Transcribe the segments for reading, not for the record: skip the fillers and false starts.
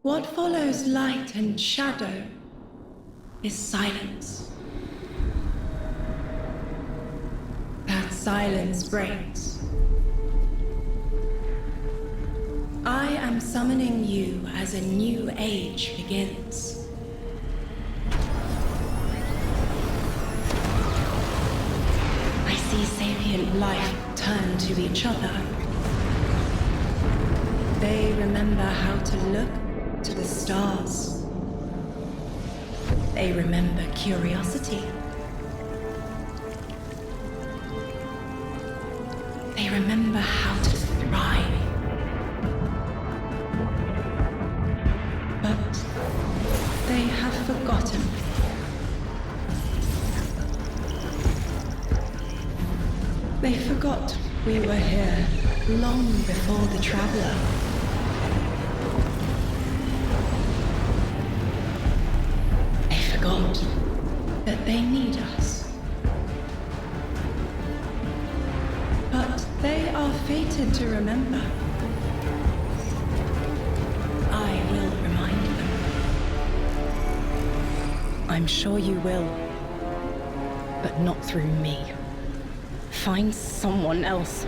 What follows light and shadow is silence. That silence breaks. I am summoning you as a new age begins. I see sapient life turn to each other. They remember how to look to the stars. They remember curiosity. They remember how to thrive. But they have forgotten. They forgot we were here long before the Traveler. They forgot that they need us. But they are fated to remember. I will remind them. I'm sure you will, but not through me. Find someone else.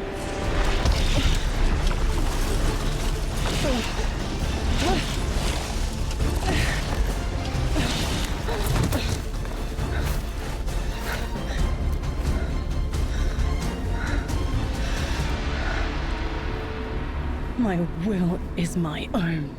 My will is my own.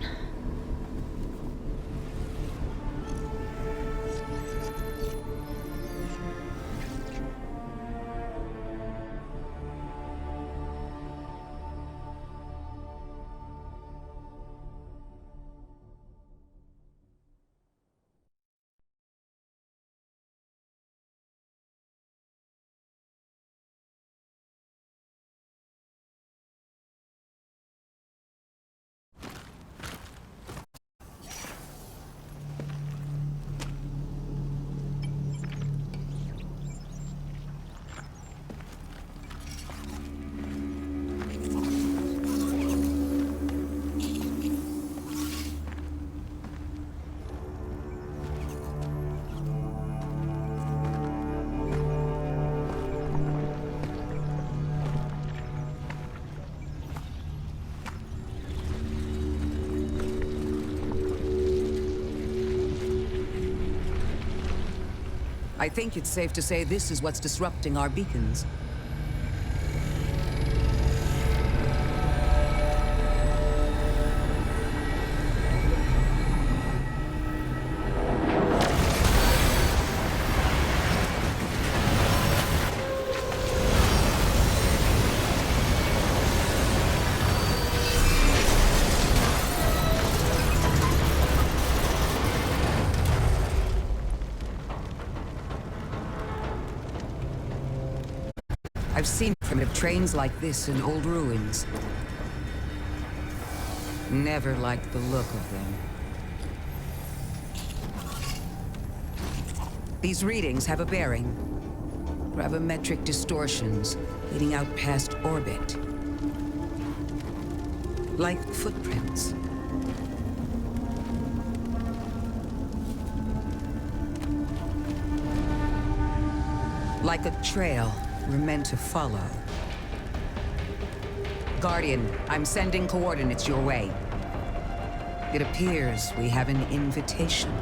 I think it's safe to say this is what's disrupting our beacons. I've seen primitive trains like this in old ruins. Never liked the look of them. These readings have a bearing. Gravimetric distortions leading out past orbit. Like footprints. Like a trail we're meant to follow. Guardian, I'm sending coordinates your way. It appears we have an invitation.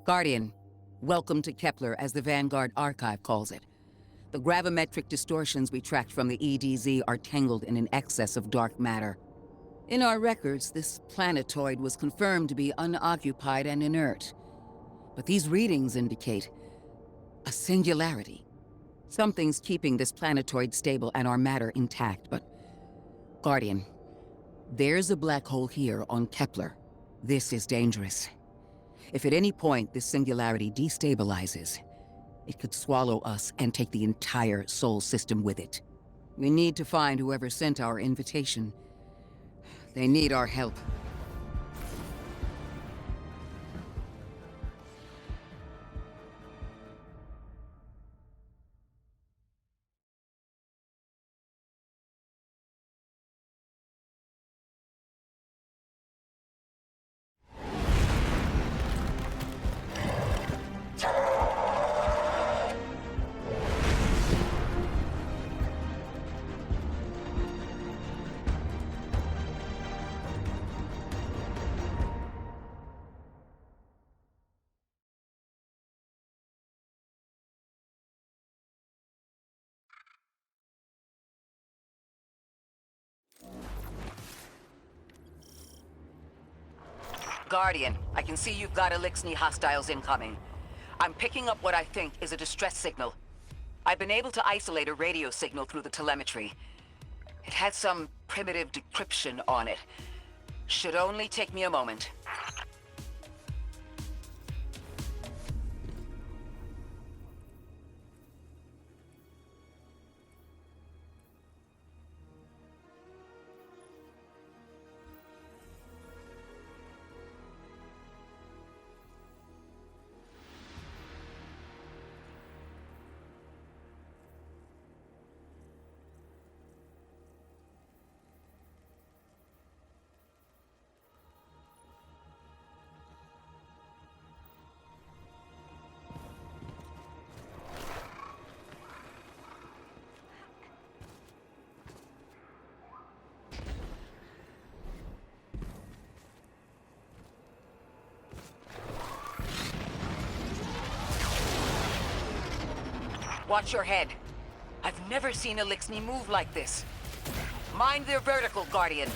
Guardian, welcome to Kepler, as the Vanguard Archive calls it. The gravimetric distortions we tracked from the EDZ are tangled in an excess of dark matter. In our records, this planetoid was confirmed to be unoccupied and inert. But these readings indicate a singularity. Something's keeping this planetoid stable and our matter intact, but... Guardian, there's a black hole here on Kepler. This is dangerous. If at any point this singularity destabilizes, it could swallow us and take the entire Sol system with it. We need to find whoever sent our invitation. They need our help. Guardian, I can see you've got Eliksni hostiles incoming. I'm picking up what I think is a distress signal. I've been able to isolate a radio signal through the telemetry. It had some primitive decryption on it. Should only take me a moment. Watch your head. I've never seen Eliksni move like this. Mind their vertical, Guardian.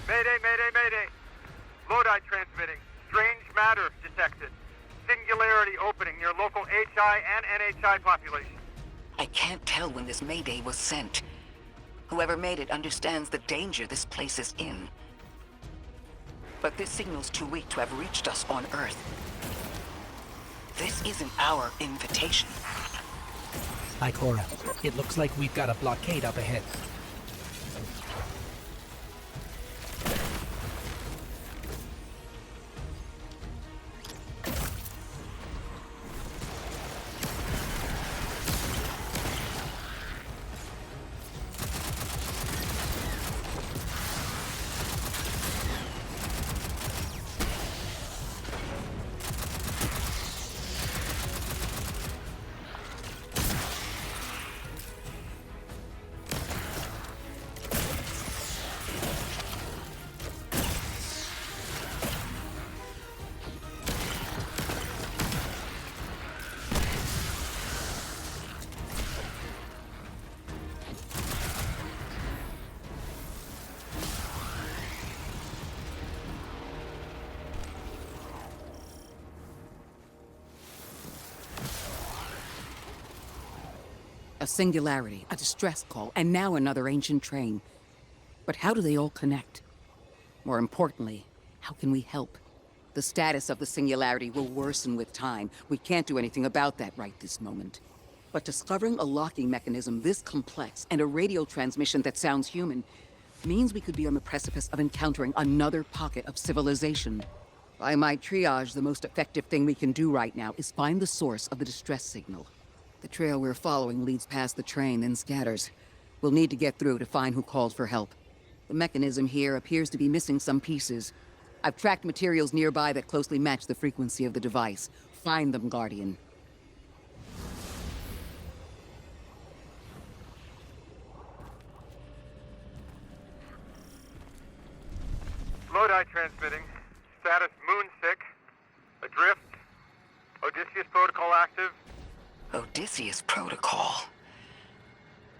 Mayday, mayday, mayday. Lodi transmitting. Strange matter detected. Singularity opening near local HI and NHI population. I can't tell when this Mayday was sent. Whoever made it understands the danger this place is in. But this signal's too weak to have reached us on Earth. This isn't our invitation. Ikora, it looks like we've got a blockade up ahead. A singularity, a distress call, and now another ancient train. But how do they all connect? More importantly, how can we help? The status of the Singularity will worsen with time. We can't do anything about that right this moment. But discovering a locking mechanism this complex and a radio transmission that sounds human means we could be on the precipice of encountering another pocket of civilization. By my triage, the most effective thing we can do right now is find the source of the distress signal. The trail we're following leads past the train, then scatters. We'll need to get through to find who called for help. The mechanism here appears to be missing some pieces. I've tracked materials nearby that closely match the frequency of the device. Find them, Guardian. Lodi transmitting. Status moonsick. Adrift. Odysseus protocol active. Odysseus Protocol.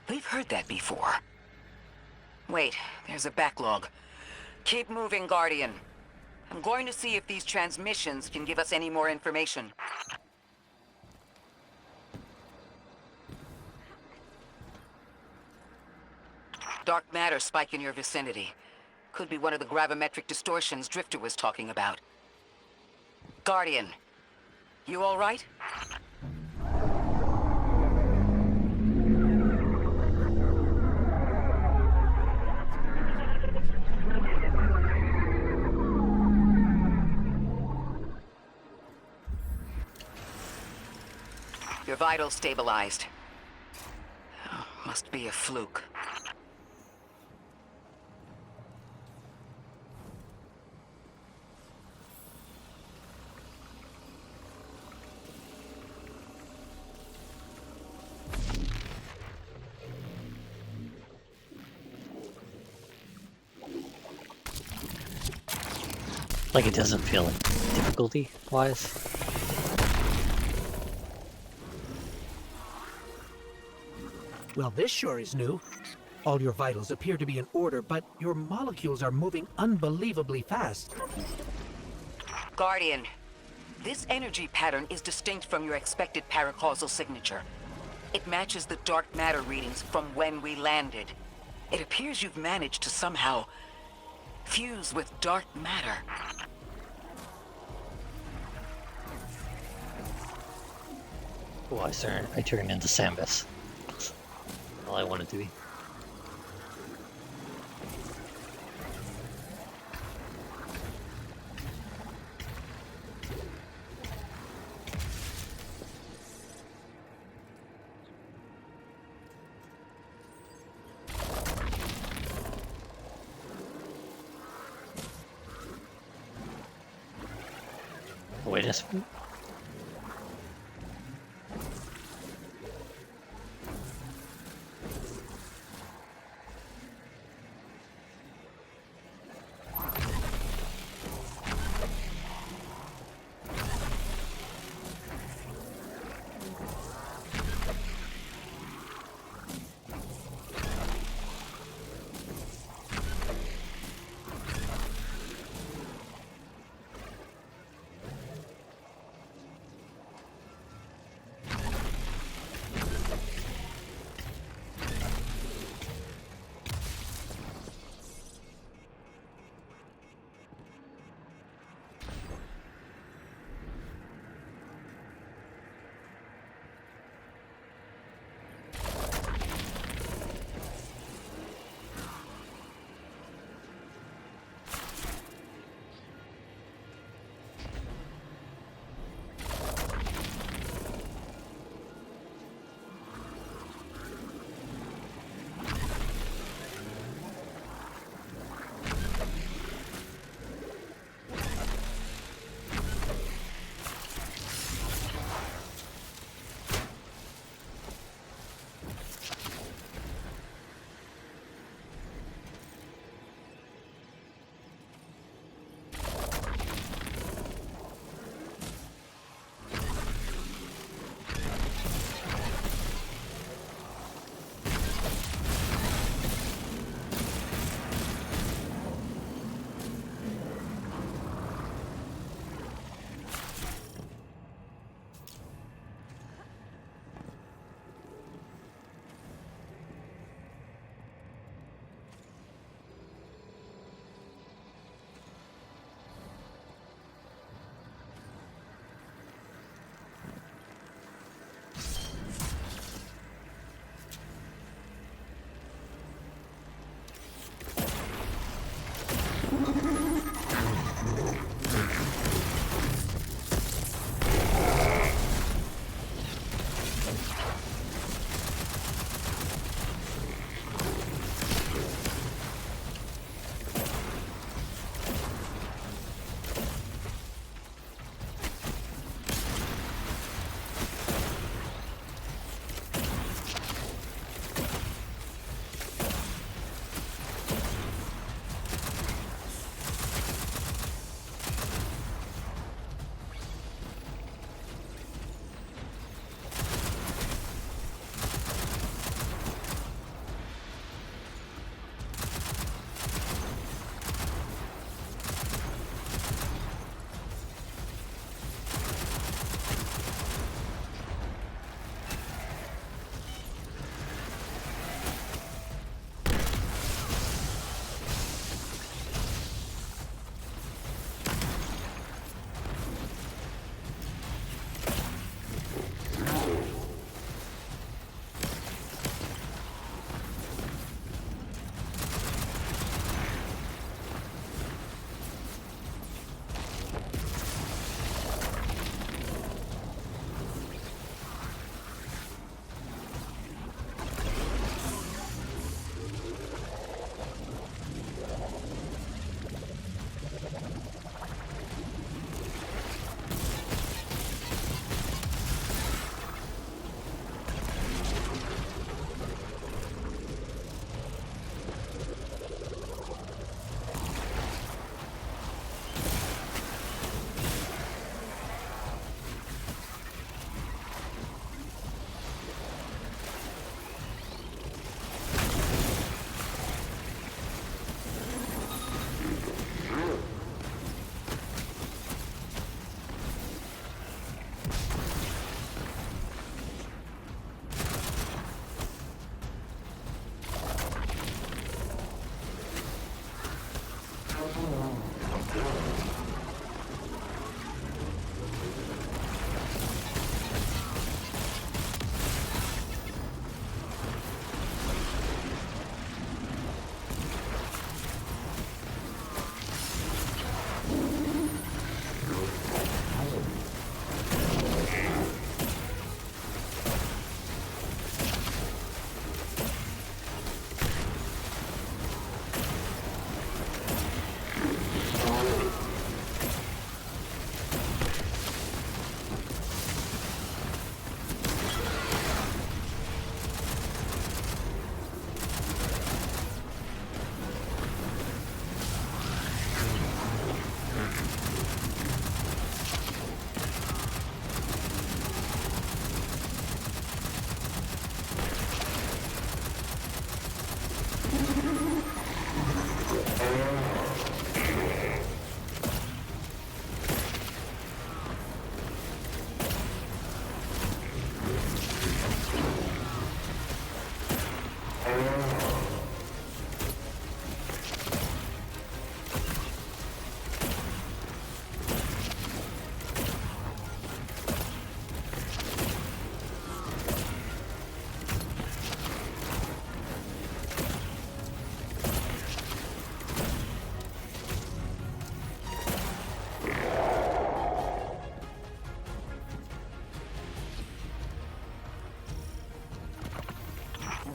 We've heard that before. Wait, there's a backlog. Keep moving, Guardian. I'm going to see if these transmissions can give us any more information. Dark matter spike in your vicinity. Could be one of the gravimetric distortions Drifter was talking about. Guardian, you all right? Your vitals stabilized. Oh, must be a fluke. Like it doesn't feel like difficulty-wise. Well, this sure is new. All your vitals appear to be in order, but your molecules are moving unbelievably fast. Guardian, this energy pattern is distinct from your expected paracausal signature. It matches the dark matter readings from when we landed. It appears you've managed to somehow fuse with dark matter. Oh, I turned into Sambus. All I wanted to be. Wait a second.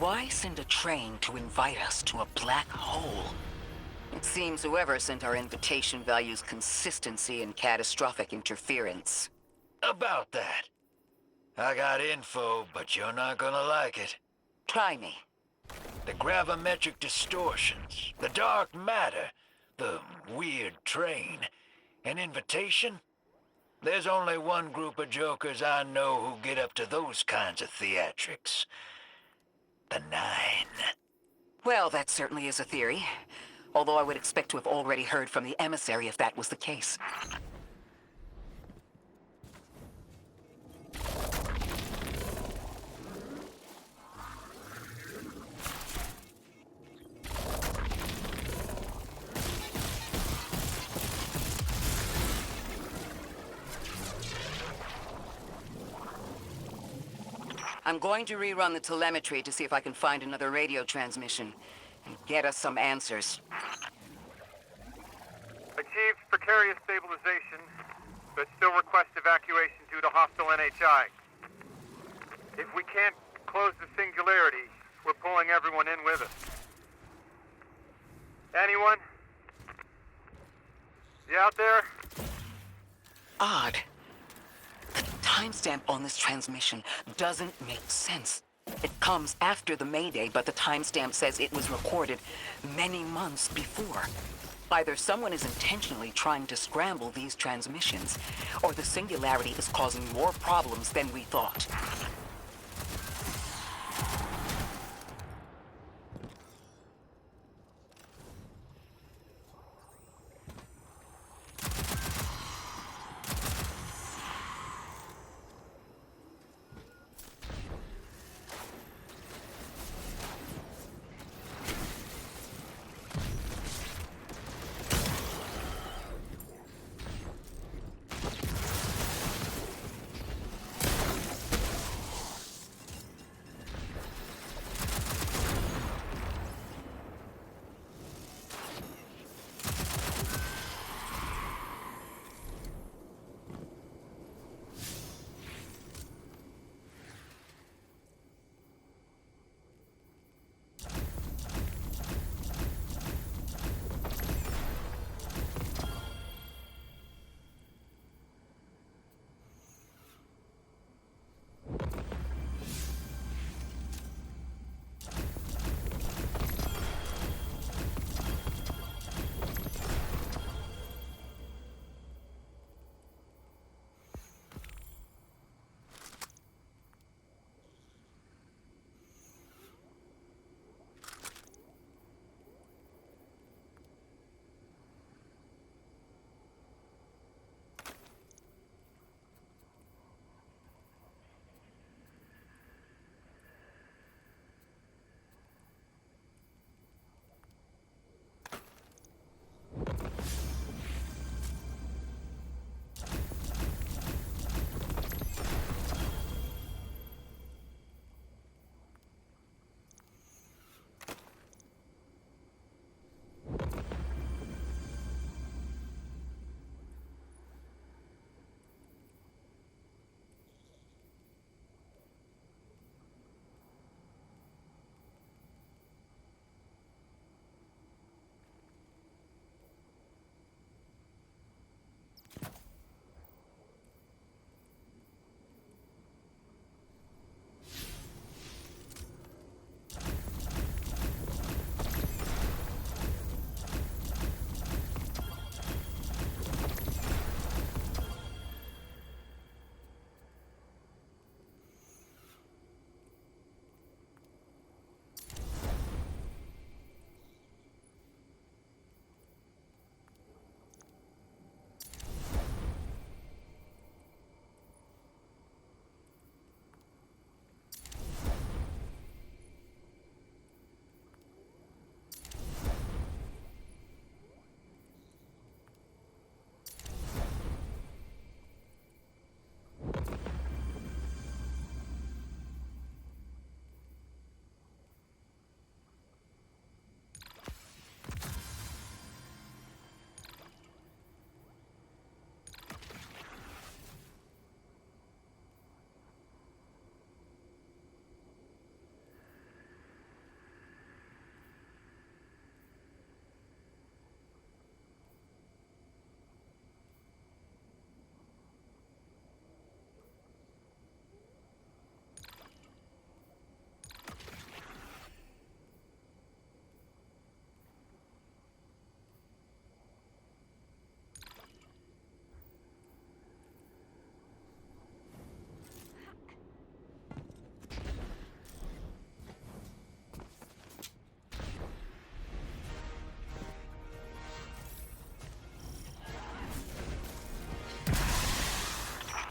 why send a train to invite us to a black hole? It seems whoever sent our invitation values consistency and catastrophic interference. About that. I got info, but you're not gonna like it. Try me. The gravimetric distortions, the dark matter, the weird train, an invitation? There's only one group of jokers I know who get up to those kinds of theatrics. The Nine. Well, that certainly is a theory. Although I would expect to have already heard from the emissary if that was the case. I'm going to rerun the telemetry to see if I can find another radio transmission and get us some answers. Achieved precarious stabilization, but still request evacuation due to hostile NHI. If we can't close the singularity, we're pulling everyone in with us. Anyone? You out there? Odd. The timestamp on this transmission doesn't make sense. It comes after the Mayday, but the timestamp says it was recorded many months before. Either someone is intentionally trying to scramble these transmissions, or the singularity is causing more problems than we thought.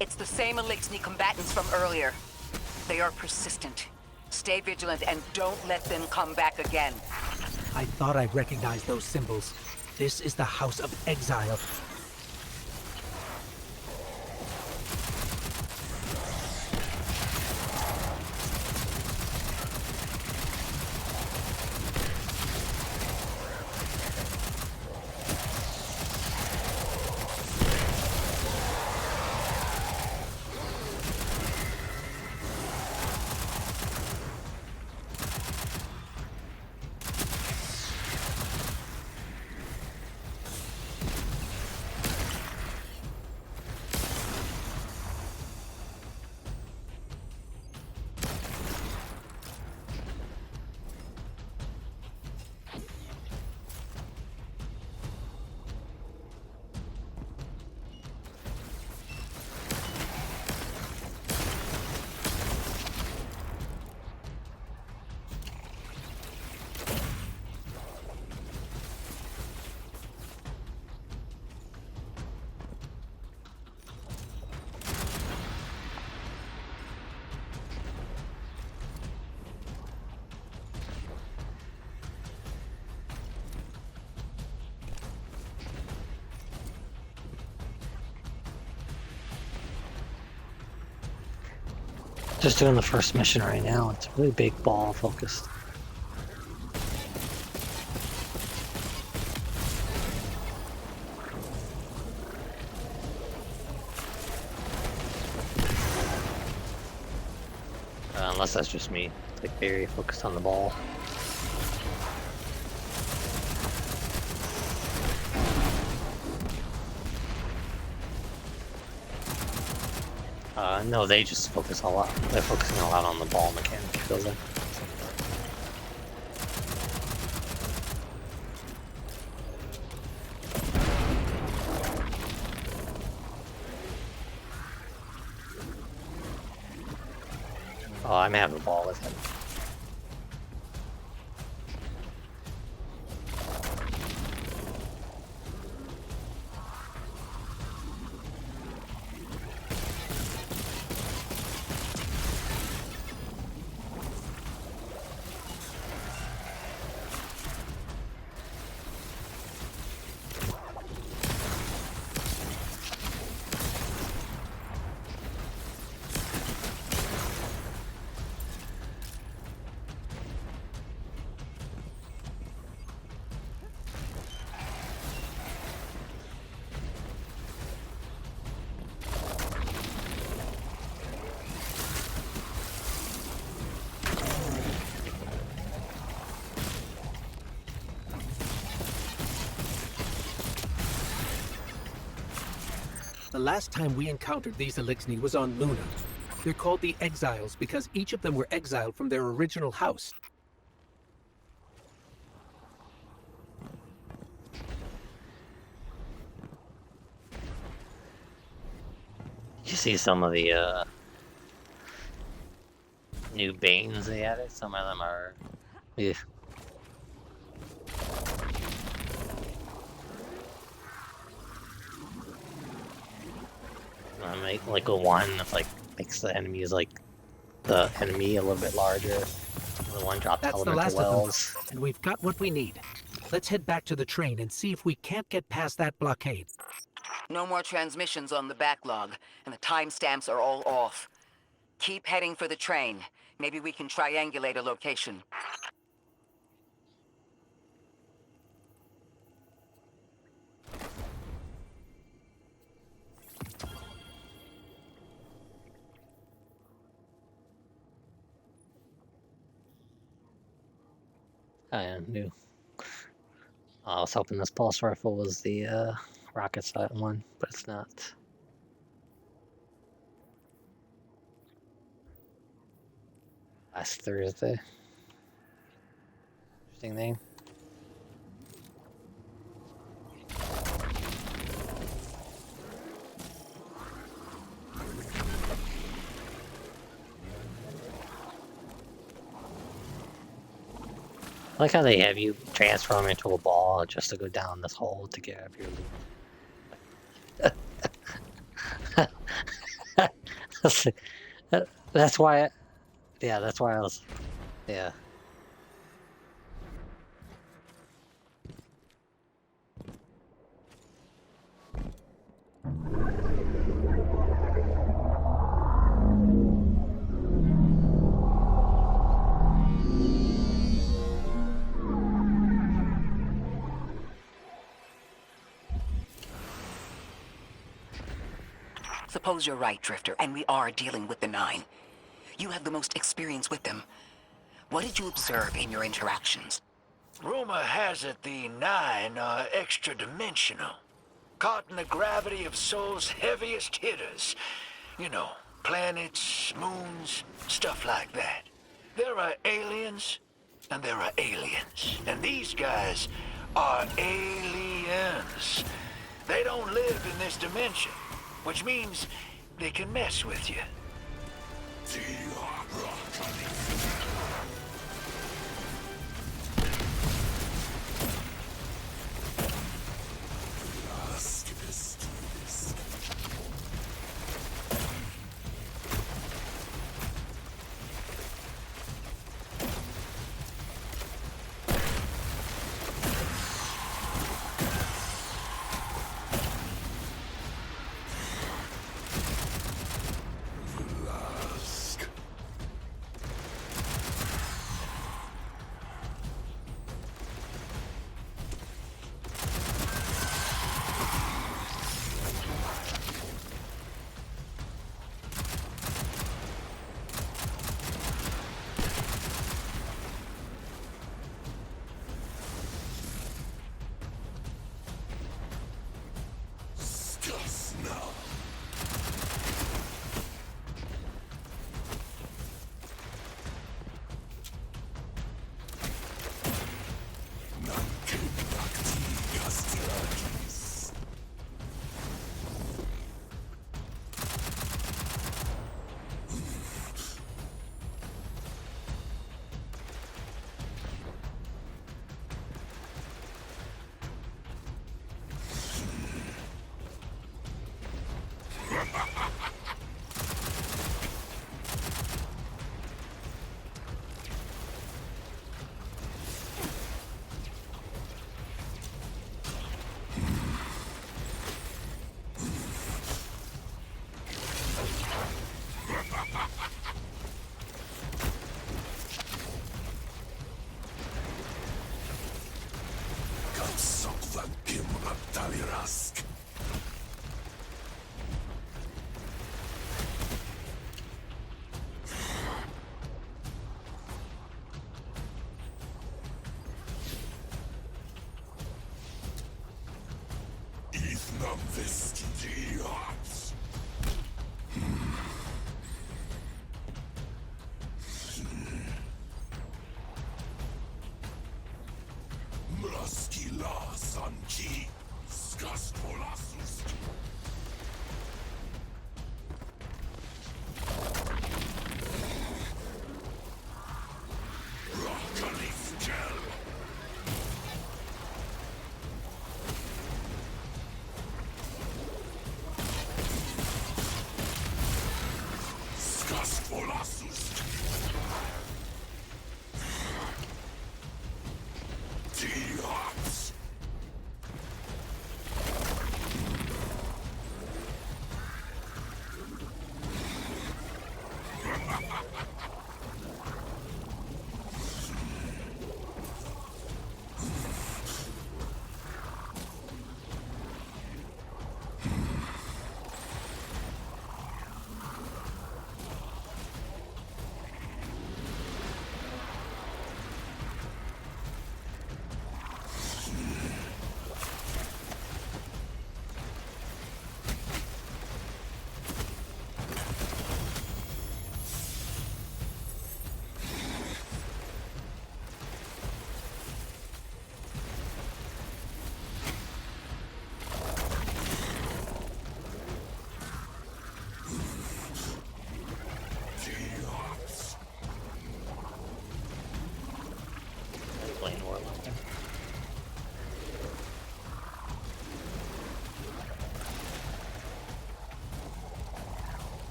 It's the same Elixni combatants from earlier. They are persistent. Stay vigilant and don't let them come back again. I thought I recognized those symbols. This is the House of Exile. Just doing the first mission right now. It's really big ball focused. Unless that's just me. It's like very focused on the ball. No, they just focus a lot. They're focusing a lot on the ball mechanic, it feels like. Oh, I'm having a ball with him. The last time we encountered these Elixni was on Luna. They're called the Exiles because each of them were exiled from their original house. You see some of the new Banes they added? Some of them are... Yeah. Make like a one that like makes the enemies like the enemy a little bit larger. The one drops That's the elemental last of wells. them, and we've got what we need. Let's head back to the train and see if we can't get past that blockade. No more transmissions on the backlog, and the timestamps are all off. Keep heading for the train. Maybe we can triangulate a location. I knew. I was hoping this pulse rifle was the rocket side one, but it's not. Last Thursday. Interesting name. I like how they have you transform into a ball just to go down this hole to get out of your loot. That's why. Yeah, that's why I was. Yeah. Suppose you're right, Drifter, and we are dealing with the Nine. You have the most experience with them. What did you observe in your interactions? Rumor has it the Nine are extra-dimensional. Caught in the gravity of Sol's heaviest hitters. You know, planets, moons, stuff like that. There are aliens, and there are aliens. And these guys are aliens. They don't live in this dimension, which means they can mess with you.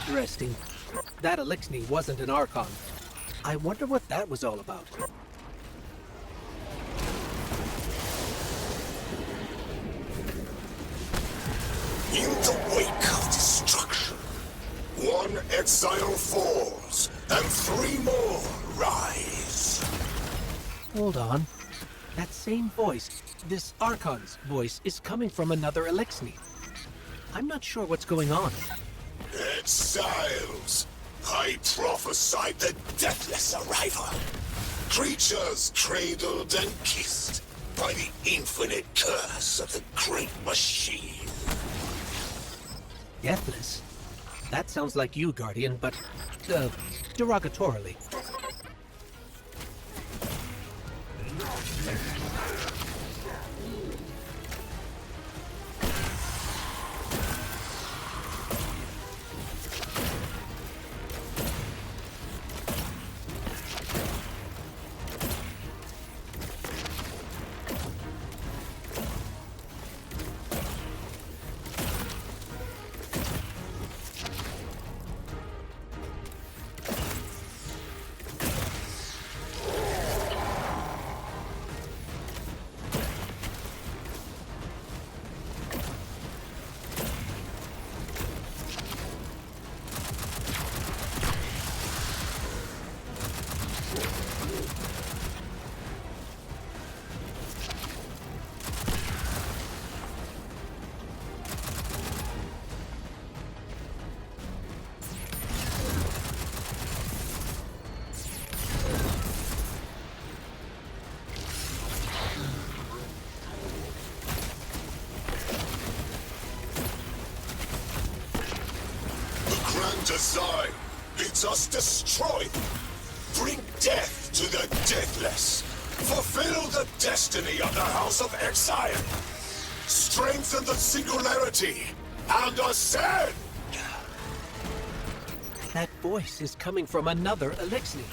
Interesting. That Elixni wasn't an Archon. I wonder what that was all about. In the wake of destruction, one exile falls, and 3 more rise. Hold on. That same voice, this Archon's voice, is coming from another Elixni. I'm not sure what's going on. Exiles! I prophesied the deathless arrival. Creatures cradled and kissed by the infinite curse of the great machine. Deathless? That sounds like you, Guardian, but, derogatorily. Design bids us destroy them. Bring death to the deathless. Fulfill the destiny of the House of Exile. Strengthen the singularity and ascend. That voice is coming from another Elixni.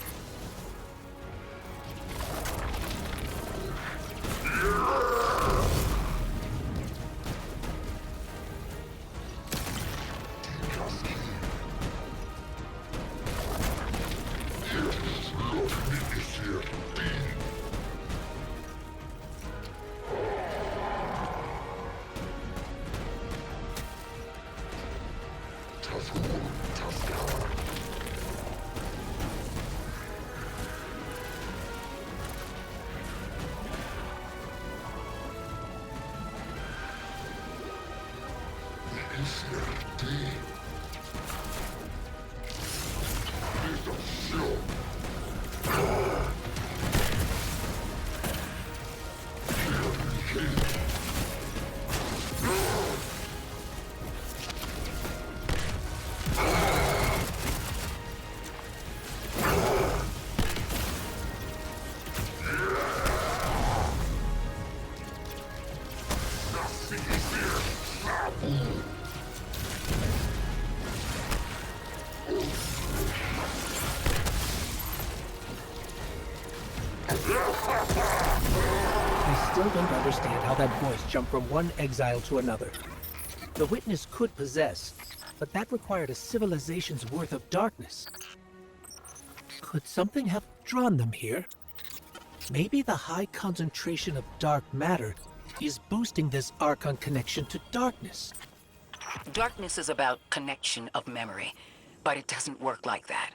I still don't understand how that voice jumped from one exile to another. The Witness could possess, but that required a civilization's worth of darkness. Could something have drawn them here? Maybe the high concentration of dark matter is boosting this Archon connection to darkness. Darkness is about connection of memory, but it doesn't work like that.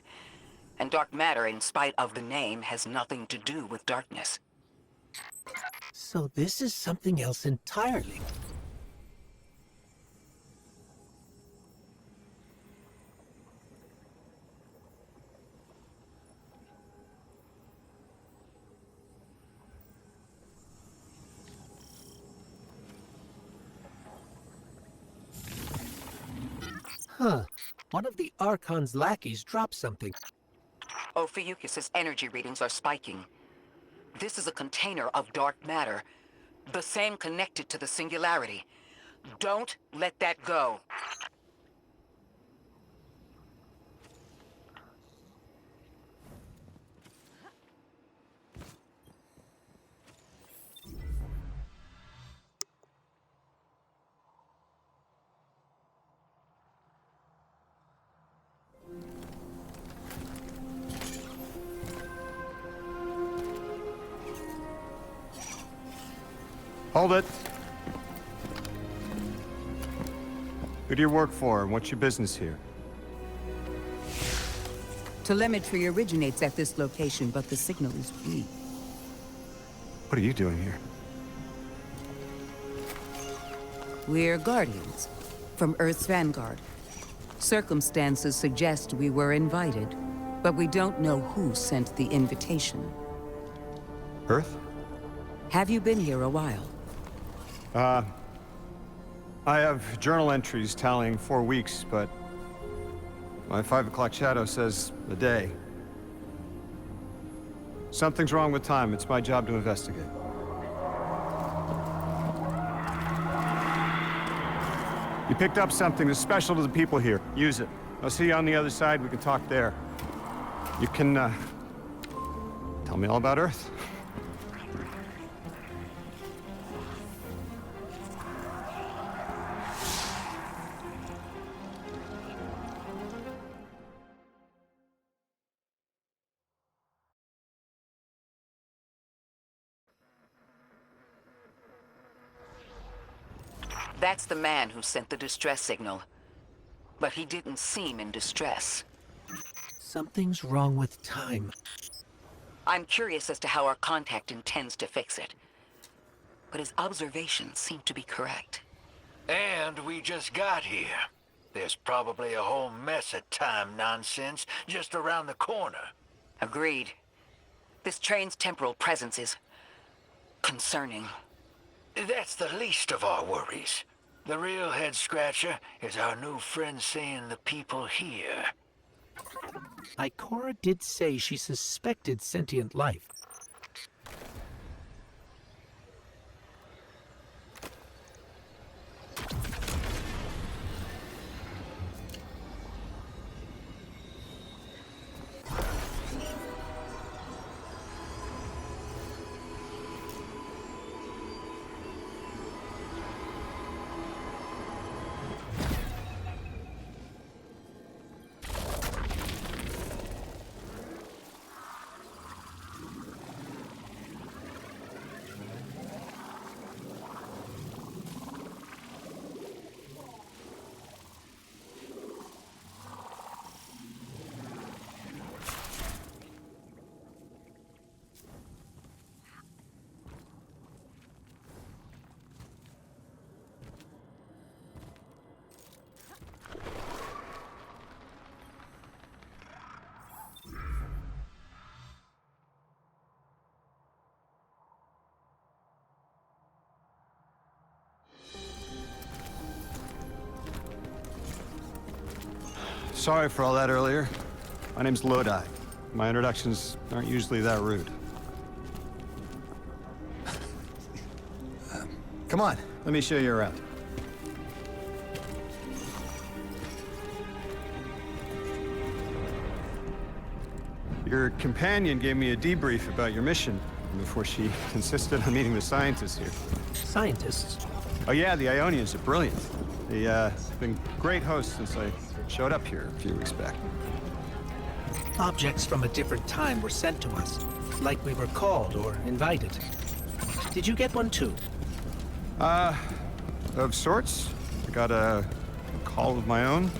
And dark matter, in spite of the name, has nothing to do with darkness. So this is something else entirely. Huh. One of the Archon's lackeys dropped something. Ophiuchus's energy readings are spiking. This is a container of dark matter, the same connected to the Singularity. Don't let that go. Hold it. Who do you work for, and what's your business here? Telemetry originates at this location, but the signal is weak. What are you doing here? We're Guardians, from Earth's Vanguard. Circumstances suggest we were invited, but we don't know who sent the invitation. Earth? Have you been here a while? I have journal entries tallying 4 weeks, but my 5 o'clock shadow says a day. Something's wrong with time. It's my job to investigate. You picked up something that's special to the people here. Use it. I'll see you on the other side. We can talk there. You can, tell me all about Earth. That's the man who sent the distress signal. But he didn't seem in distress. Something's wrong with time. I'm curious as to how our contact intends to fix it. But his observations seem to be correct. And we just got here. There's probably a whole mess of time nonsense just around the corner. Agreed. This train's temporal presence is concerning. That's the least of our worries. The real head-scratcher is our new friend seeing the people here. Ikora did say she suspected sentient life. Sorry for all that earlier. My name's Lodi. My introductions aren't usually that rude. Come on, let me show you around. Your companion gave me a debrief about your mission before she insisted on meeting the scientists here. Scientists? Oh yeah, the Ionians are brilliant. They've been great hosts since I showed up here a few weeks back. Objects from a different time were sent to us, like we were called or invited. Did you get one too? Of sorts. I got a call of my own.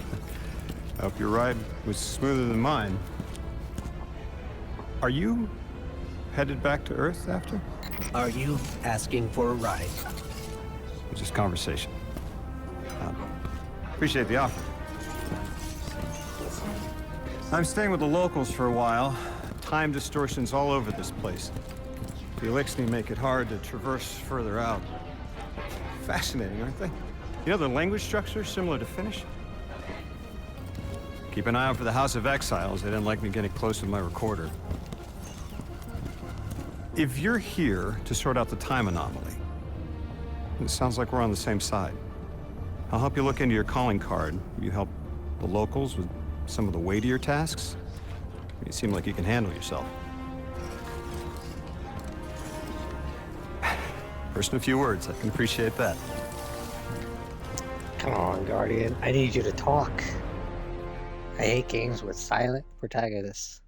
I hope your ride was smoother than mine. Are you headed back to Earth after? Are you asking for a ride? Just conversation. Appreciate the offer. I'm staying with the locals for a while. Time distortions all over this place. The Elixni make it hard to traverse further out. Fascinating, aren't they? You know, the language structure is similar to Finnish. Keep an eye out for the House of Exiles. They didn't like me getting close with my recorder. If you're here to sort out the time anomaly, it sounds like we're on the same side. I'll help you look into your calling card. You help the locals with some of the weightier tasks. You seem like you can handle yourself. First in a few words, I can appreciate that. Come on, Guardian. I need you to talk. I hate games with silent protagonists.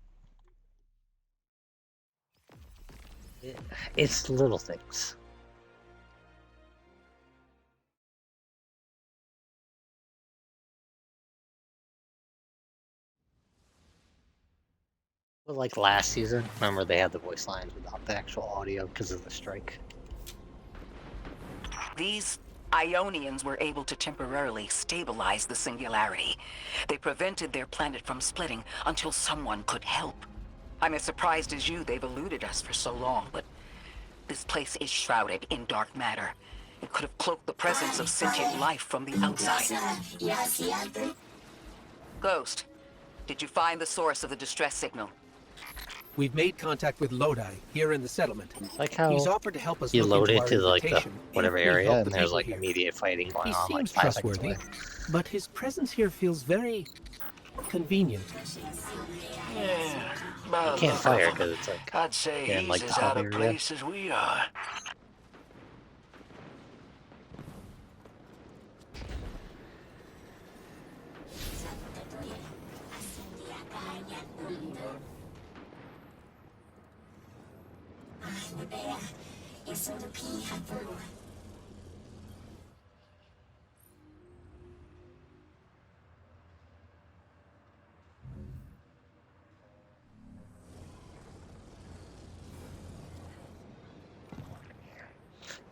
It's little things. But like last season, remember they had the voice lines without the actual audio because of the strike. These Ionians were able to temporarily stabilize the singularity. They prevented their planet from splitting until someone could help. I'm as surprised as you they've eluded us for so long, but this place is shrouded in dark matter. It could have cloaked the presence of sentient life from the outside. Ghost, did you find the source of the distress signal? We've made contact with Lodi here in the settlement. Like how He's offered to help us you look load into it our to like the invitation whatever if we area, help and the there's people like here. immediate fighting going He on like seems 5 seconds trustworthy, away. but his presence here feels very convenient. Yeah, You can't fire because it's like I'd say you're in he's like the as hub out of area. place as we are.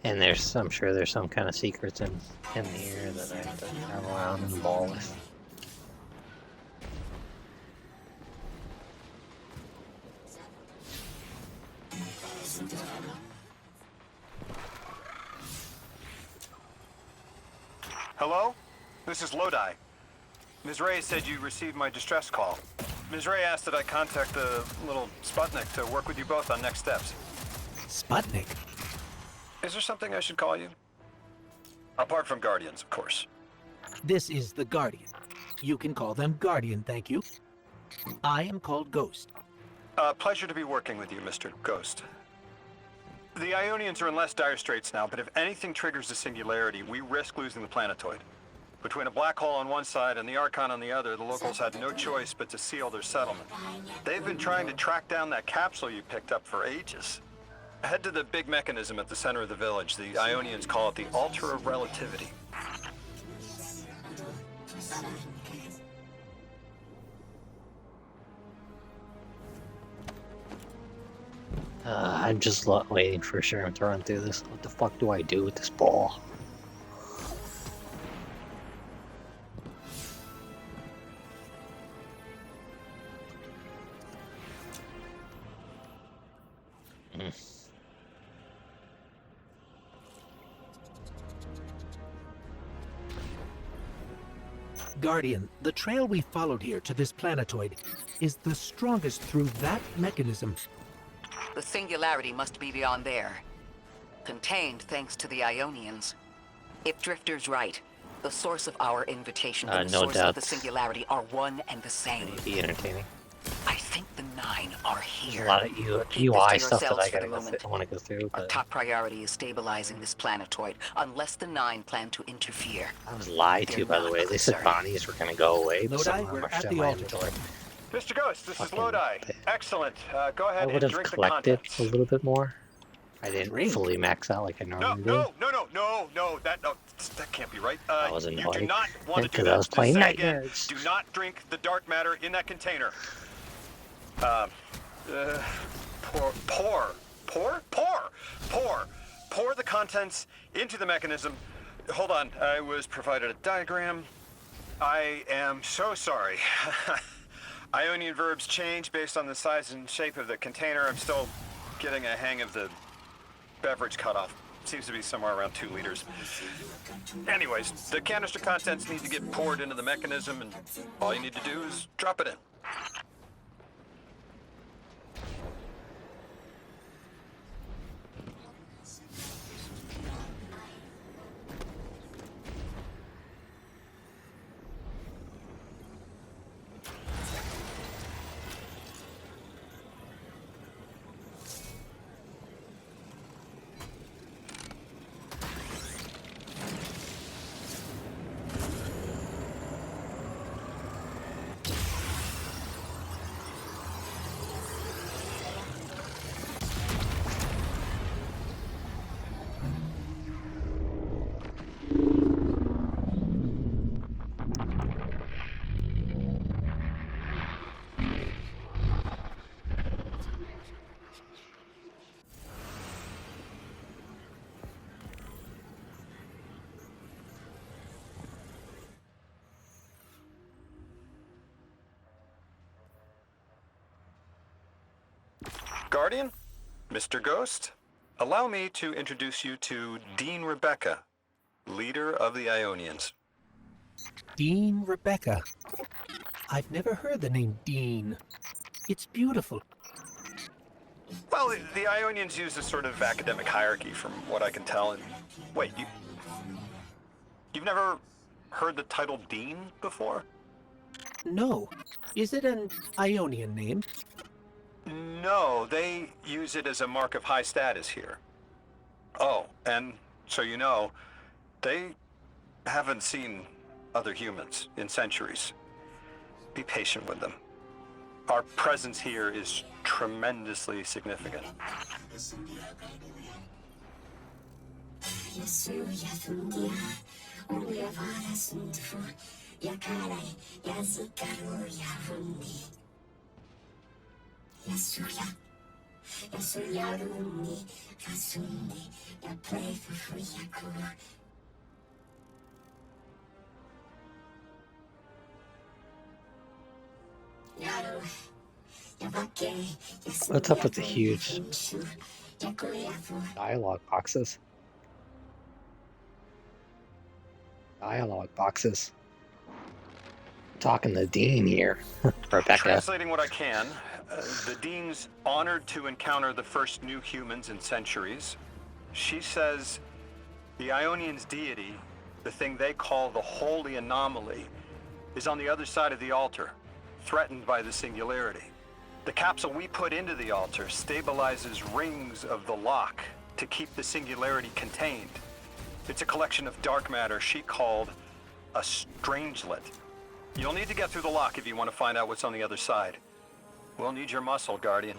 And I'm sure there's some kind of secrets in here that I have to travel around and ball with. Hello? This is Lodi. Ms. Ray said you received my distress call. Ms. Ray asked that I contact the little Sputnik to work with you both on next steps. Sputnik? Is there something I should call you? Apart from Guardians, of course. This is the Guardian. You can call them Guardian, thank you. I am called Ghost. Pleasure to be working with you, Mr. Ghost. The Ionians are in less dire straits now, but if anything triggers the singularity, we risk losing the planetoid. Between a black hole on one side and the Archon on the other, the locals had no choice but to seal their settlement. They've been trying to track down that capsule you picked up for ages. Head to the big mechanism at the center of the village. The Ionians call it the Altar of Relativity. I'm just waiting for Sharon to run through this. What the fuck do I do with this ball? Guardian, the trail we followed here to this planetoid is the strongest through that mechanism. The singularity must be beyond there. Contained thanks to the Ionians. If Drifter's right, the source of our invitation and the no source of doubt. the singularity are one and the same. It'd be entertaining. I think the Nine are There's here. a lot of Keep this UI to stuff that yourselves I for gotta the go moment. through. I want to go through, Our but top priority is stabilizing this planetoid, unless the Nine plan to interfere. I was lied to, by the way. They said Sorry. Bonnies were gonna go away, but Lodi, somehow we're rushed at in the my altar. inventory. Mr. Ghost, this is Fucking Lodi. bit. Excellent. Go I ahead would and have drink the collected contents. a little bit more. I didn't Drink? fully max out like I No, normally do. that can't be right. I was You do annoyed not want to do because that. I was playing Say again, Nightmares. do not drink the dark matter in that container. Pour the contents into the mechanism. Hold on, I was provided a diagram. I am so sorry. Ionian verbs change based on the size and shape of the container. I'm still getting a hang of the beverage cutoff. Seems to be somewhere around 2 liters. Anyways, the canister contents need to get poured into the mechanism, and all you need to do is drop it in. Guardian, Mr. Ghost, allow me to introduce you to Dean Rebecca, leader of the Ionians. Dean Rebecca. I've never heard the name Dean. It's beautiful. Well, the Ionians use a sort of academic hierarchy from what I can tell. And wait, you've never heard the title Dean before? No. Is it an Ionian name? No, they use it as a mark of high status here. Oh, and so you know, they haven't seen other humans in centuries. Be patient with them. Our presence here is tremendously significant. What's up with the huge dialogue boxes? Dialogue boxes. Talking to Dean here, Rebecca. Translating what I can, the Dean's honored to encounter the first new humans in centuries. She says the Ionians' deity, the thing they call the Holy Anomaly, is on the other side of the altar, threatened by the Singularity. The capsule we put into the altar stabilizes rings of the lock to keep the Singularity contained. It's a collection of dark matter she called a Strangelet. You'll need to get through the lock if you want to find out what's on the other side. We'll need your muscle, Guardian.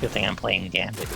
Good thing I'm playing Gambit.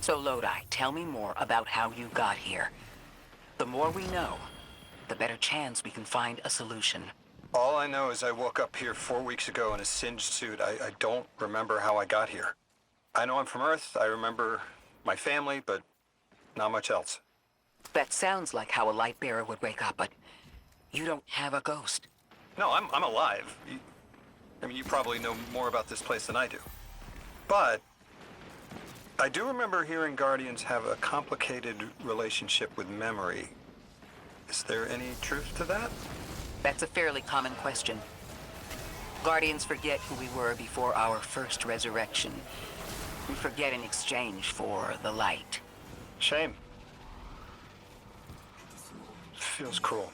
So Lodi, tell me more about how you got here. The more we know, the better chance we can find a solution. All I know is I woke up here 4 weeks ago in a singed suit. I don't remember how I got here. I know I'm from Earth. I remember my family, but not much else. That sounds like how a light bearer would wake up, but you don't have a ghost. No, I'm alive. I mean, you probably know more about this place than I do. But I do remember hearing Guardians have a complicated relationship with memory. Is there any truth to that? That's a fairly common question. Guardians forget who we were before our first resurrection. We forget in exchange for the light. Shame. Feels cruel.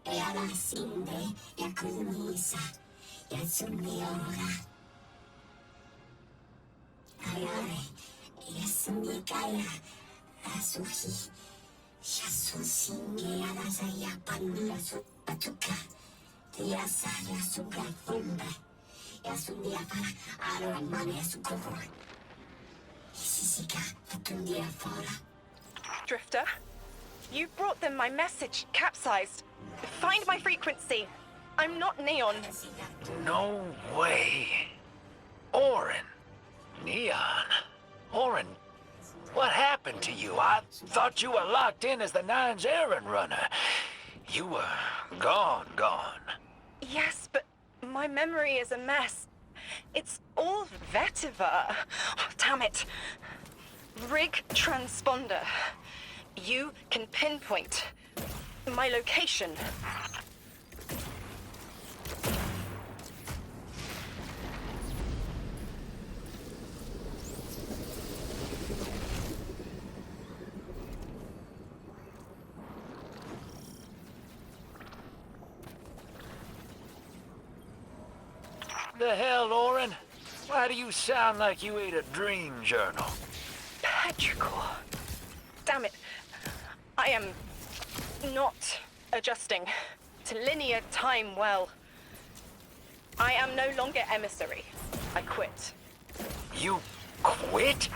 Era sinde ya kunisa ya sumiora. Ayare ya sumikaya asuhi ya susinge ya nasa ya pandia su patuka ya sa ya suga fumbe ya sundia para aro mane su kofra. Sisika patundia fora. Drifter, you brought them my message, capsized. Find my frequency. I'm not Neon. No way. Orin. Neon. Orin, what happened to you? I thought you were locked in as the Nine's errand runner. You were gone. Yes, but my memory is a mess. It's all vetiver. Oh, damn it. Rig transponder. You can pinpoint my location. The hell, Orin? Why do you sound like you ate a dream journal? Petrichor. Damn it. I am not adjusting to linear time well. I am no longer emissary. I quit. You quit?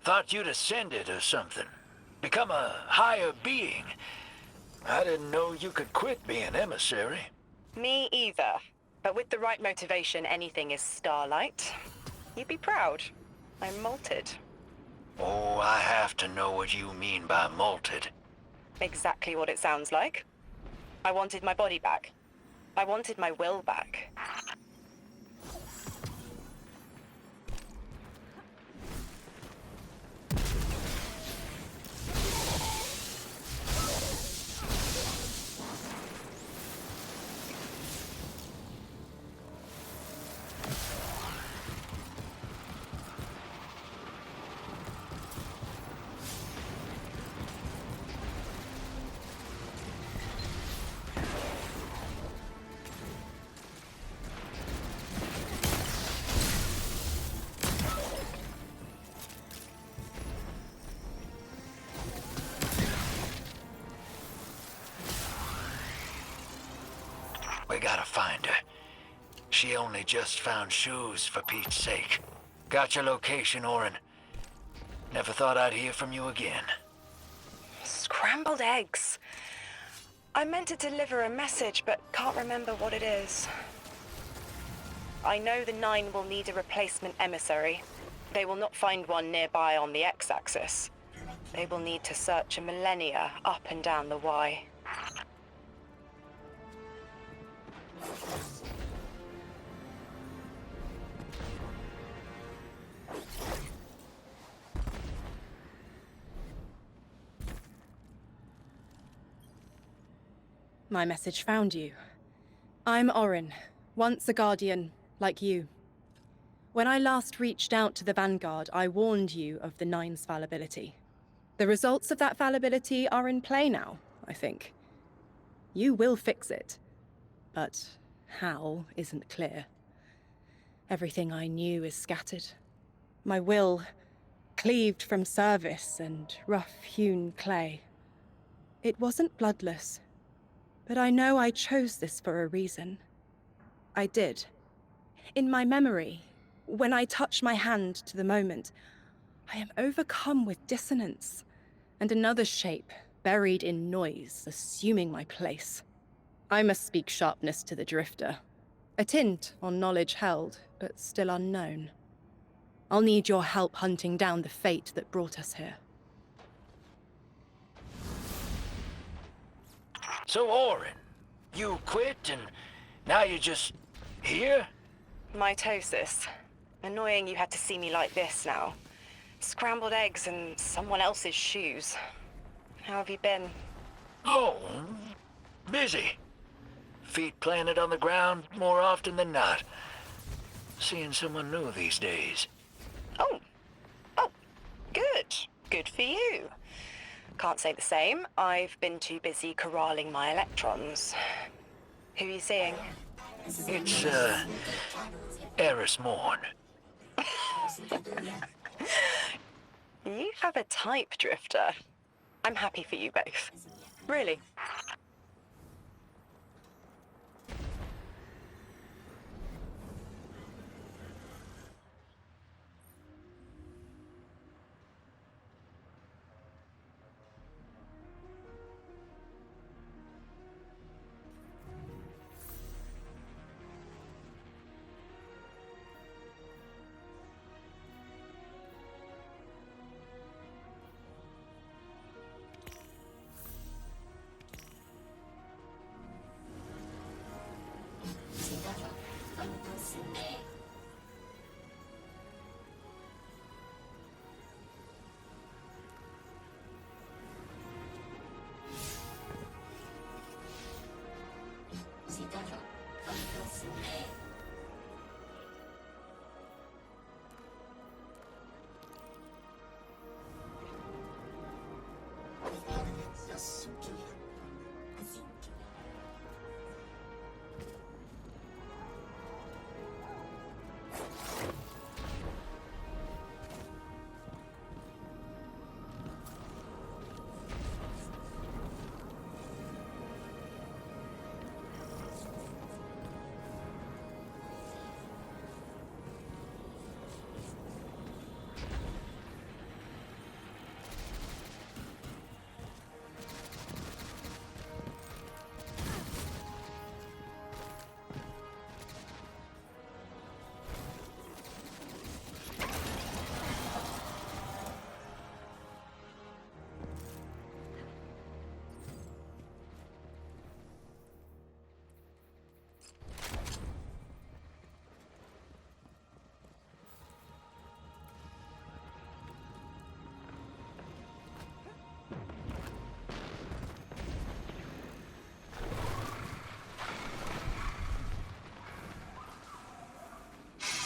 Thought you'd ascended or something. Become a higher being. I didn't know you could quit being emissary. Me either. But with the right motivation, anything is starlight. You'd be proud. I'm molted. Oh, I have to know what you mean by molted. Exactly what it sounds like. I wanted my body back. I wanted my will back. We gotta find her. She only just found shoes, for Pete's sake. Got your location, Orin. Never thought I'd hear from you again. Scrambled eggs. I meant to deliver a message, but can't remember what it is. I know the Nine will need a replacement emissary. They will not find one nearby on the X-axis. They will need to search a millennia up and down the Y. My message found you. I'm Orin, once a Guardian, like you. When I last reached out to the Vanguard, I warned you of the Nine's fallibility. The results of that fallibility are in play now, I think. You will fix it, but how isn't clear. Everything I knew is scattered. My will, cleaved from service and rough-hewn clay. It wasn't bloodless. But I know I chose this for a reason. I did. In my memory, when I touch my hand to the moment, I am overcome with dissonance, and another shape, buried in noise, assuming my place. I must speak sharpness to the Drifter. A tint on knowledge held, but still unknown. I'll need your help hunting down the fate that brought us here. So, Orin, you quit and now you're just here? Mitosis. Annoying you had to see me like this now. Scrambled eggs and someone else's shoes. How have you been? Oh, busy. Feet planted on the ground more often than not. Seeing someone new these days. Oh, good. Good for you. Can't say the same. I've been too busy corralling my electrons. Who are you seeing? It's, Eris Morn. You have a type, Drifter. I'm happy for you both. Really.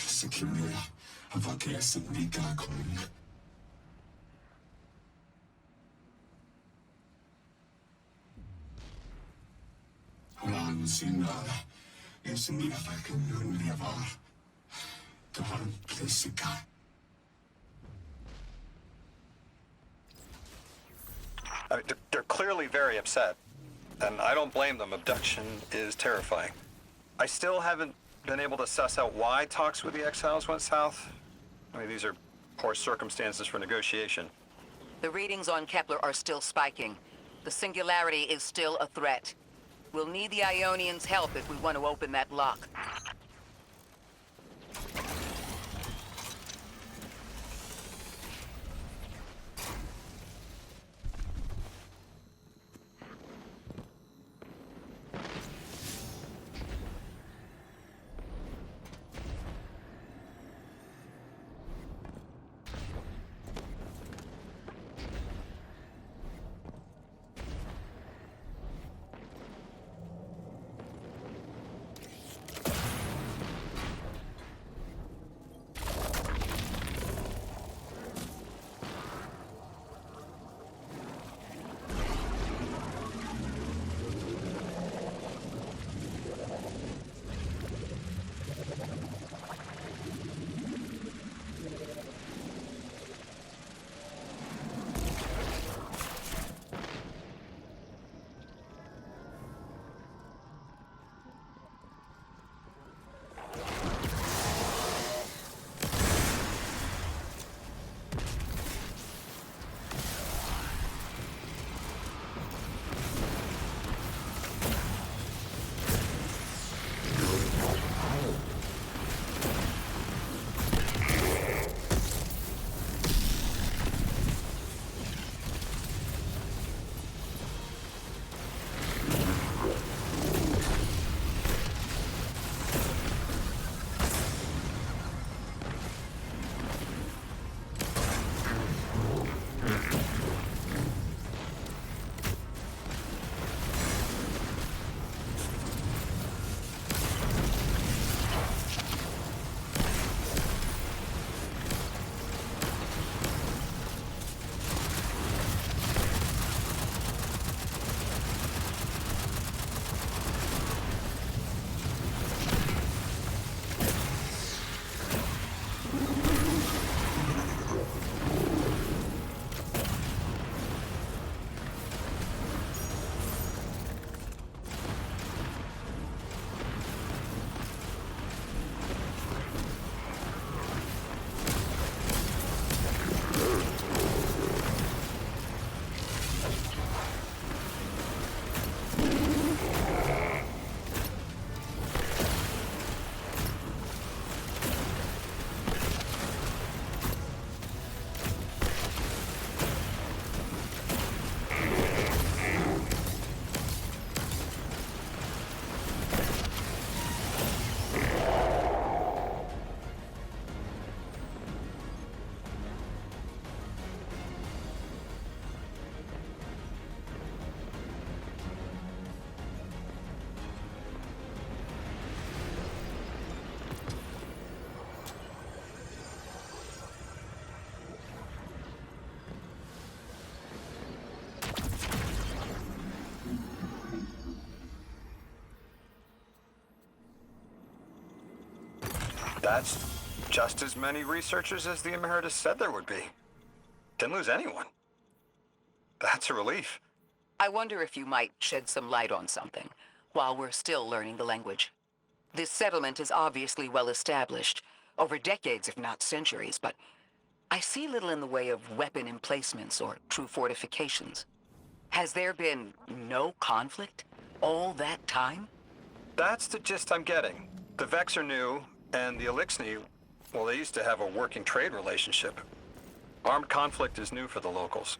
Security of a gas and Nikakon. Ran Sinara is never never. Don Plessica. I mean, they're clearly very upset, and I don't blame them. Abduction is terrifying. I still haven't been able to suss out why talks with the Exiles went south. I mean, these are poor circumstances for negotiation. The readings on Kepler are still spiking. The singularity is still a threat. We'll need the Ionians' help if we want to open that lock. That's just as many researchers as the Emeritus said there would be. Didn't lose anyone. That's a relief. I wonder if you might shed some light on something while we're still learning the language. This settlement is obviously well established, over decades if not centuries, but I see little in the way of weapon emplacements or true fortifications. Has there been no conflict all that time? That's the gist I'm getting. The Vex are new, and the Elixni, well, they used to have a working trade relationship. Armed conflict is new for the locals.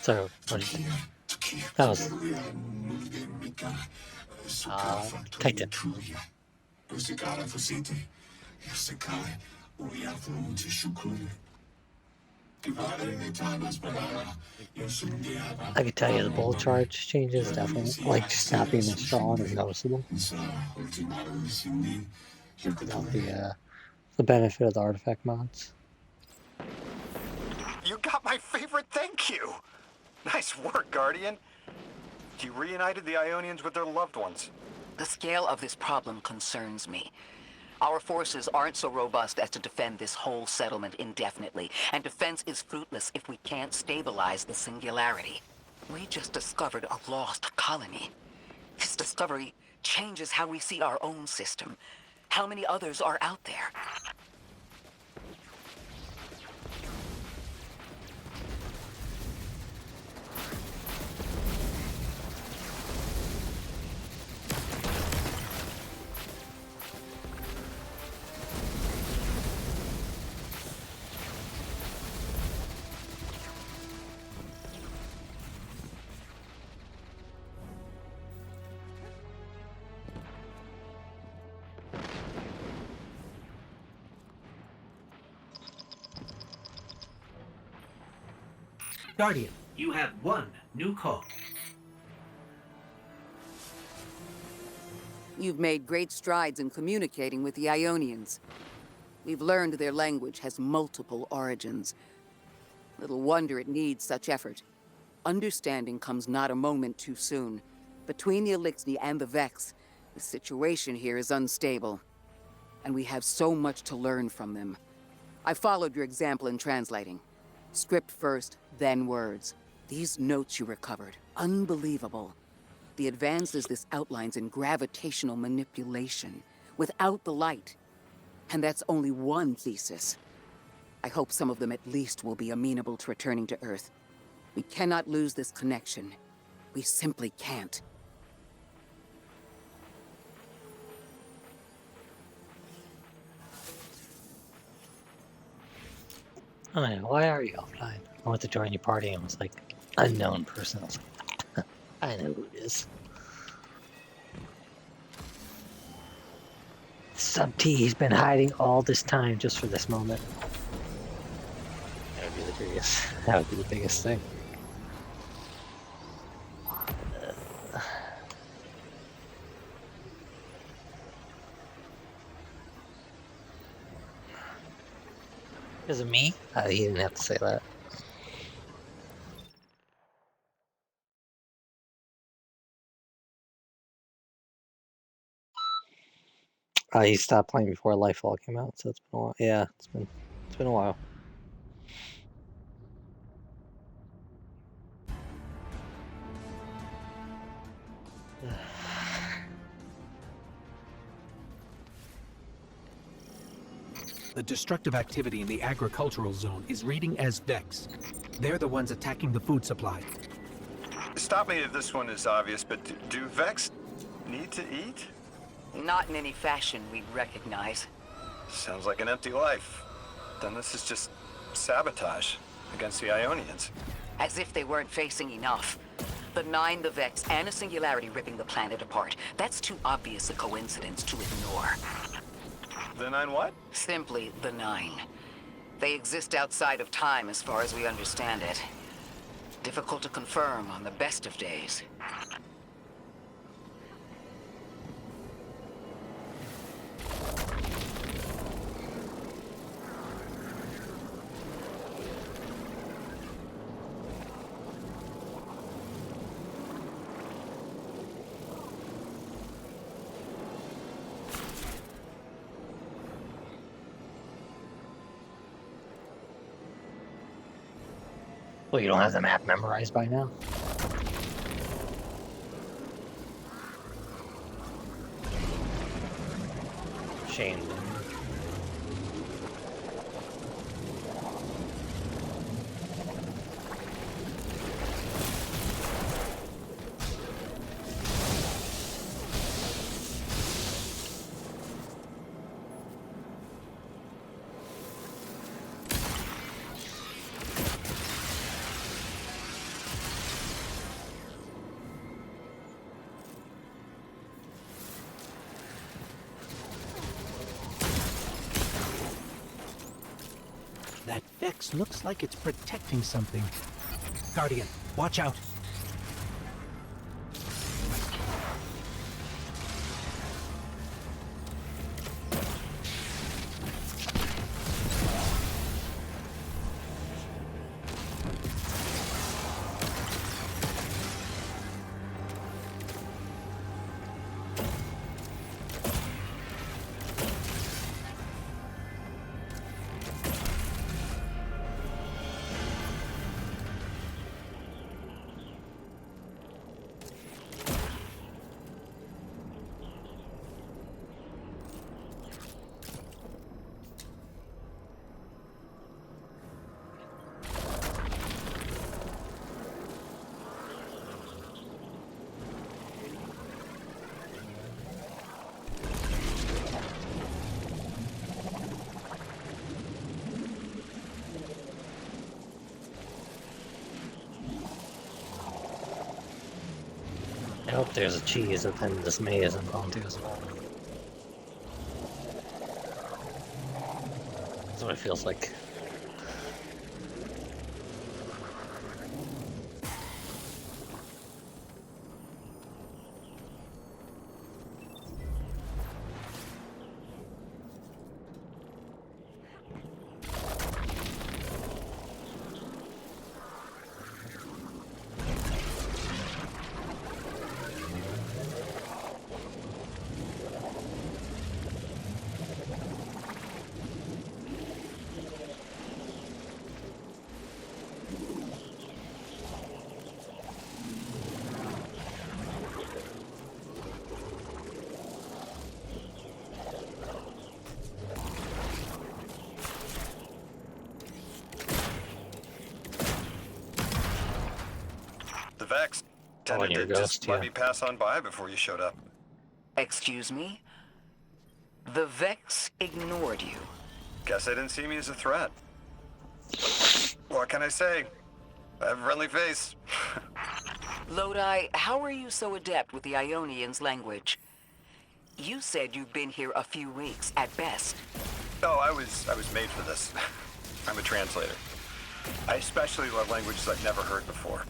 So, what do you think? That was Titan. I could tell you the bullet charge changes definitely, like just not being as strong is noticeable. The benefit of the artifact mods. You got my favorite thank you! Nice work, Guardian. You reunited the Ionians with their loved ones. The scale of this problem concerns me. Our forces aren't so robust as to defend this whole settlement indefinitely, and defense is fruitless if we can't stabilize the Singularity. We just discovered a lost colony. This discovery changes how we see our own system. How many others are out there? Guardian, you have one new call. You've made great strides in communicating with the Ionians. We've learned their language has multiple origins. Little wonder it needs such effort. Understanding comes not a moment too soon. Between the Elixni and the Vex, the situation here is unstable. And we have so much to learn from them. I followed your example in translating. Script first, then words. These notes you recovered, unbelievable. The advances this outlines in gravitational manipulation, without the light. And that's only one thesis. I hope some of them at least will be amenable to returning to Earth. We cannot lose this connection. We simply can't. Oh, yeah, why are you offline? I went to join your party and was like, unknown person. I was like, I know who it is. Sub-T, he's been hiding all this time just for this moment. That would be the biggest. That would be the biggest thing. Is it me? He didn't have to say that. He stopped playing before Lightfall came out, so it's been a while. Yeah, it's been a while. The destructive activity in the agricultural zone is reading as Vex. They're the ones attacking the food supply. Stop me if this one is obvious, but do Vex need to eat? Not in any fashion we'd recognize. Sounds like an empty life. Then this is just sabotage against the Ionians. As if they weren't facing enough. The Nine, the Vex, and a Singularity ripping the planet apart. That's too obvious a coincidence to ignore. The Nine what? Simply the Nine. They exist outside of time as far as we understand it. Difficult to confirm on the best of days. Well, you don't have the map memorized by now? Shame. Vex looks like it's protecting something. Guardian, watch out. I hope there's a cheese that then this May isn't going to as well. That's what it feels like. The Vex Oh, and tended your to ghost, just let yeah. me pass on by before you showed up. Excuse me? The Vex ignored you. Guess they didn't see me as a threat. What can I say? I have a friendly face. Lodi, how are you so adept with the Ionians' language? You said you've been here a few weeks, at best. Oh, I was made for this. I'm a translator. I especially love languages I've never heard before.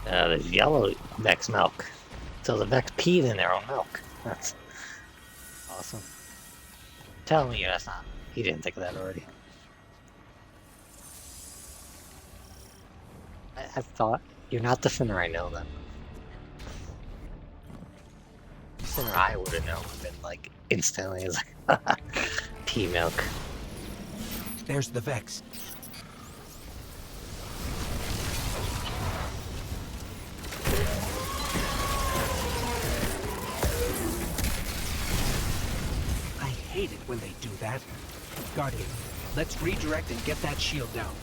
There's yellow Vex milk. So the Vex peed in their own milk. That's awesome. Tell me that's not. He didn't think of that already. I thought you're not the Finner I know then. The Finner I would have known would have been like instantly. It's like pea milk. There's the Vex. I hate it when they do that. Guardian, let's redirect and get that shield down.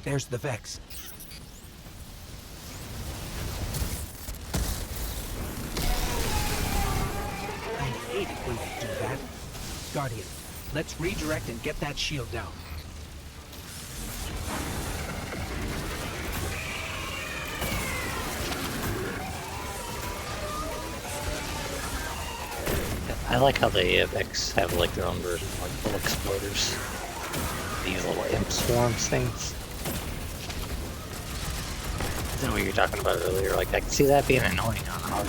There's the Vex. I hate it when they do that. Guardian, let's redirect and get that shield down. I like how the Vex have like their own version, like little exploders. These little imp swarms things. I know what you're talking about earlier. Like I can see that being annoying on hard.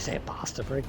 say a pasta break?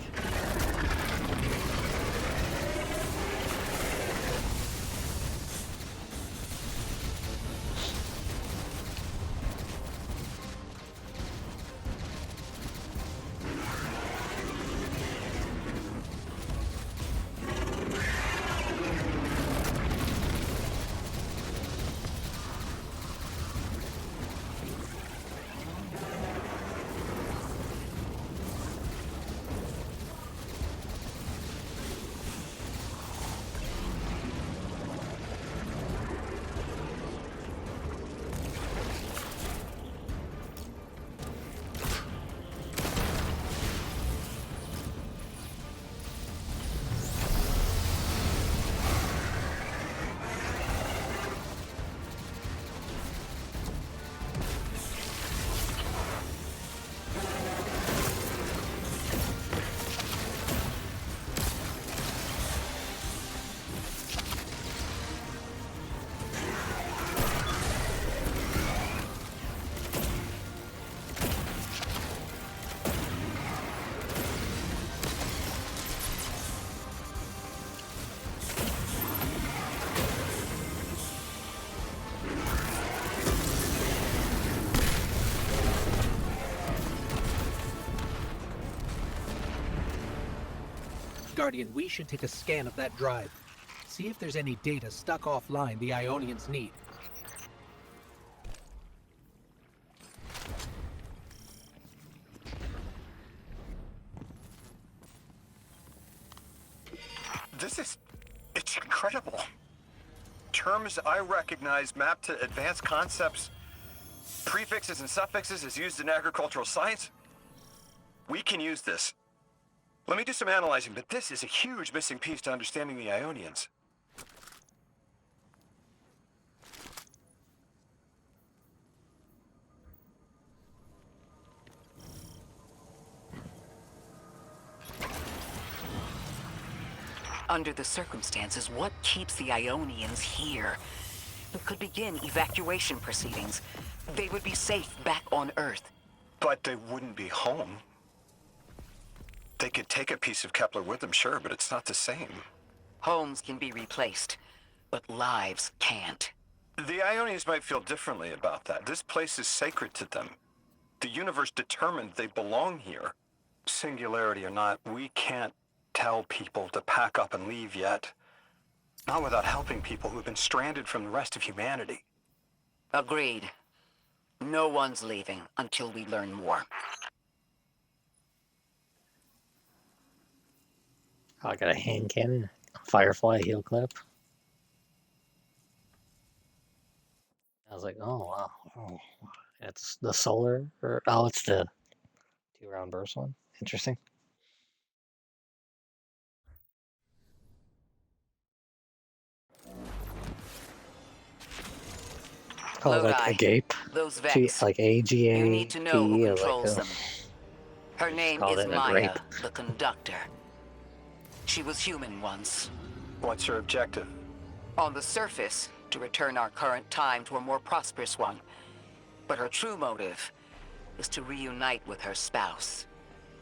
Guardian, we should take a scan of that drive. See if there's any data stuck offline the Ionians need. It's incredible. Terms I recognize mapped to advanced concepts, prefixes and suffixes as used in agricultural science. We can use this. Let me do some analyzing, but this is a huge missing piece to understanding the Ionians. Under the circumstances, what keeps the Ionians here? We could begin evacuation proceedings. They would be safe back on Earth. But they wouldn't be home. They could take a piece of Kepler with them, sure, but it's not the same. Homes can be replaced, but lives can't. The Ionians might feel differently about that. This place is sacred to them. The universe determined they belong here. Singularity or not, we can't tell people to pack up and leave yet. Not without helping people who've been stranded from the rest of humanity. Agreed. No one's leaving until we learn more. Oh, I got a hand cannon, Firefly heel clip. I was like, oh wow, oh, it's the solar, or oh, it's the 2-round burst one. Interesting. Oh, like Lodi, agape. those G, Vex. like AGA. You need to know who like, controls them. Her name called is it a Maya, grape. the conductor. She was human once. What's your objective? On the surface, to return our current time to a more prosperous one. But her true motive is to reunite with her spouse.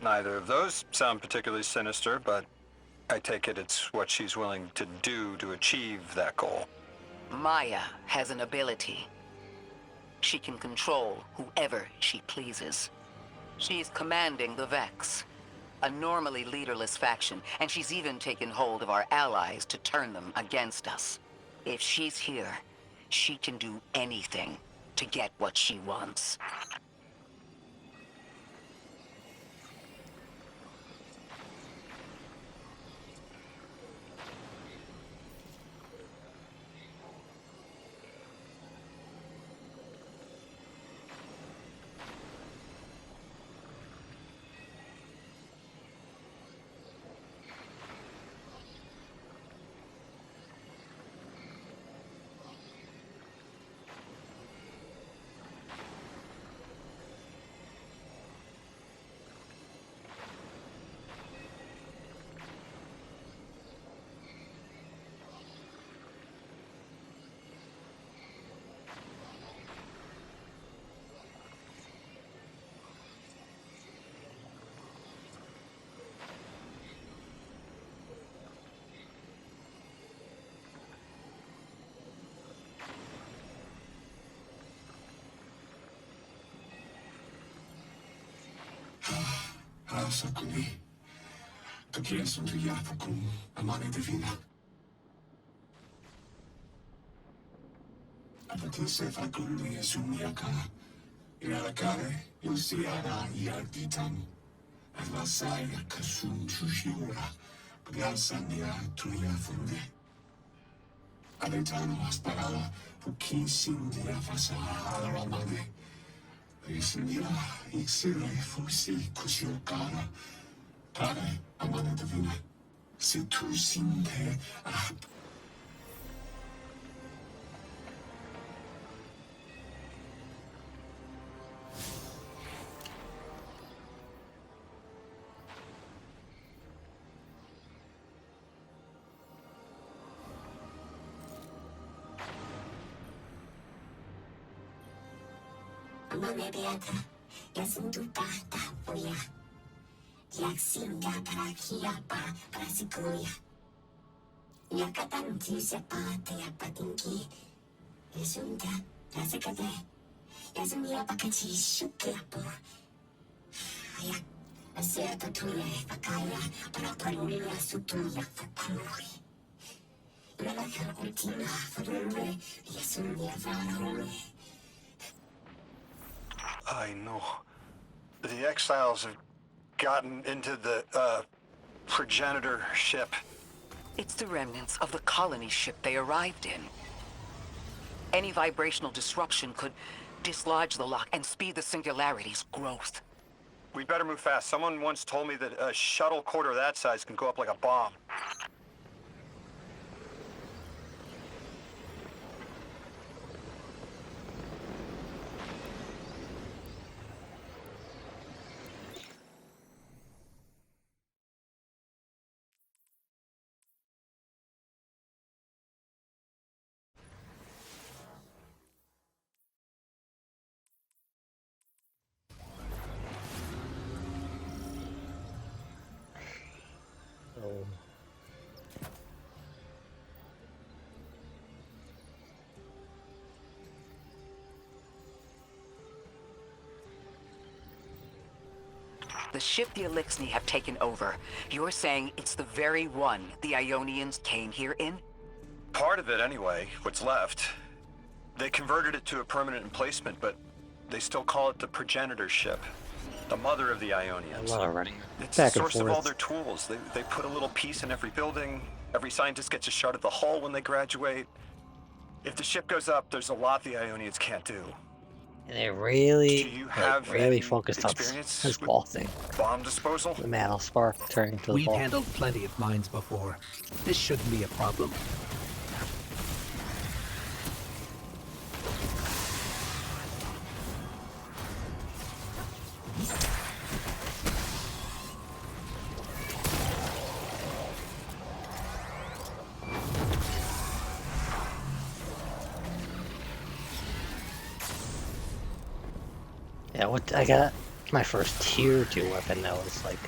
Neither of those sound particularly sinister, but I take it it's what she's willing to do to achieve that goal. Maya has an ability. She can control whoever she pleases. She's commanding the Vex, a normally leaderless faction, and she's even taken hold of our allies to turn them against us. If she's here, she can do anything to get what she wants. casa con él. Te quieres un riato con la mano divina. Apatı sefa kulluya sunyaka. İnalakare yusiyara yarditan. Avasaya kasun chushura. Glansandia tuya funde. Aventano asparala. Pukin sindia fasara ramane. Isindia iksire fusi kushokara. Tare amane divina. Situ sinde ah. Amane beata, yasunduta tapuya. Yaksinga parakia para sikuya. Yakatanti sepate yapatinki. Yasunda, yasekade. Yasumia pakachi shukiapo. Ayak, aserta tule pakaya para parulia sutuya fakuri. Yalaka ultima furure, yasumia varure. I know. The exiles have gotten into the, progenitor ship. It's the remnants of the colony ship they arrived in. Any vibrational disruption could dislodge the lock and speed the singularity's growth. We'd better move fast. Someone once told me that a shuttle quarter that size can go up like a bomb. The ship the Elixni have taken over. You're saying it's the very one the Ionians came here in? Part of it, anyway. What's left. They converted it to a permanent emplacement, but they still call it the progenitor ship. The mother of the Ionians. A lot of running It's back the and source of all forth. their tools. They put a little piece in every building. Every scientist gets a shot at the hull when they graduate. If the ship goes up, there's a lot the Ionians can't do. And they really, Do you have really any focused on experience this with ball thing. bomb disposal? The Mantle Spark turning to the We've ball. handled plenty of mines before. This shouldn't be a problem. Yeah, what I got my first tier 2 weapon that was like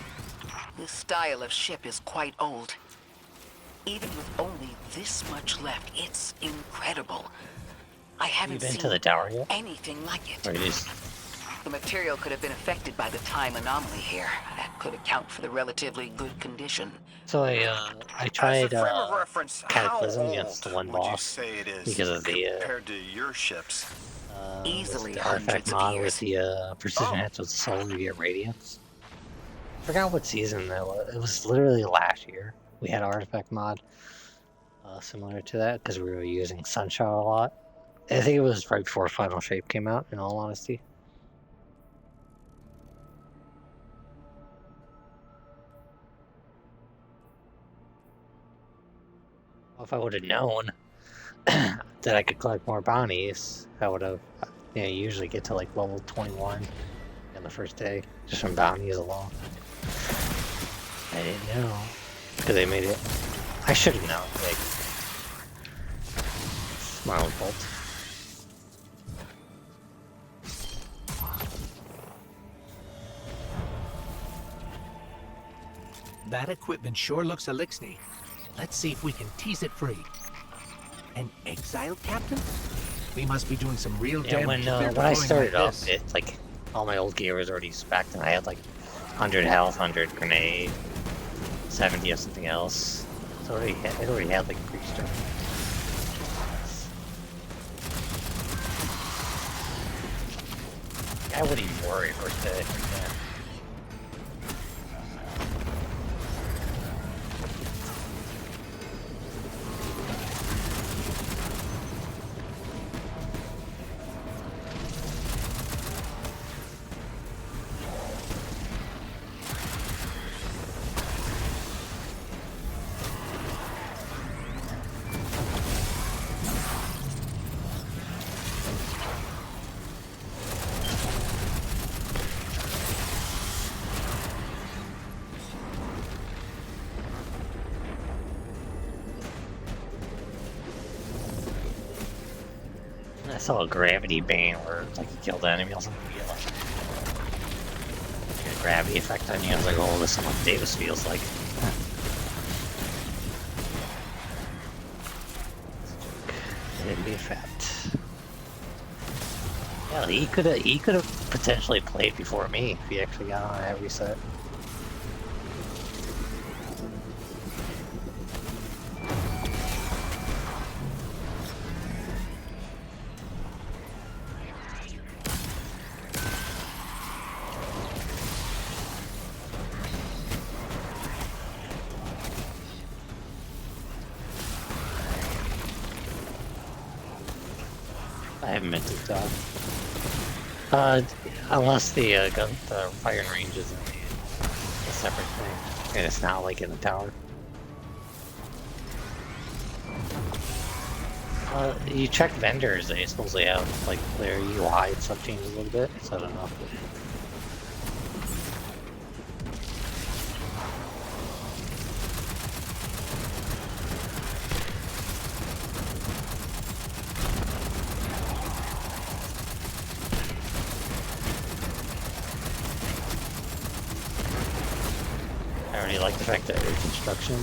This style of ship is quite old. Even with only this much left, it's incredible. I haven't been seen to the tower yet? anything like it. or just The material could have been affected by the time anomaly here. That could account for the relatively good condition. so I As a tried frame of reference, how Cataclysm old against the one would you boss say it is because of the compared to your ships? Easily the artifact hundreds of mod years. with the precision Oh. hits with solar via radiance. Forgot what season that was. It was literally last year. We had artifact mod similar to that because we were using Sunshot a lot. I think it was right before Final Shape came out, in all honesty. Well, if I would have known that I could collect more bounties, I would have, you usually get to like level 21 in the first day, just from bounties alone. I didn't know, because they made it, I should have known, like, it's my own fault. That equipment sure looks Elixni. Let's see if we can tease it free. An exiled captain? We must be doing some real Yeah, damage. when if they're I deploying started like off, this. it's like, all my old gear was already spec'd, and I had like 100 health, 100 grenade, 70 of something else. So it already had like a priest. I wouldn't even worry first day. Yeah. I saw a gravity bane where it's like you kill the enemy or something, you get like a gravity effect on you. I was like, oh, this is what Davis feels like. Gravity effect. Yeah, he could have potentially played before me if he actually got on a heavy set. I haven't been to the top. Unless the firing range is a separate thing, and it's not like in the tower. You check vendors, they supposedly have like their UI and stuff changed a little bit, so I don't know. I already like the fact that reconstruction,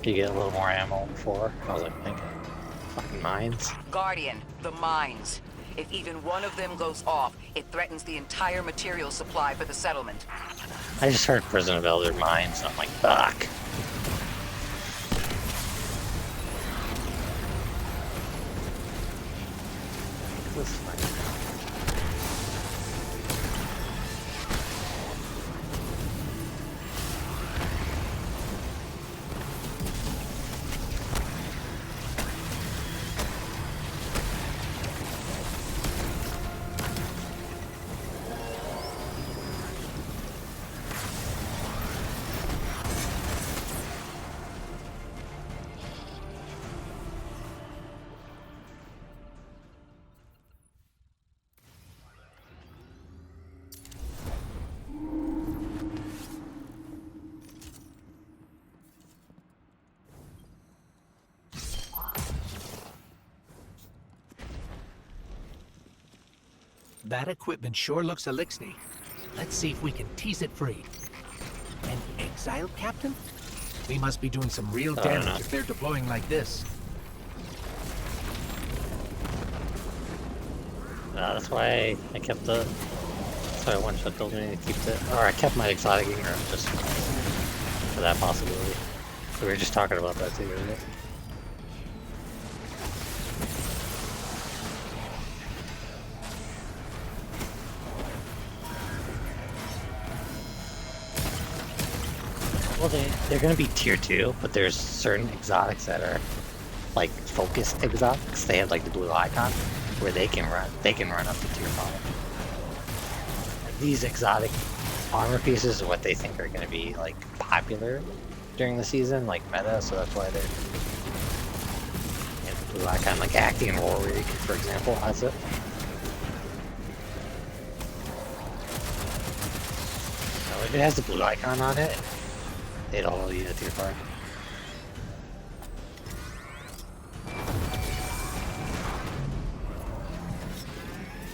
you get a little more ammo before. I was like thinking, fucking mines. Guardian, the mines. If even one of them goes off, it threatens the entire material supply for the settlement. I just heard Prison of Elder mines, and I'm like, fuck. This is fine. That equipment sure looks elixir. Let's see if we can tease it free. An exile captain? We must be doing some real damage if they're deploying like this. That's why I kept the... That's why I one-shot built me to keep it. Or I kept my exotic Ingram just for that possibility. We were just talking about that too, right? Well, they're going to be tier 2, but there's certain exotics that are like focused exotics. They have like the blue icon where they can run up to tier 5. Like, these exotic armor pieces are what they think are going to be like popular during the season, like meta, so that's why they're the blue icon, like Actian Warwick, for example, has it. So if it has the blue icon on it, it'll be a tier 5.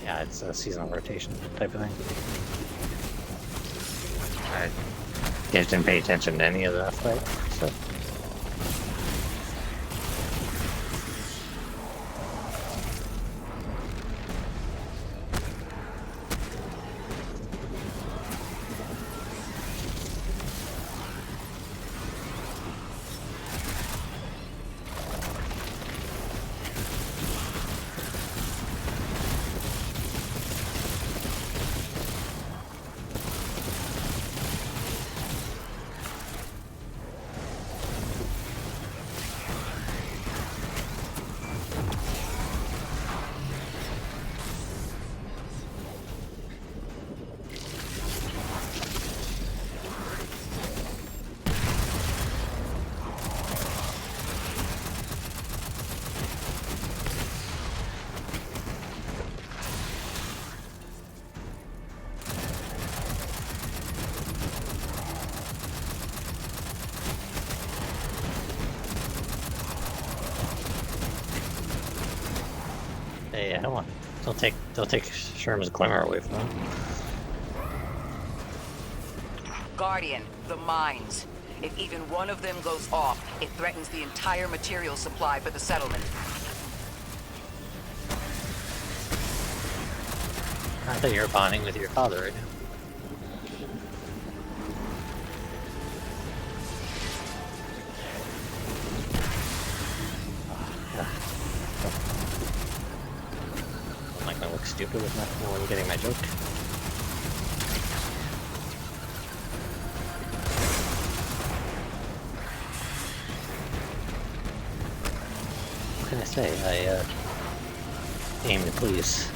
Yeah, it's a seasonal rotation type of thing. I just didn't pay attention to any of that fight, so. Yeah, I want. Don't take Sherman's glimmer away from him. Guardian, the mines. If even one of them goes off, it threatens the entire material supply for the settlement. I thought you were bonding with your father right now. I'm not gonna look stupid with no one getting my joke. What can I say? I aim to please.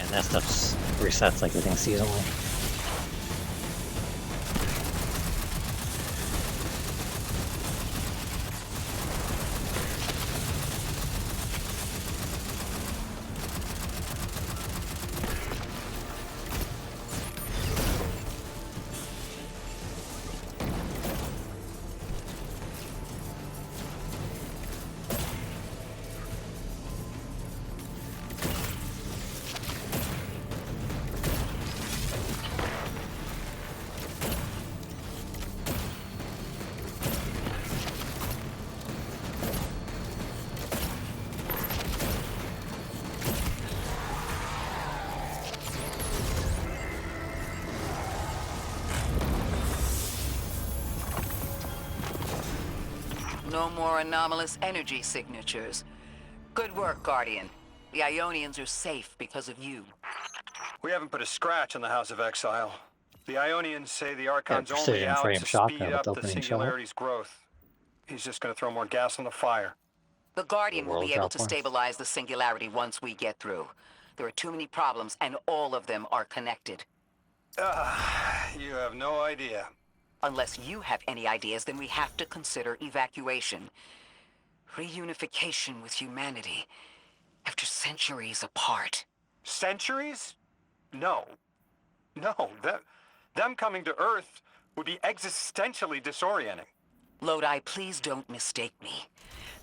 And that stuff resets like everything seasonally. No more anomalous energy signatures. Good work, Guardian. The Ionians are safe because of you. We haven't put a scratch on the House of Exile. The Ionians say the Archon's only precision out frame to shotgun speed with up the opening shot. Singularity's growth. He's just going to throw more gas on the fire. The Guardian The will world be able drop to points. stabilize the Singularity once we get through. There are too many problems, and all of them are connected. You have no idea. Unless you have any ideas, then we have to consider evacuation. Reunification with humanity. After centuries apart. Centuries? No. No, them coming to Earth would be existentially disorienting. Lodi, please don't mistake me.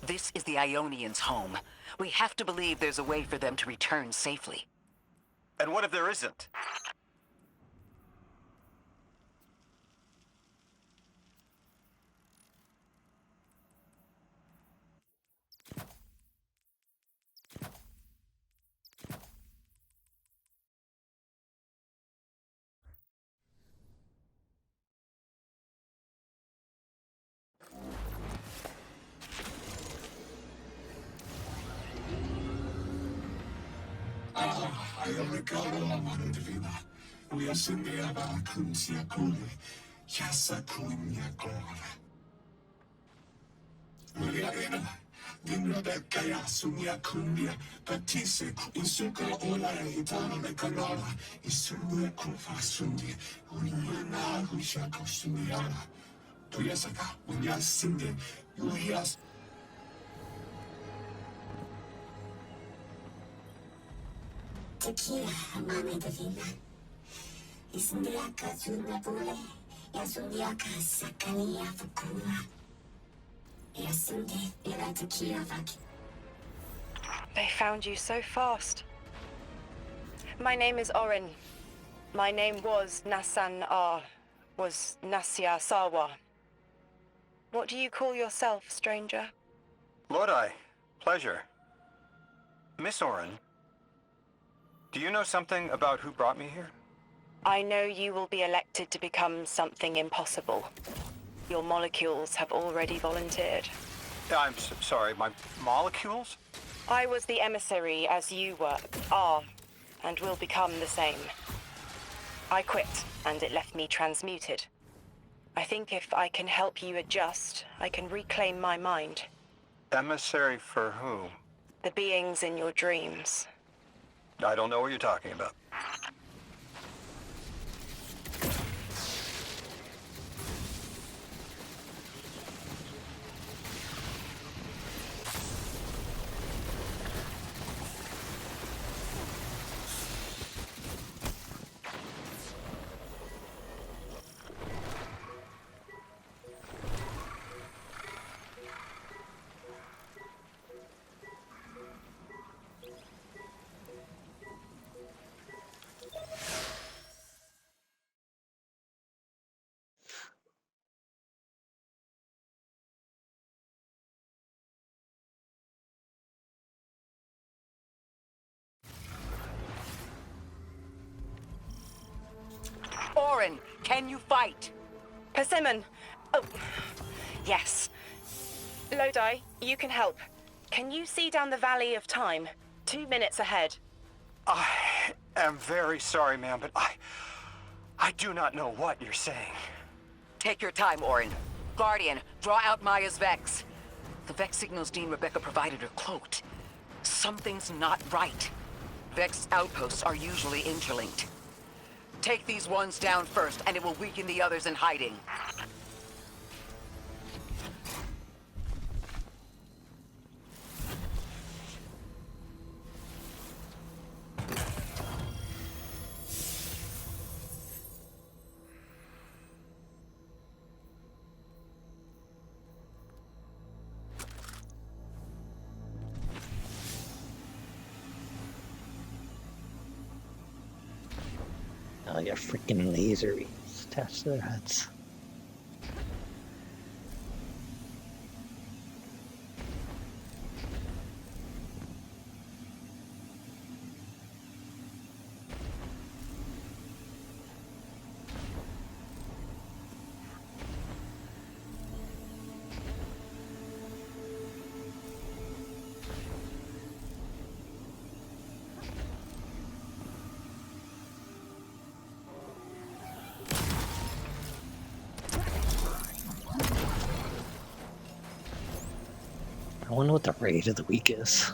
This is the Ionians' home. We have to believe there's a way for them to return safely. And what if there isn't? Tequila, mami divina. Isundiaka Junabule, Yasundiaka Sakania Fukula. Yasundi, Ila Tequila Vaki. They found you so fast. My name is Orin. My name was Nasia Sawa. What do you call yourself, stranger? Lodi, pleasure. Miss Orin, do you know something about who brought me here? I know you will be elected to become something impossible. Your molecules have already volunteered. I'm sorry, my molecules? I was the emissary as you are, and will become the same. I quit, and it left me transmuted. I think if I can help you adjust, I can reclaim my mind. Emissary for who? The beings in your dreams. I don't know what you're talking about. Orin, can you fight? Persimmon! Oh, yes. Lodi, you can help. Can you see down the Valley of Time? 2 minutes ahead. I am very sorry, ma'am, but I do not know what you're saying. Take your time, Orin. Guardian, draw out Maya's Vex. The Vex signals Dean Rebecca provided are cloaked. Something's not right. Vex outposts are usually interlinked. Take these ones down first, and it will weaken the others in hiding. Oh, your freaking laser beams attached to their heads. I wonder what the raid of the week is.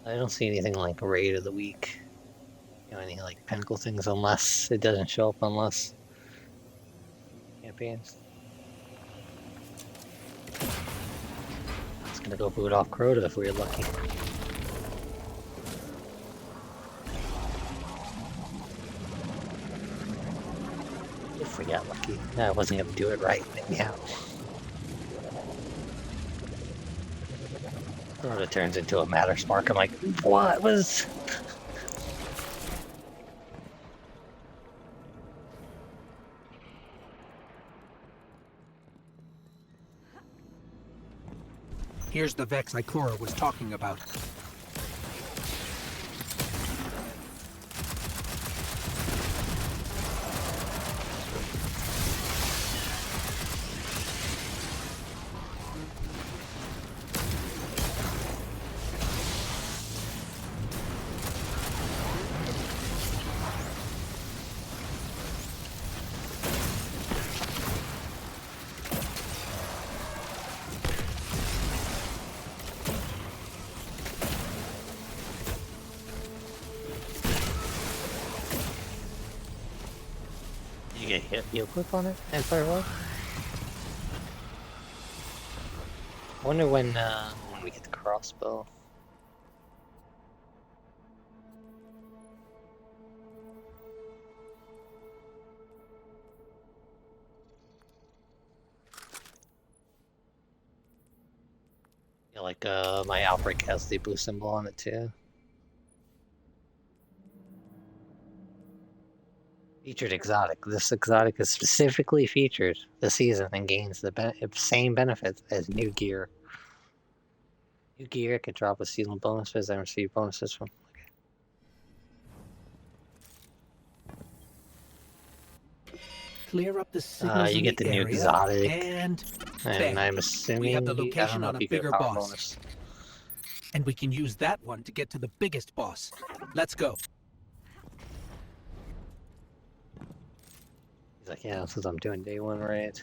I don't see anything like raid of the week. You know, any like pinnacle things, unless it doesn't show up unless campaigns. It's gonna go boot off Crota if we're lucky. If we got lucky. I wasn't gonna do it right, anyhow. Crota turns into a matter spark. I'm like, what was... Here's the Vex Ikora was talking about. You get hit heal clip on it and firewall? I wonder when we get the crossbow. Yeah, like my outbreak has the blue symbol on it too. Featured exotic. This exotic is specifically featured this season and gains the same benefits as new gear. New gear can drop with seasonal bonuses and receive bonuses from. Okay. clear up the signals You in get the new area, exotic, and and bang, I'm assuming have the I don't location know on if a you get bigger power boss. bonus. And we can use that one to get to the biggest boss. Let's go. He's like, yeah, since I'm doing day one right.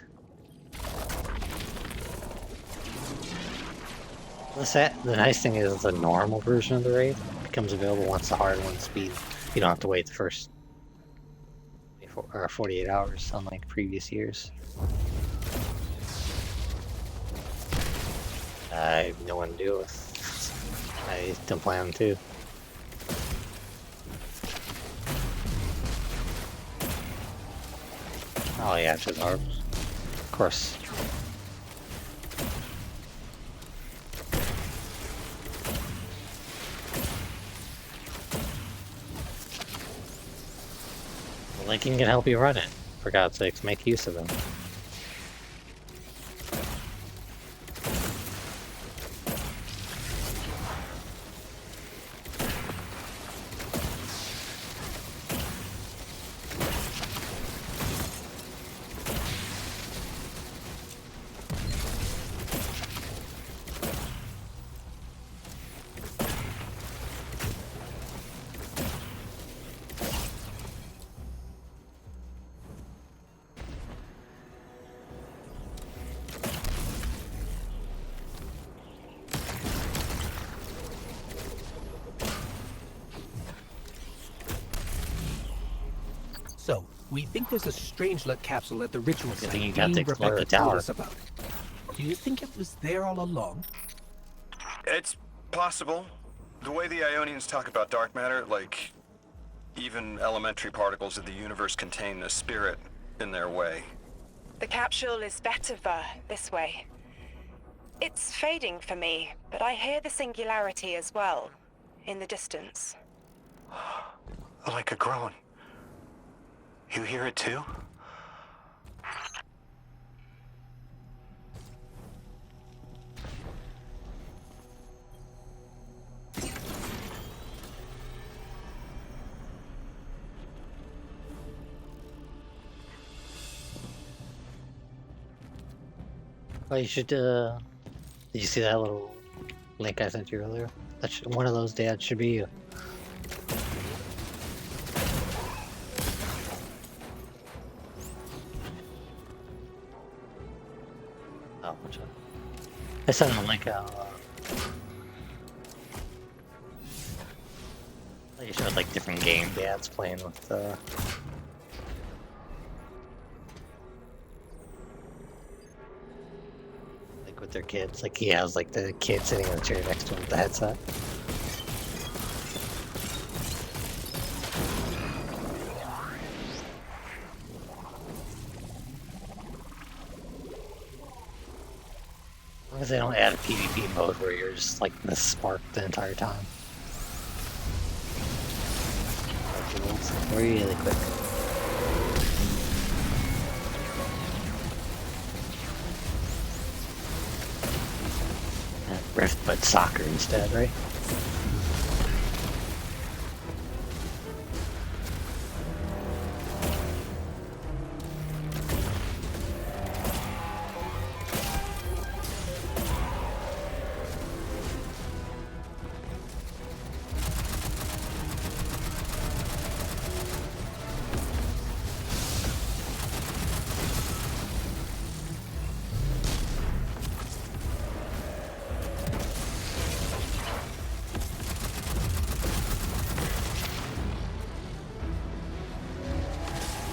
The nice thing is the normal version of the raid becomes available once the hard one speed. You don't have to wait the first 48 hours unlike previous years. I have no one to do with. I don't plan to. Oh yeah, just orbs. Of course. Lincoln can help you run it. For God's sakes, make use of him. So, we think there's a Strangelet capsule at the ritual Good site thing you got to explore Rebecca the told tower. us about. Do you think it was there all along? It's possible. The way the Ionians talk about dark matter, like even elementary particles of the universe contain a spirit in their way. The capsule is better this way. It's fading for me, but I hear the singularity as well, in the distance. Like a groan. You hear it too? Oh, you should, did you see that little link I sent you earlier? One of those dads should be you. Oh, which one? I sent him a link out. You showed like different game dads playing with, with their kids. Like he has like the kid sitting in the chair next to him with the headset. As long as they don't add a PvP mode where you're just like in the spark the entire time. Really quick. Rift, but soccer instead, right?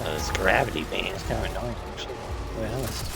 This gravity bane is kind of annoying, actually, to be honest.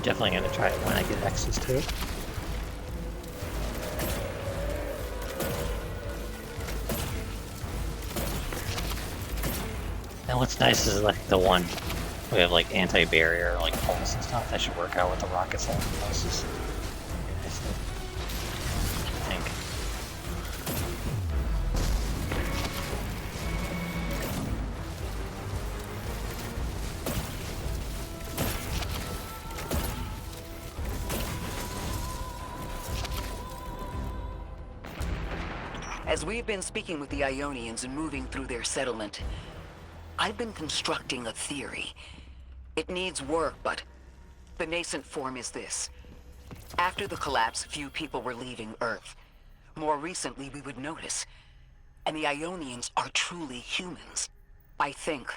Definitely gonna try it when I get access to it. And what's nice is like the one we have like anti-barrier, like pulse and stuff. That should work out with the rockets and pulses. I think. As we've been speaking with the Ionians and moving through their settlement, I've been constructing a theory. It needs work, but the nascent form is this. After the collapse, few people were leaving Earth. More recently, we would notice. And the Ionians are truly humans. I think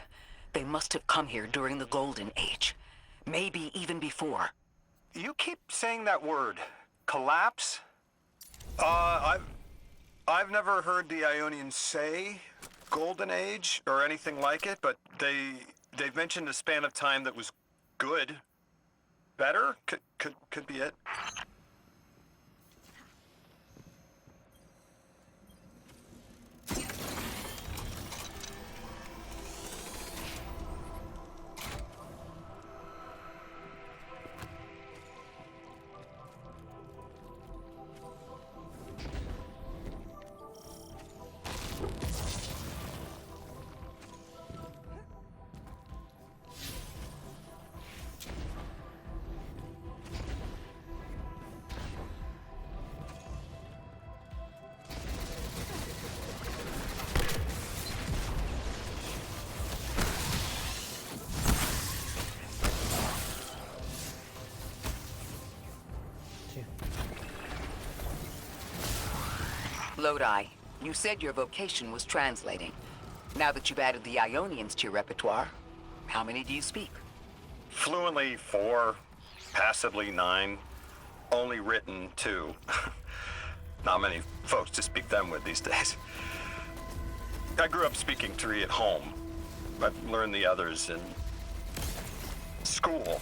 they must have come here during the Golden Age. Maybe even before. You keep saying that word, collapse? I've never heard the Ionians say Golden Age or anything like it, but they've mentioned a span of time that was good. Better? Could be it. Lodi, you said your vocation was translating. Now that you've added the Ionians to your repertoire, how many do you speak? Fluently 4, passively 9, only written 2. Not many folks to speak them with these days. I grew up speaking 3 at home. I've learned the others in school.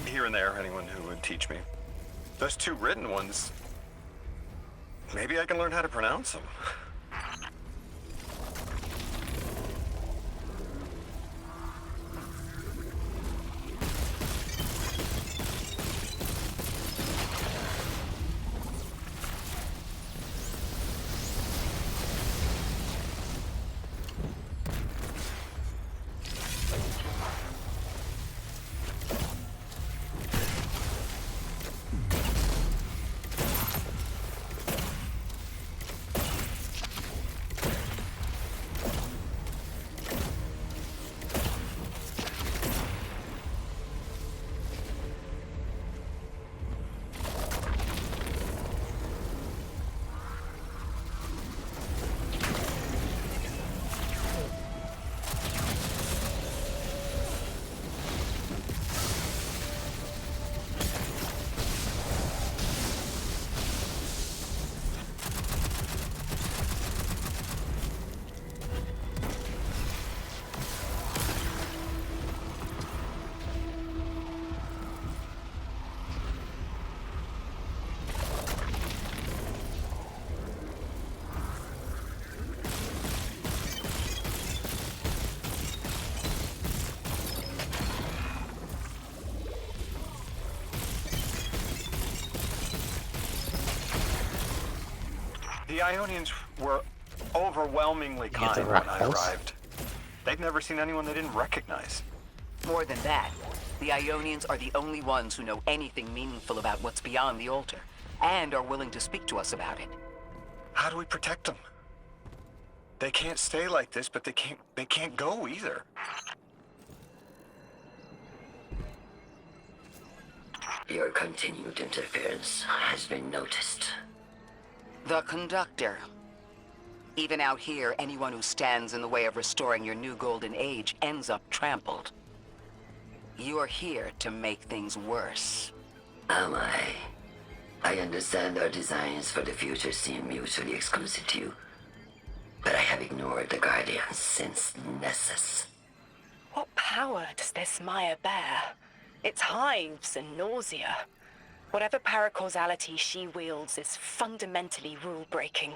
Here and there, anyone who would teach me. Those 2 written ones, maybe I can learn how to pronounce them. The Ionians were overwhelmingly kind when I arrived. They'd never seen anyone they didn't recognize. More than that, the Ionians are the only ones who know anything meaningful about what's beyond the altar, and are willing to speak to us about it. How do we protect them? They can't stay like this, but they can't go either. Your continued interference has been noticed. The Conductor. Even out here, anyone who stands in the way of restoring your new Golden Age ends up trampled. You're here to make things worse. Am I? I understand our designs for the future seem mutually exclusive to you, but I have ignored the Guardians since Nessus. What power does this Maya bear? It's hives and nausea. Whatever paracausality she wields is fundamentally rule-breaking.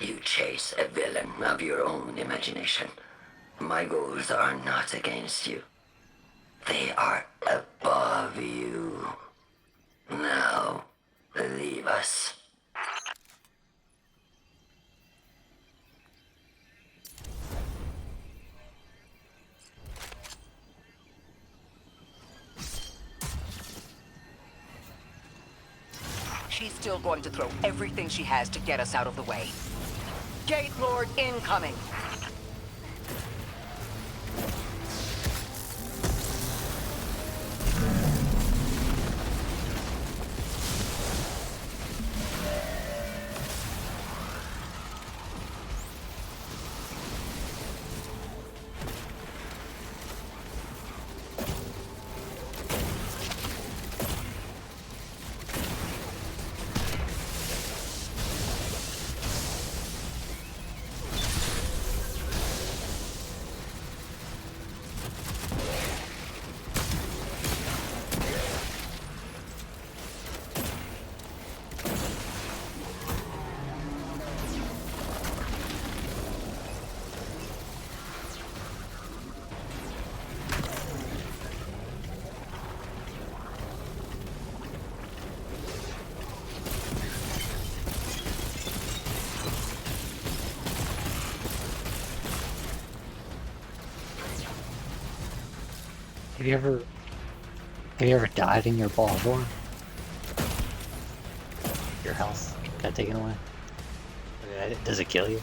You chase a villain of your own imagination. My goals are not against you. They are above you. Now, leave us. She's still going to throw everything she has to get us out of the way. Gate Lord incoming! Have you ever died in your ball before? Your health got taken away? Does it kill you?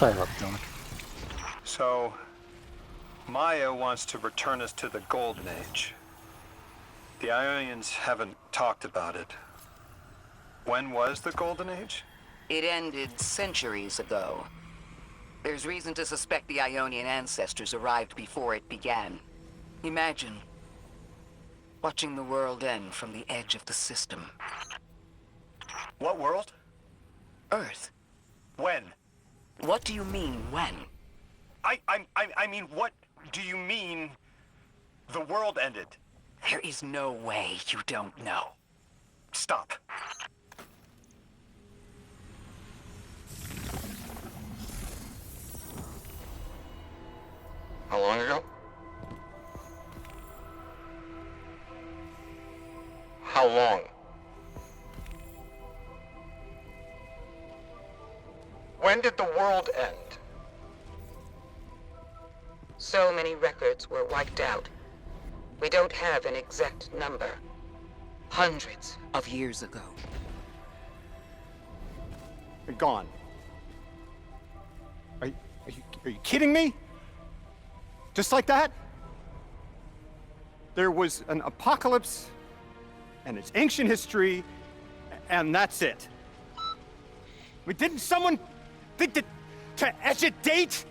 Sorry about the dog. So, Maya wants to return us to the Golden Age. The Ionians haven't talked about it. When was the Golden Age? It ended centuries ago. There's reason to suspect the Ionian ancestors arrived before it began. Imagine watching the world end from the edge of the system. What world? Earth. When? What do you mean, when? I mean, what do you mean the world ended? There is no way you don't know. Stop. How long ago? How long? When did the world end? So many records were wiped out. We don't have an exact number. Hundreds of years ago. They're gone. Are you kidding me? Just like that? There was an apocalypse, and it's ancient history, and that's it. I mean, didn't someone think that to etch a date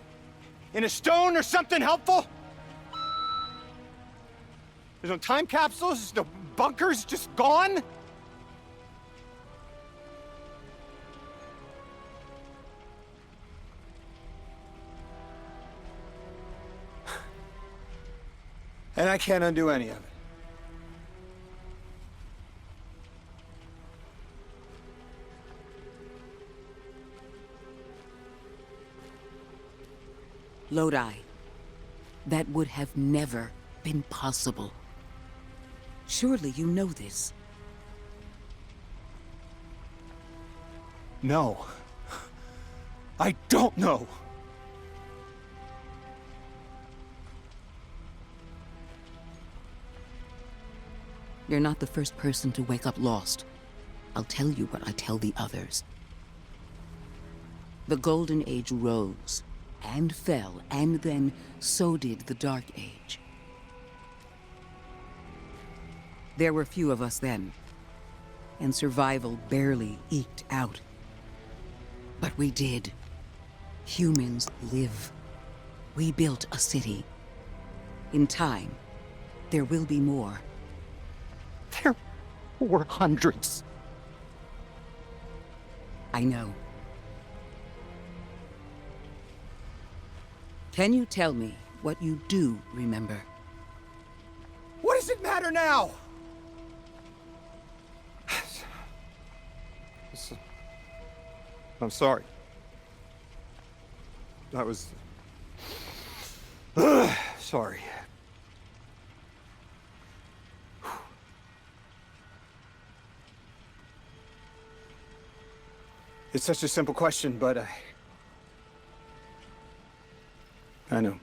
in a stone or something helpful? There's no time capsules, no bunkers, just gone? And I can't undo any of it. Lodi. That would have never been possible. Surely you know this. No. I don't know. You're not the first person to wake up lost. I'll tell you what I tell the others. The Golden Age rose, and fell, and then so did the Dark Age. There were few of us then, and survival barely eked out. But we did. Humans live. We built a city. In time, there will be more. There were hundreds. I know. Can you tell me what you do remember? What does it matter now? I'm sorry. I was... sorry. It's such a simple question, but I know.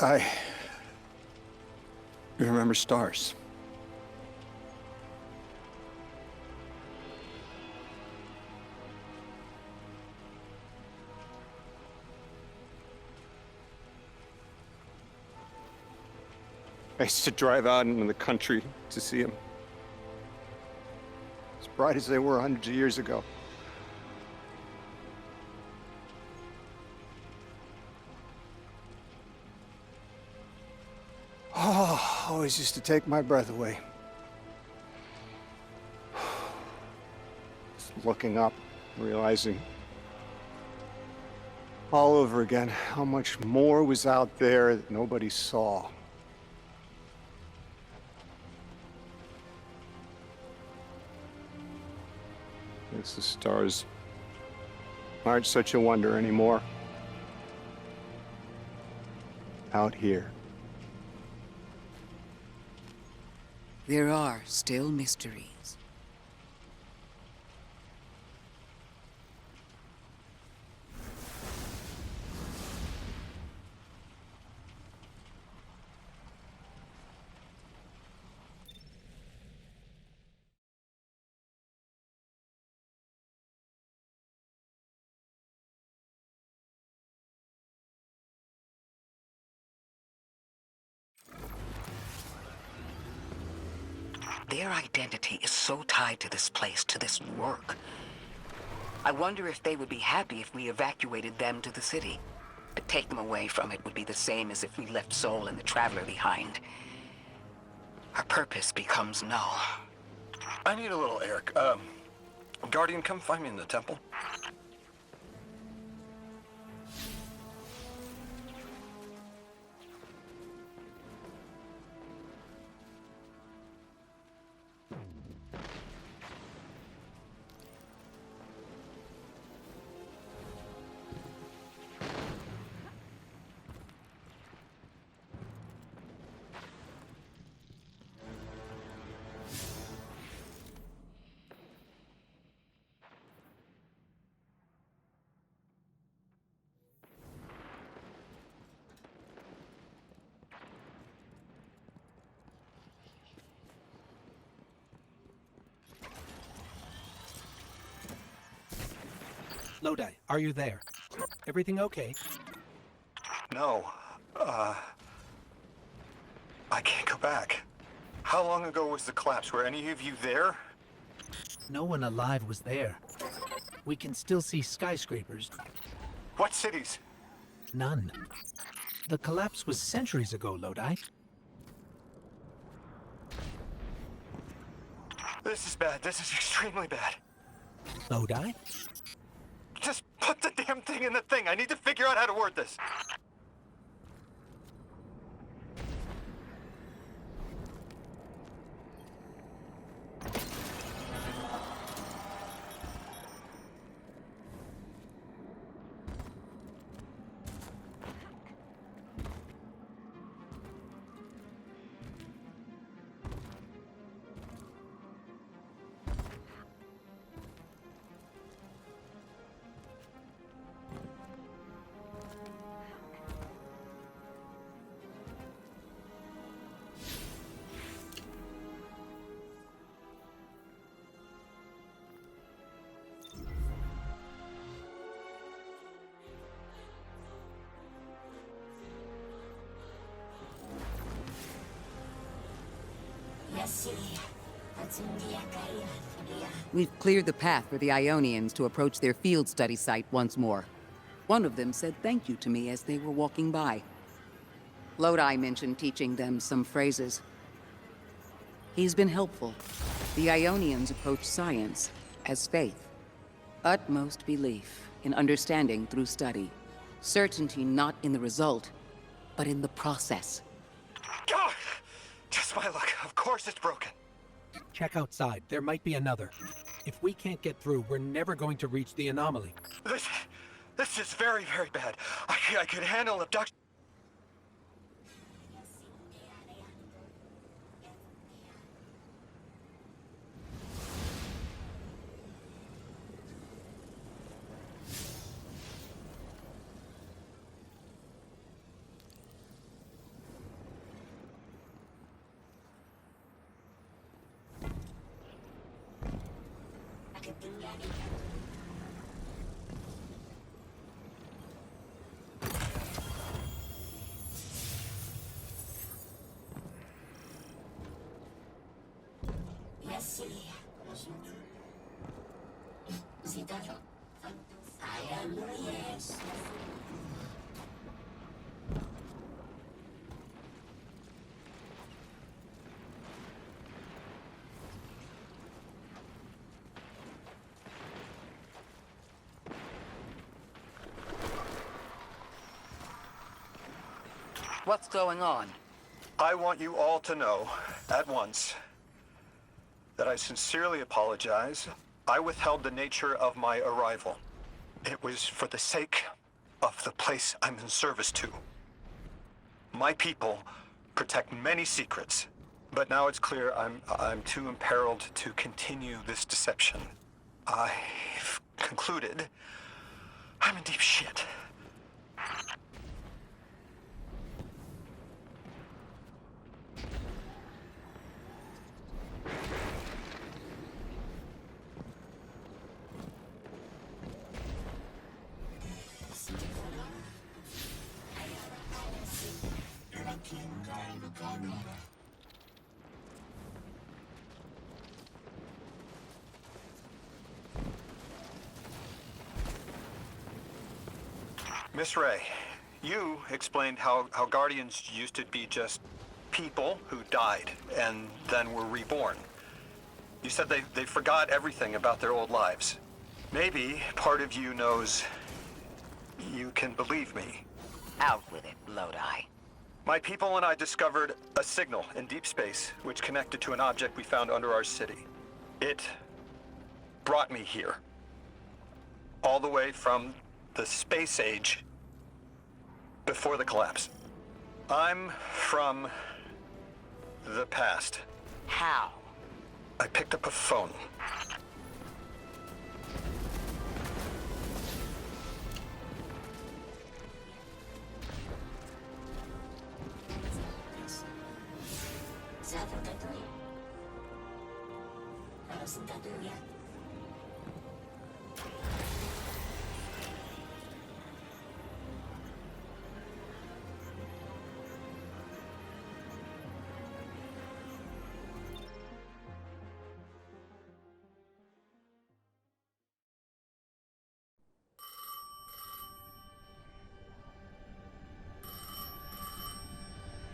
I remember stars. I used to drive out into the country to see them. As bright as they were hundreds of years ago. Oh, always used to take my breath away. Just looking up, realizing all over again how much more was out there that nobody saw. Guess the stars aren't such a wonder anymore. Out here. There are still mysteries. Their identity is so tied to this place, to this work. I wonder if they would be happy if we evacuated them to the city. To take them away from it would be the same as if we left Soul and the Traveler behind. Our purpose becomes null. I need a little air. Guardian, come find me in the temple. Lodi, are you there? Everything okay? No. I can't go back. How long ago was the collapse? Were any of you there? No one alive was there. We can still see skyscrapers. What cities? None. The collapse was centuries ago, Lodi. This is bad. This is extremely bad. Lodi? Just put the damn thing in the thing. I need to figure out how to word this. We've cleared the path for the Ionians to approach their field study site once more. One of them said thank you to me as they were walking by. Lodi mentioned teaching them some phrases. He's been helpful. The Ionians approach science as faith. Utmost belief in understanding through study. Certainty not in the result, but in the process. God! Just my luck. Of course it's broken. Check outside. There might be another. If we can't get through, we're never going to reach the anomaly. This is very, very bad. I could handle abduction. What's going on? I want you all to know, at once, that I sincerely apologize. I withheld the nature of my arrival. It was for the sake of the place I'm in service to. My people protect many secrets, but now it's clear I'm too imperiled to continue this deception. I've concluded I'm in deep shit. Miss Ray, you explained how Guardians used to be just people who died and then were reborn. You said they forgot everything about their old lives. Maybe part of you knows you can believe me. Out with it, Lodi. My people and I discovered a signal in deep space which connected to an object we found under our city. It brought me here. All the way from the space age before the collapse. I'm from the past. How? I picked up a phone.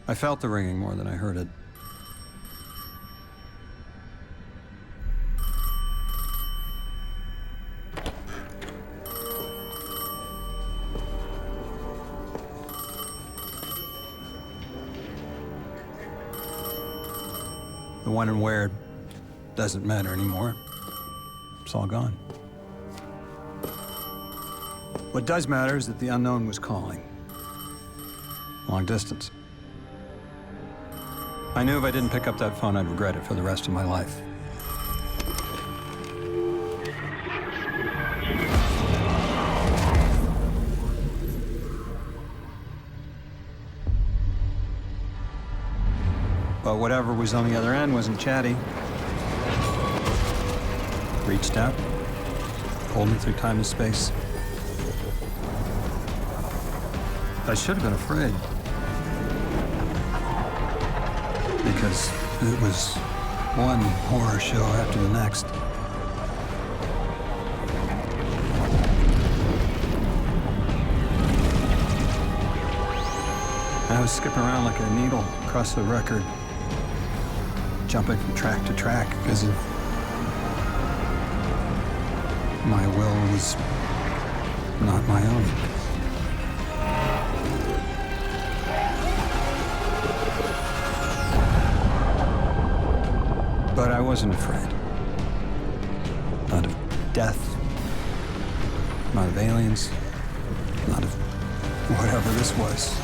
I felt the ringing more than I heard it. The when and where doesn't matter anymore. It's all gone. What does matter is that the unknown was calling. Long distance. I knew if I didn't pick up that phone, I'd regret it for the rest of my life. But whatever was on the other end wasn't chatty. Reached out, pulled me through time and space. I should have been afraid. Because it was one horror show after the next. I was skipping around like a needle across the record, jumping from track to track because of my will was not my own. But I wasn't afraid. Not of death, not of aliens, not of whatever this was.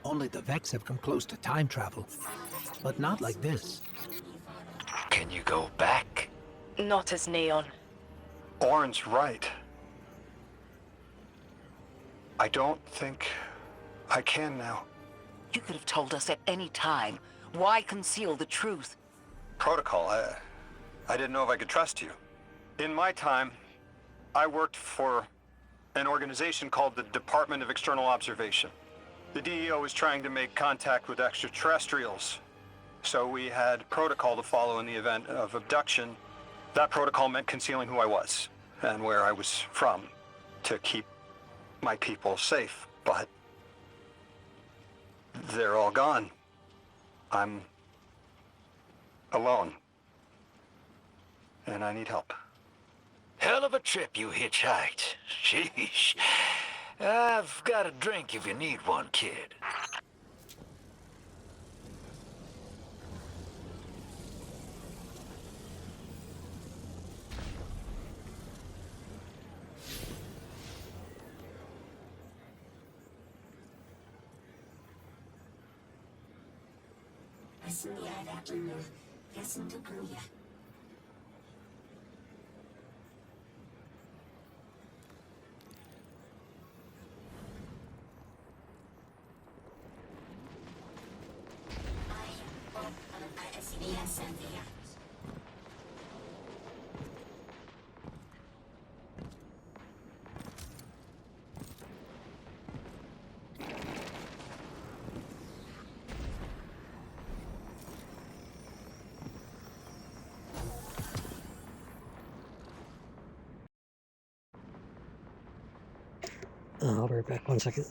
Only the Vex have come close to time travel, but not like this. Can you go back? Not as Neon. Orin's right. I don't think I can now. You could have told us at any time. Why conceal the truth? Protocol, I didn't know if I could trust you. In my time, I worked for an organization called the Department of External Observation. The DEO was trying to make contact with extraterrestrials, so we had protocol to follow in the event of abduction. That protocol meant concealing who I was and where I was from to keep my people safe, but they're all gone. I'm alone, and I need help. Hell of a trip you hitchhiked. Sheesh. I've got a drink if you need one, kid. I'll be right back 1 second.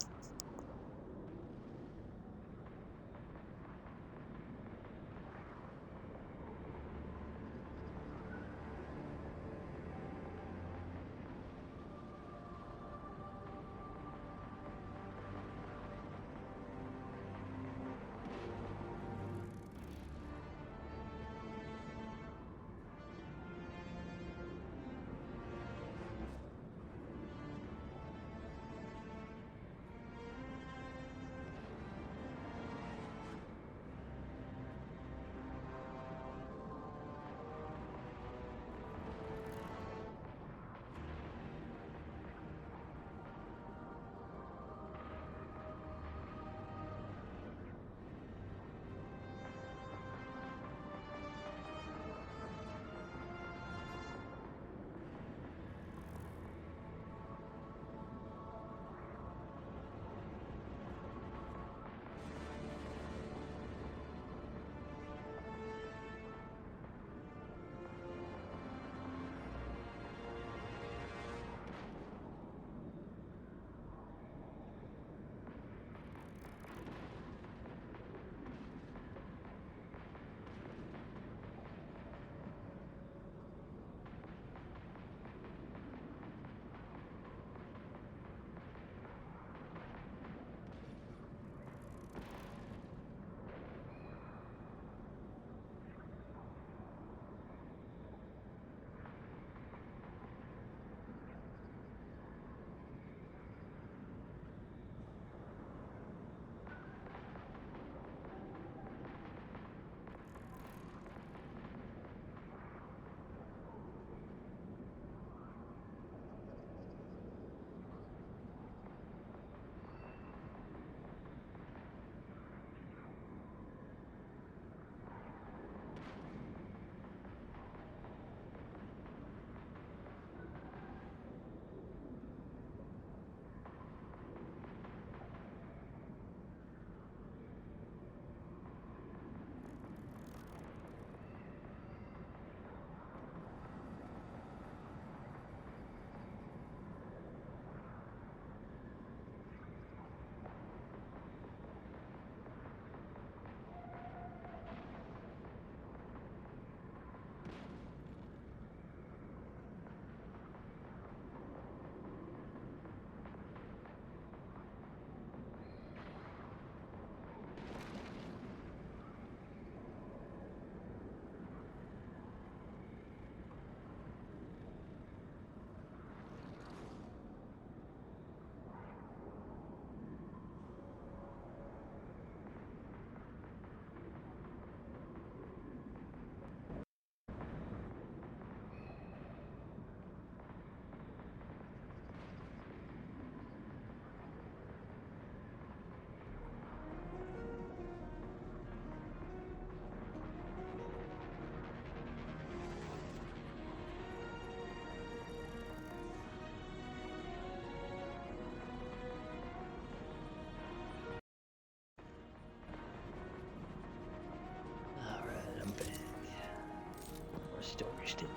Story stuff.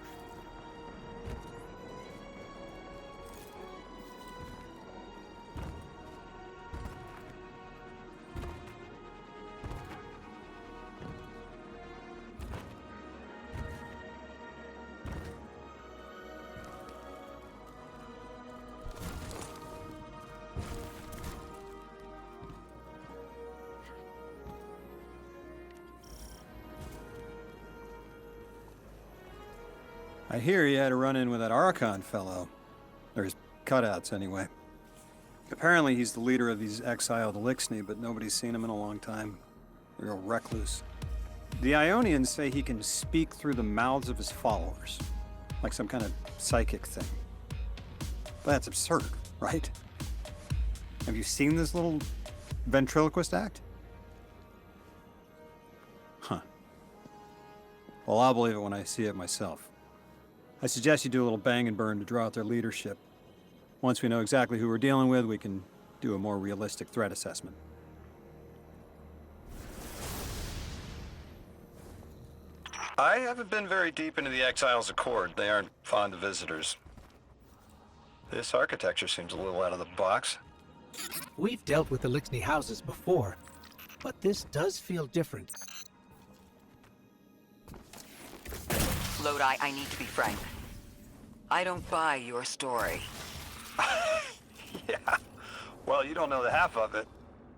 I hear you had a run-in with that Archon fellow. Or his cutouts, anyway. Apparently he's the leader of these exiled Elixni, but nobody's seen him in a long time. A real recluse. The Ionians say he can speak through the mouths of his followers. Like some kind of psychic thing. But that's absurd, right? Have you seen this little ventriloquist act? Huh. Well, I'll believe it when I see it myself. I suggest you do a little bang and burn to draw out their leadership. Once we know exactly who we're dealing with, we can do a more realistic threat assessment. I haven't been very deep into the Exiles Accord. They aren't fond of visitors. This architecture seems a little out of the box. We've dealt with the Lixney houses before, but this does feel different. Lodi, I need to be frank. I don't buy your story. Yeah. Well, you don't know the half of it.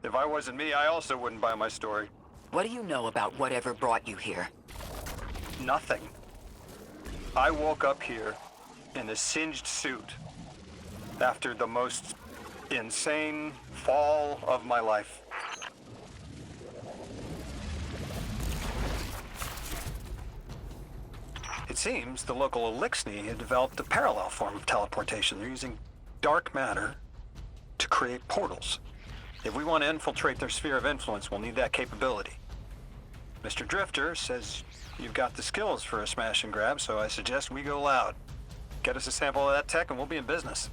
If I wasn't me, I also wouldn't buy my story. What do you know about whatever brought you here? Nothing. I woke up here in a singed suit after the most insane fall of my life. It seems the local Elixni had developed a parallel form of teleportation. They're using dark matter to create portals. If we want to infiltrate their sphere of influence, we'll need that capability. Mr. Drifter says you've got the skills for a smash and grab, so I suggest we go loud. Get us a sample of that tech and we'll be in business.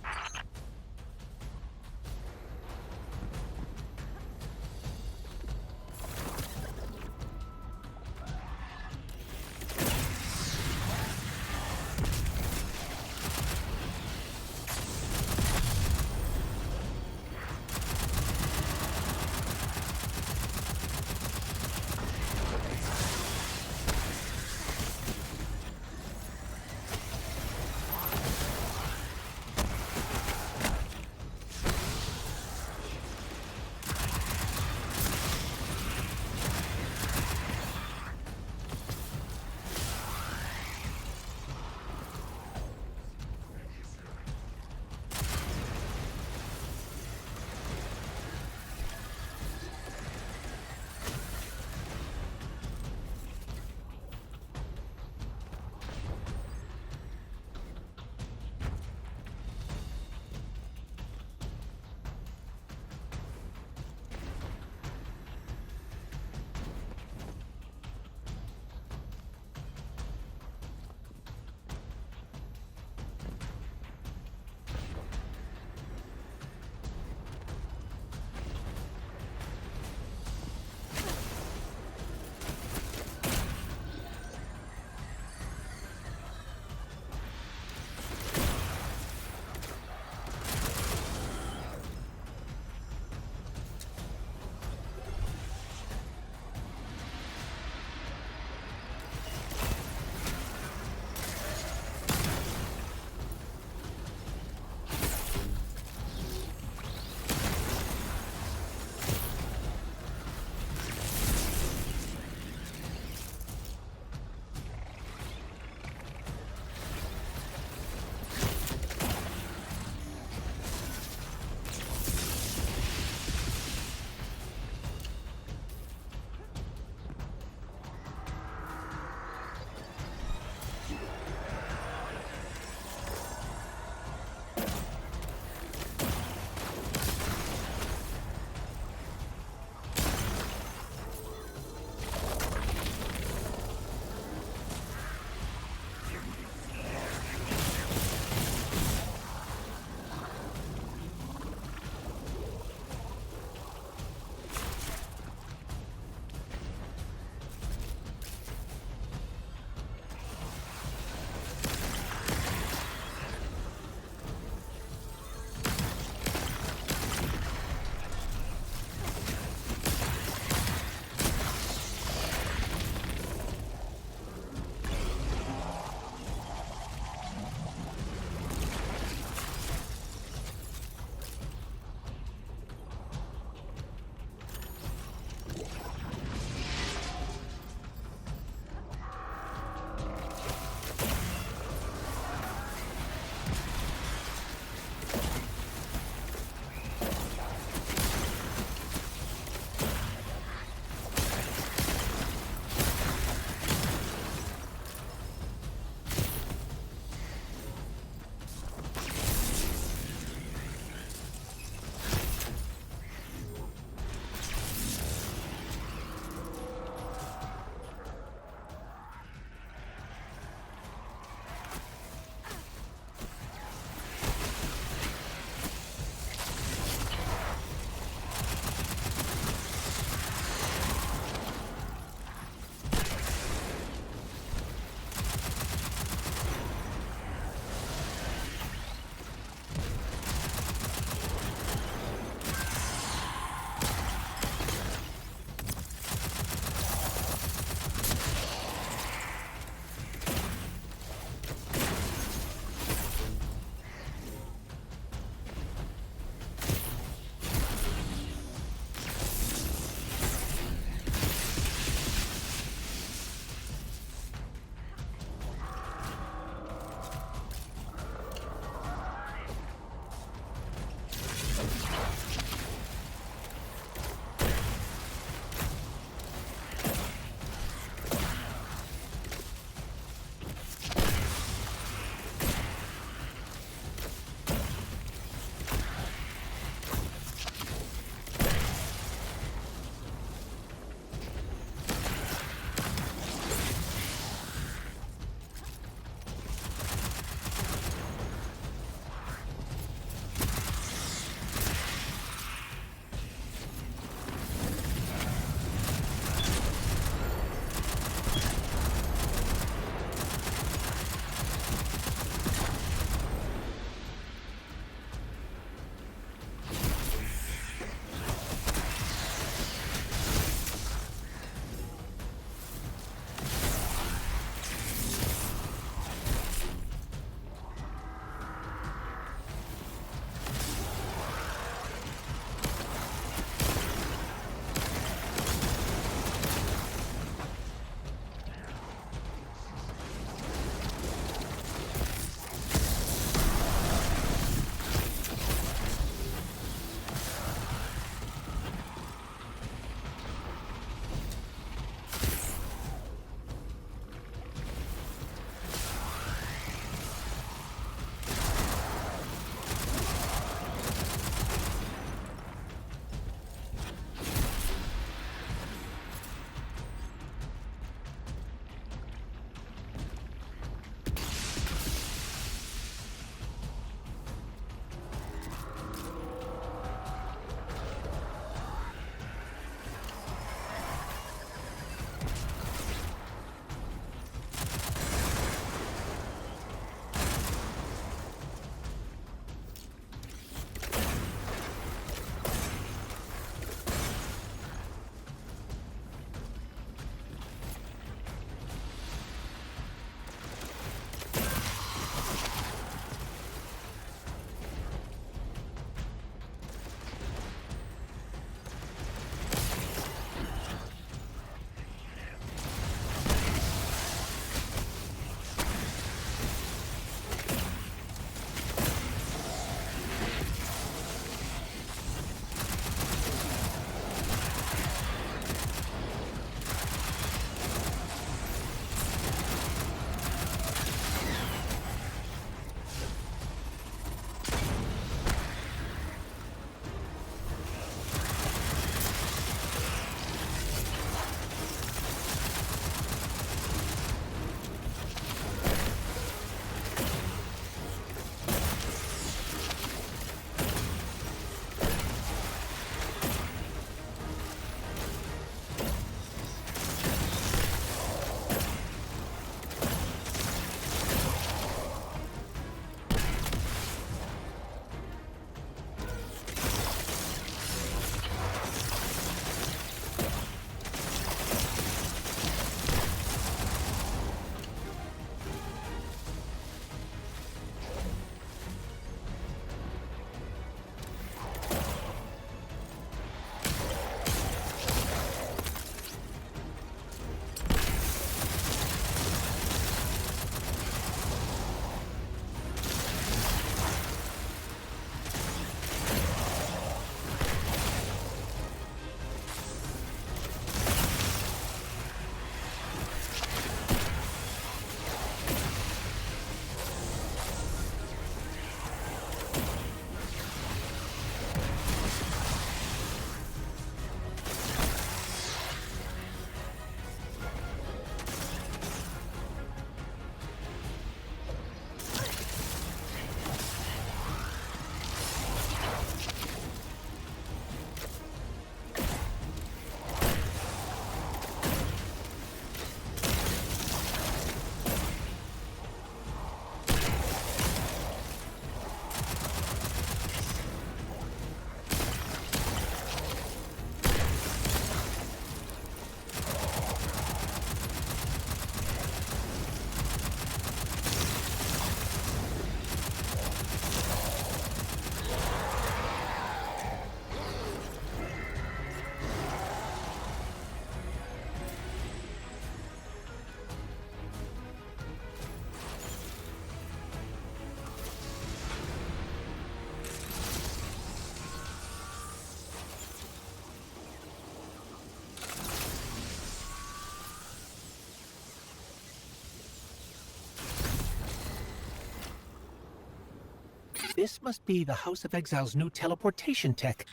This must be the House of Exile's new teleportation tech.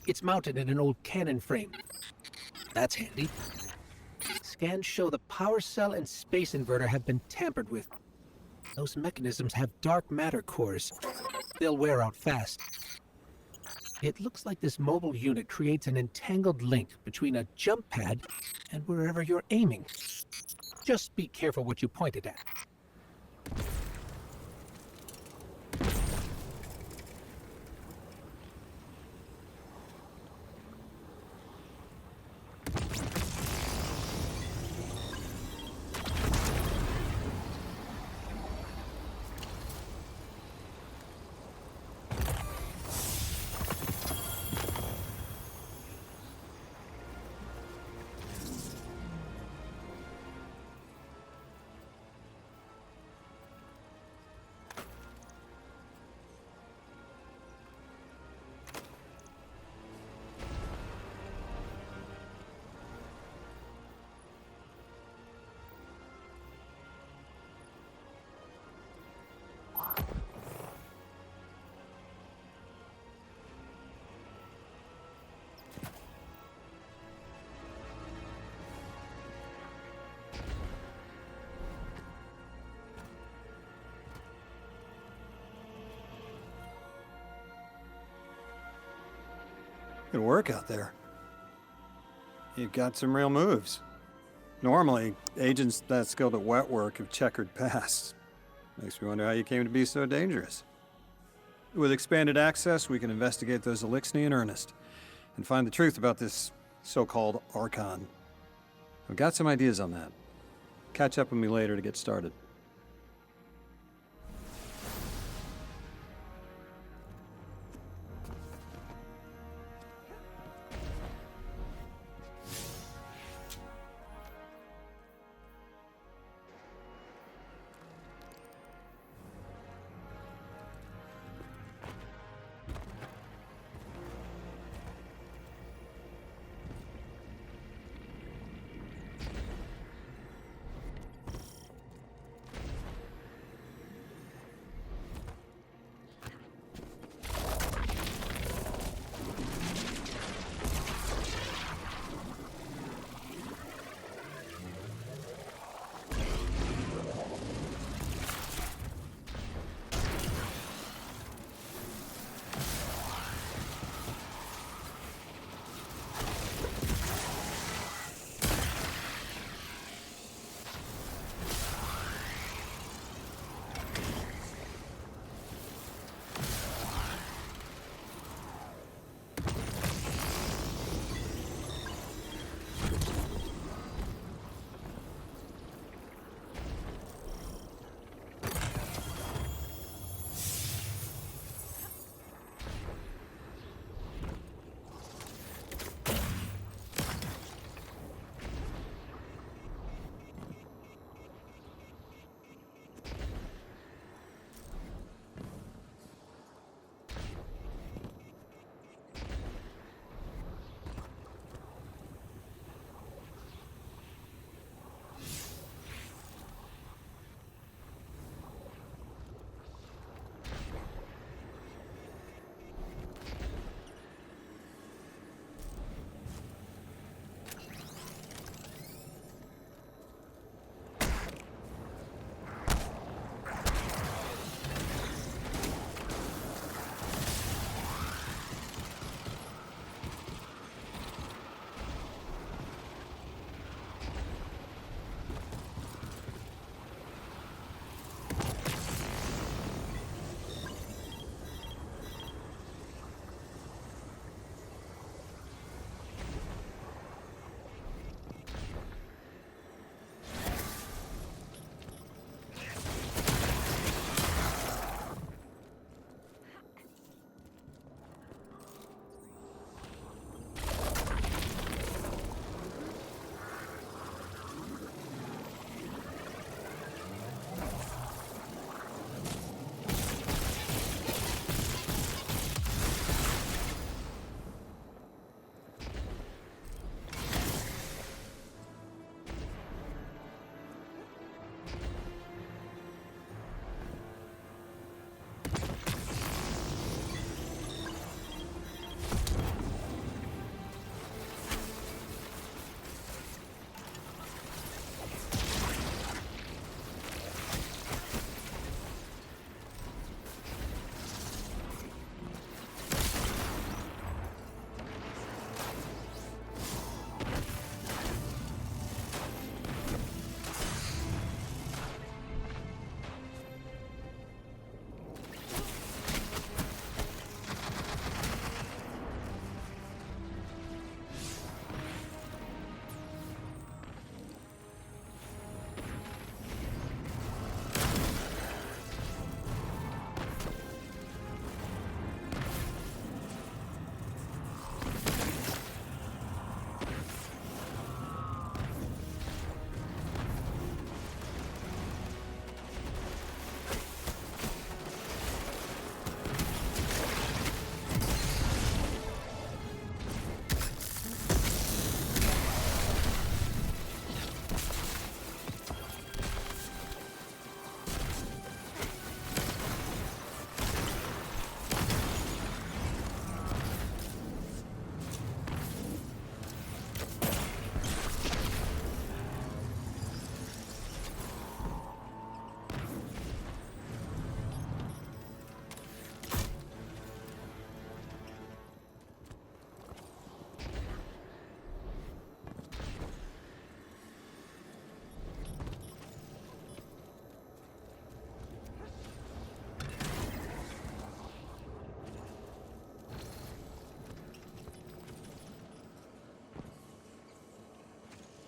It's mounted in an old cannon frame. That's handy. Scans show the power cell and space inverter have been tampered with. Those mechanisms have dark matter cores. They'll wear out fast. It looks like this mobile unit creates an entangled link between a jump pad and wherever you're aiming. Just be careful what you point it at. Good work out there. You've got some real moves. Normally, agents that skilled at wet work have checkered past. Makes me wonder how you came to be so dangerous. With expanded access, we can investigate those Elixni in earnest and find the truth about this so-called Archon. I've got some ideas on that. Catch up with me later to get started.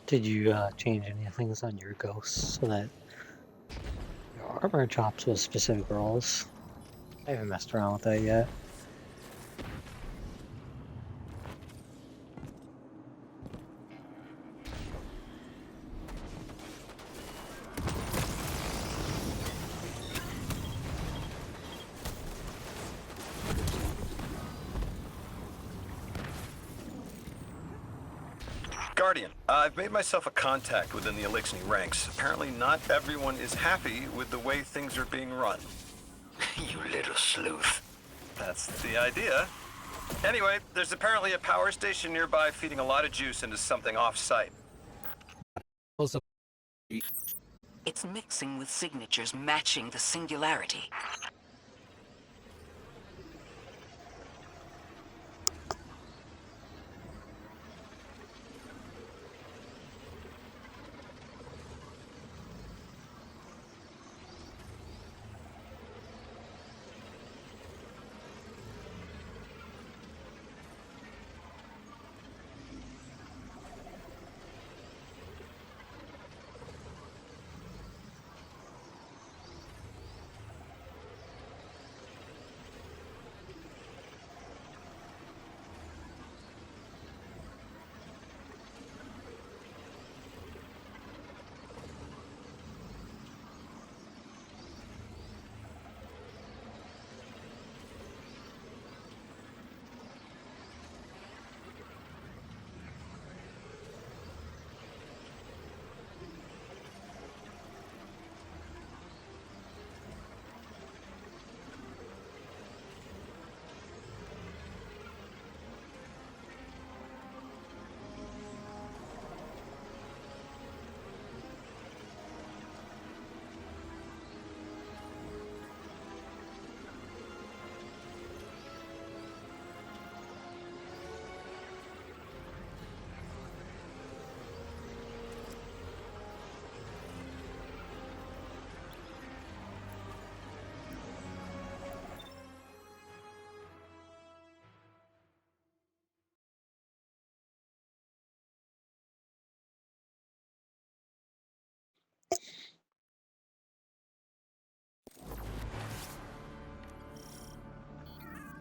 Did you change any things on your ghosts so that your armor drops with specific rolls? I haven't messed around with that yet. Guardian, I've made myself a contact within the Elixni ranks. Apparently not everyone is happy with the way things are being run. You little sleuth. That's the idea. Anyway, there's apparently a power station nearby feeding a lot of juice into something off-site. It's mixing with signatures matching the singularity.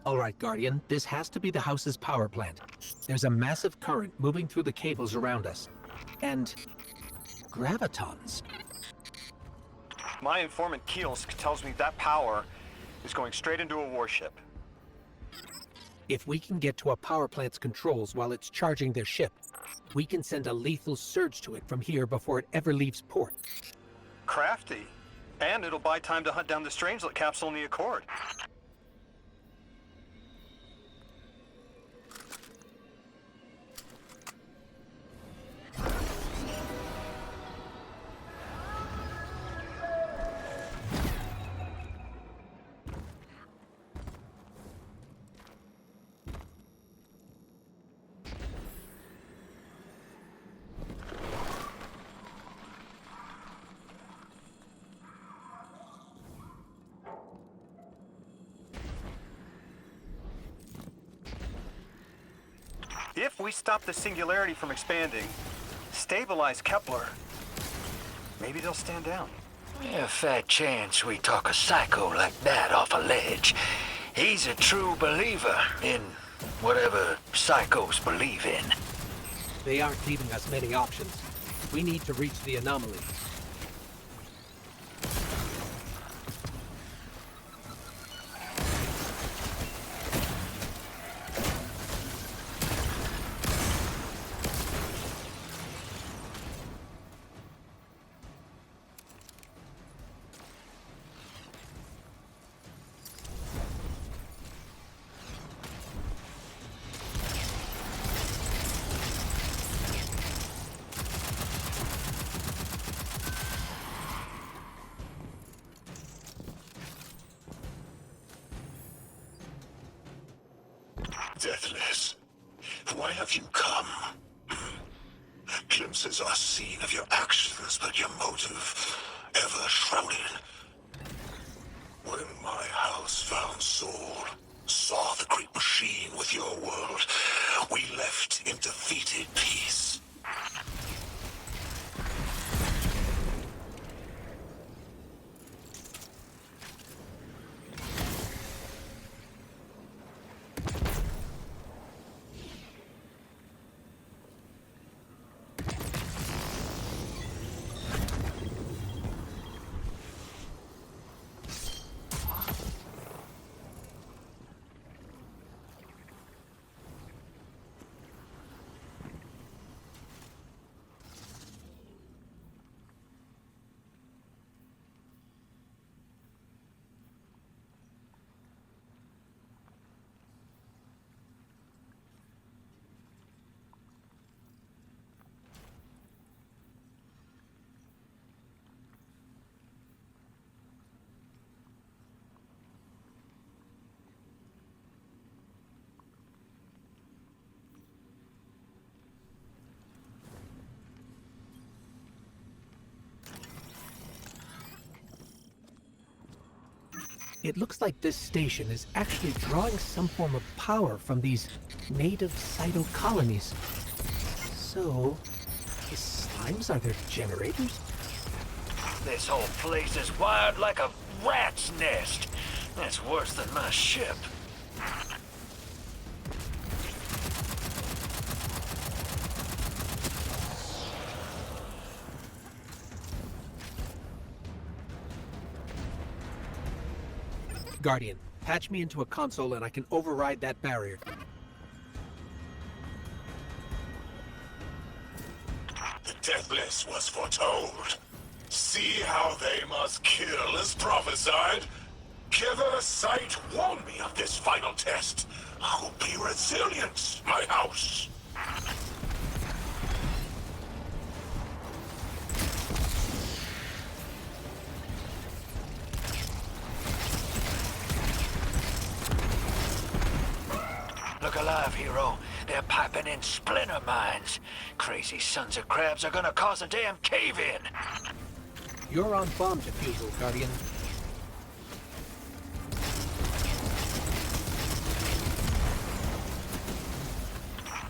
All right, Guardian, this has to be the house's power plant. There's a massive current moving through the cables around us. And gravitons. My informant Kielsk tells me that power is going straight into a warship. If we can get to a power plant's controls while it's charging their ship, we can send a lethal surge to it from here before it ever leaves port. Crafty. And it'll buy time to hunt down the Strangelet capsule in the Accord. If we stop the singularity from expanding, stabilize Kepler, maybe they'll stand down. Yeah, fat chance we talk a psycho like that off a ledge. He's a true believer in whatever psychos believe in. They aren't leaving us many options. We need to reach the anomaly. Deathless, why have you come? Glimpses are seen of your actions, but your motive ever shrouded. When my house found Saul, saw the great machine with your world, we left in defeated peace. It looks like this station is actually drawing some form of power from these native cyto colonies. So, these slimes are their generators? This whole place is wired like a rat's nest. That's worse than my ship. Guardian, patch me into a console and I can override that barrier. The Deathless was foretold. See how they must kill as prophesied? Giver Sight warned me of this final test. I'll be resilient, my house. Look alive, hero. They're piping in splinter mines. Crazy sons of crabs are gonna cause a damn cave-in. You're on bomb defusal, Guardian.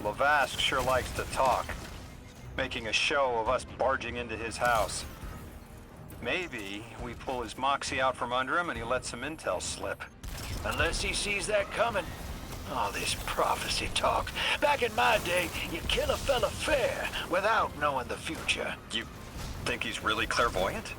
Lavask sure likes to talk, making a show of us barging into his house. Maybe we pull his moxie out from under him and he lets some intel slip. Unless he sees that coming. All this prophecy talk. Back in my day, you kill a fella fair without knowing the future. You think he's really clairvoyant?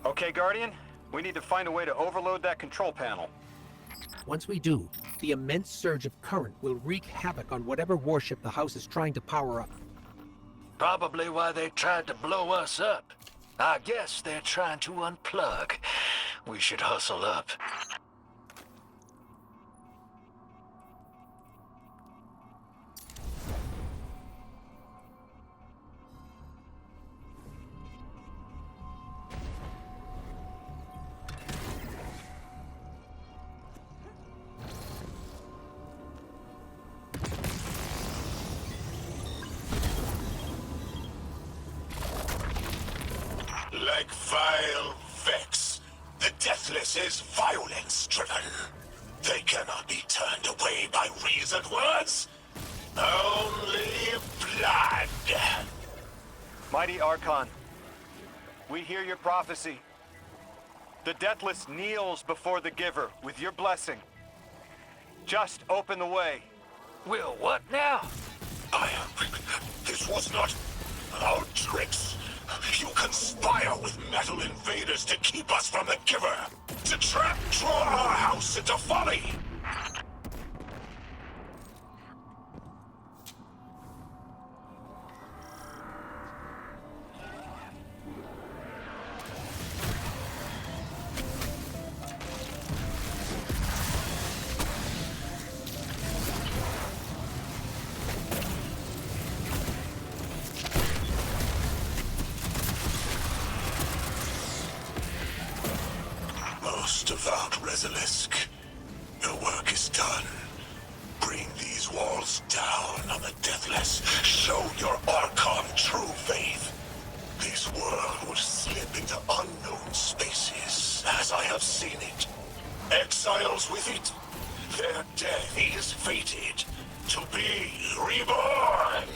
Okay, Guardian, we need to find a way to overload that control panel. Once we do, the immense surge of current will wreak havoc on whatever warship the house is trying to power up. Probably why they tried to blow us up. I guess they're trying to unplug. We should hustle up. Like vile Vex, the Deathless is violence-driven. They cannot be turned away by reasoned words. Only blood. Mighty Archon, we hear your prophecy. The Deathless kneels before the Giver with your blessing. Just open the way. Will what now? This was not our tricks. You conspire with metal invaders to keep us from the Giver. To draw our house into folly. most devout Resilisk. Your work is done. Bring these walls down on the Deathless. Show your Archon true faith. This world will slip into unknown spaces, as I have seen it. Exiles with it. Their death is fated to be reborn.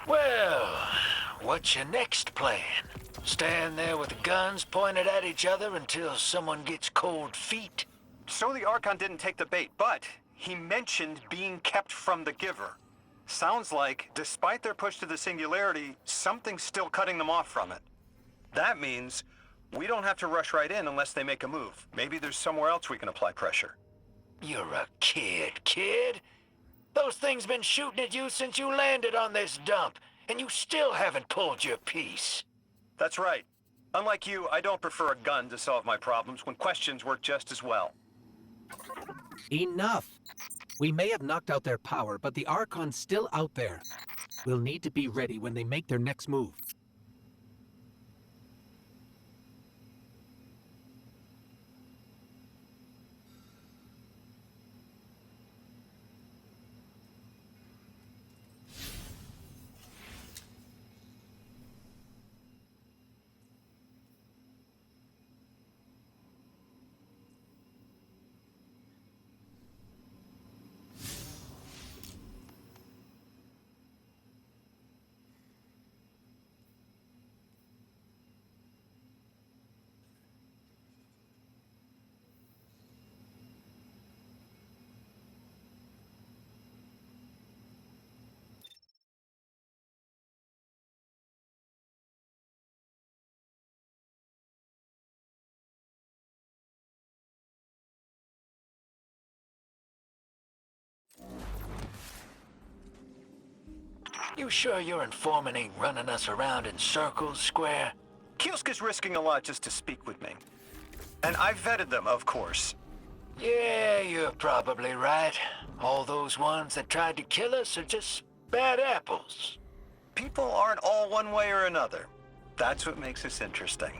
Well, what's your next plan? Stand there with the guns pointed at each other until someone gets cold feet? So the Archon didn't take the bait, but he mentioned being kept from the Giver. Sounds like, despite their push to the Singularity, something's still cutting them off from it. That means we don't have to rush right in unless they make a move. Maybe there's somewhere else we can apply pressure. You're a kid. Those things been shooting at you since you landed on this dump, and you still haven't pulled your piece. That's right. Unlike you, I don't prefer a gun to solve my problems when questions work just as well. Enough! We may have knocked out their power, but the Archon's still out there. We'll need to be ready when they make their next move. You sure your informant ain't running us around in circles, Square? Kiosk is risking a lot just to speak with me. And I vetted them, of course. Yeah, you're probably right. All those ones that tried to kill us are just bad apples. People aren't all one way or another. That's what makes us interesting.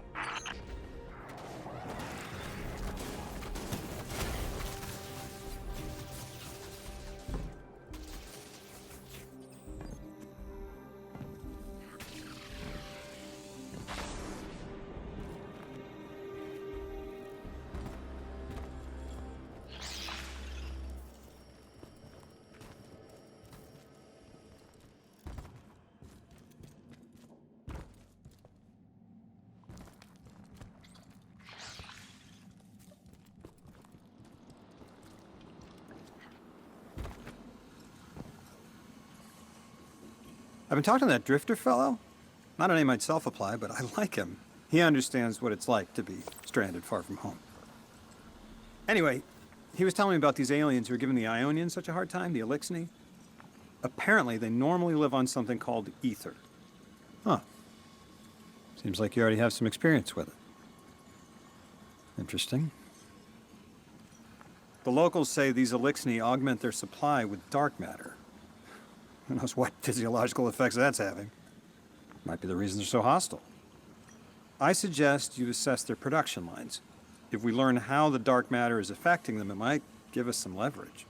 I've been talking to that Drifter fellow. Not a name I'd self-apply, but I like him. He understands what it's like to be stranded far from home. Anyway, he was telling me about these aliens who are giving the Ionians such a hard time, the Elixni. Apparently, they normally live on something called ether. Huh. Seems like you already have some experience with it. Interesting. The locals say these Elixni augment their supply with dark matter. Who knows what physiological effects that's having. Might be the reason they're so hostile. I suggest you assess their production lines. If we learn how the dark matter is affecting them, it might give us some leverage.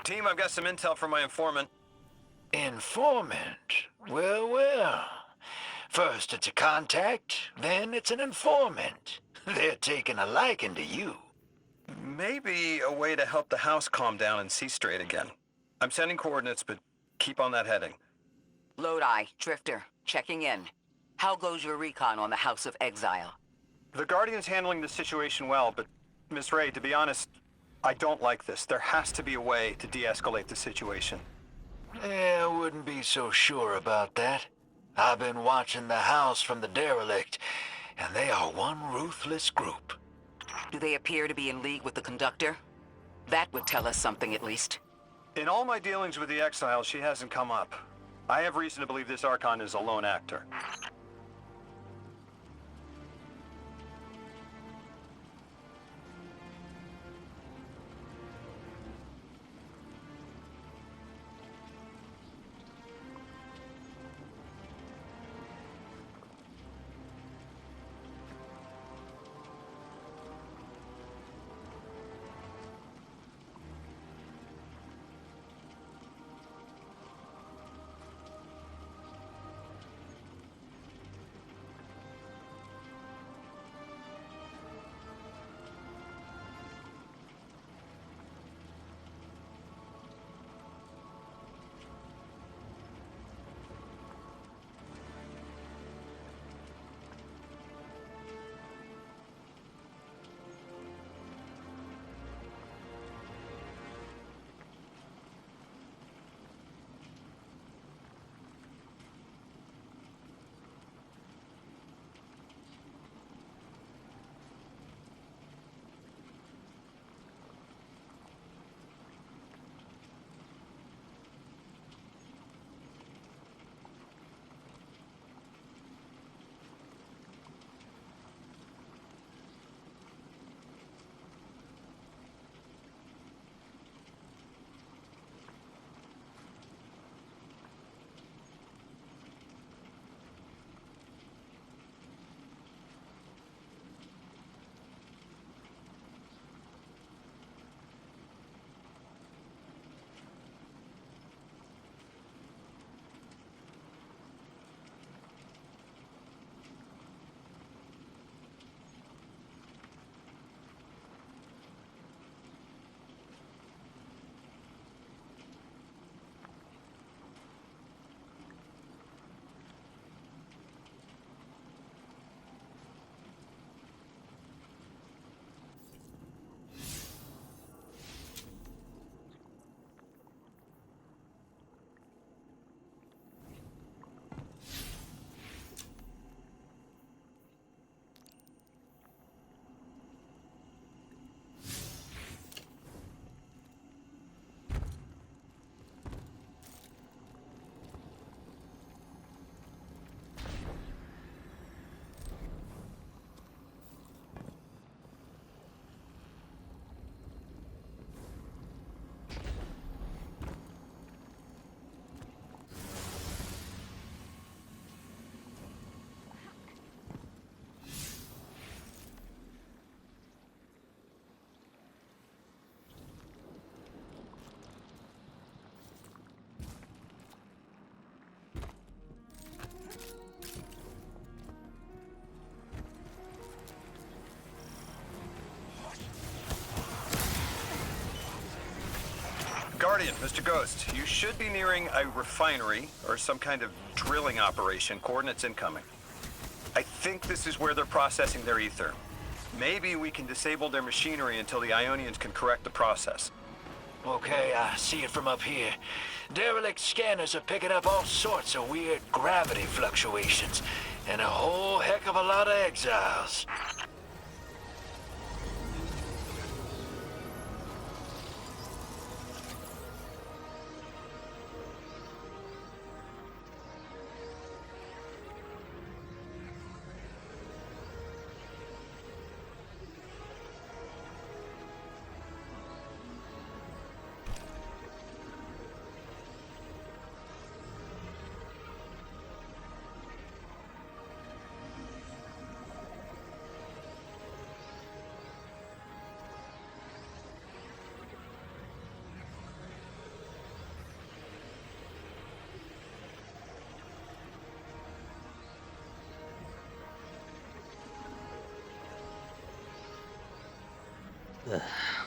Team, I've got some intel from my informant. Informant? Well, well. First it's a contact, then it's an informant. They're taking a liking to you. Maybe a way to help the house calm down and see straight again. I'm sending coordinates, but keep on that heading. Lodi, Drifter, checking in. How goes your recon on the House of Exile? The Guardian's handling the situation well, but Miss Ray, to be honest, I don't like this. There has to be a way to de-escalate the situation. I wouldn't be so sure about that. I've been watching the house from the derelict, and they are one ruthless group. Do they appear to be in league with the Conductor? That would tell us something, at least. In all my dealings with the Exile, she hasn't come up. I have reason to believe this Archon is a lone actor. Guardian, Mr. Ghost, you should be nearing a refinery or some kind of drilling operation. Coordinates incoming. I think this is where they're processing their ether. Maybe we can disable their machinery until the Ionians can correct the process. Okay, I see it from up here. Derelict scanners are picking up all sorts of weird gravity fluctuations, and a whole heck of a lot of exiles.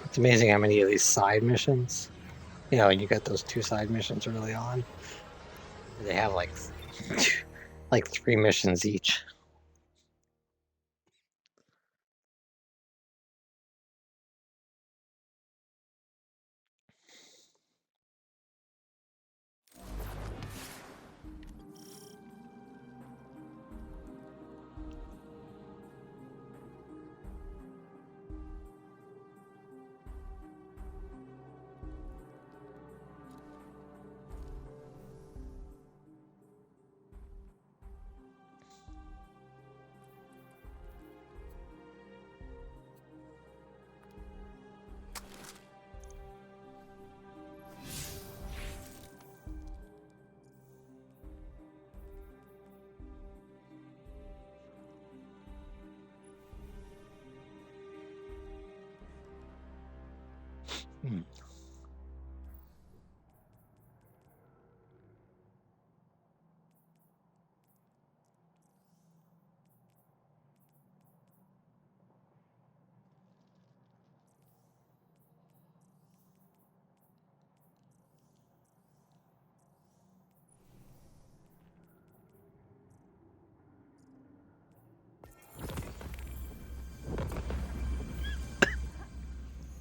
It's amazing how many of these side missions. You know, and you got those 2 side missions early on. They have like 3 missions each.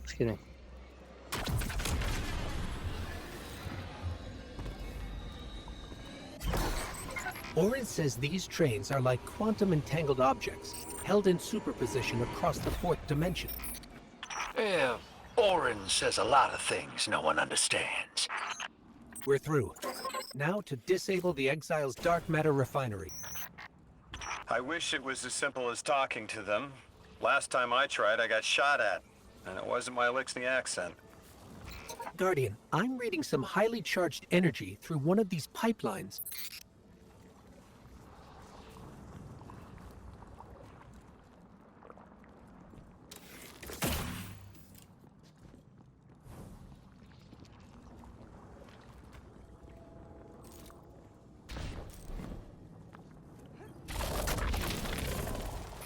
Excuse me. Orin says these trains are like quantum entangled objects, held in superposition across the 4th dimension. Yeah, Orin says a lot of things no one understands. We're through. Now to disable the Exile's dark matter refinery. I wish it was as simple as talking to them. Last time I tried, I got shot at. And it wasn't my Elixni accent. Guardian, I'm reading some highly charged energy through one of these pipelines.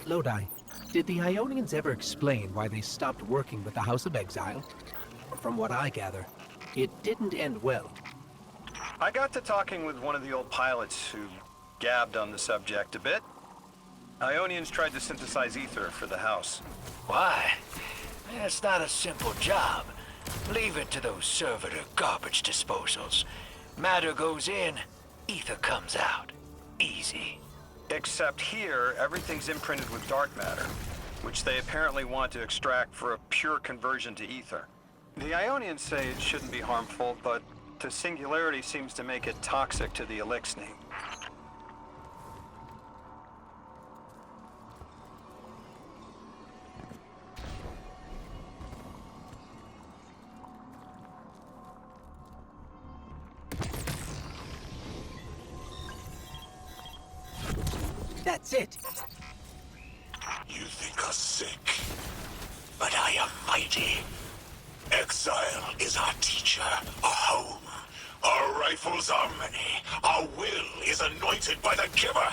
Lodi, did the Ionians ever explain why they stopped working with the House of Exile? From what I gather, it didn't end well. I got to talking with one of the old pilots who gabbed on the subject a bit. Ionians tried to synthesize ether for the House. Why? It's not a simple job. Leave it to those servitor garbage disposals. Matter goes in, ether comes out. Easy. Except here, everything's imprinted with dark matter, which they apparently want to extract for a pure conversion to ether. The Ionians say it shouldn't be harmful, but the singularity seems to make it toxic to the Elixni. That's it! You think us sick, but I am mighty. Exile is our teacher, our home. Our rifles are many. Our will is anointed by the Giver.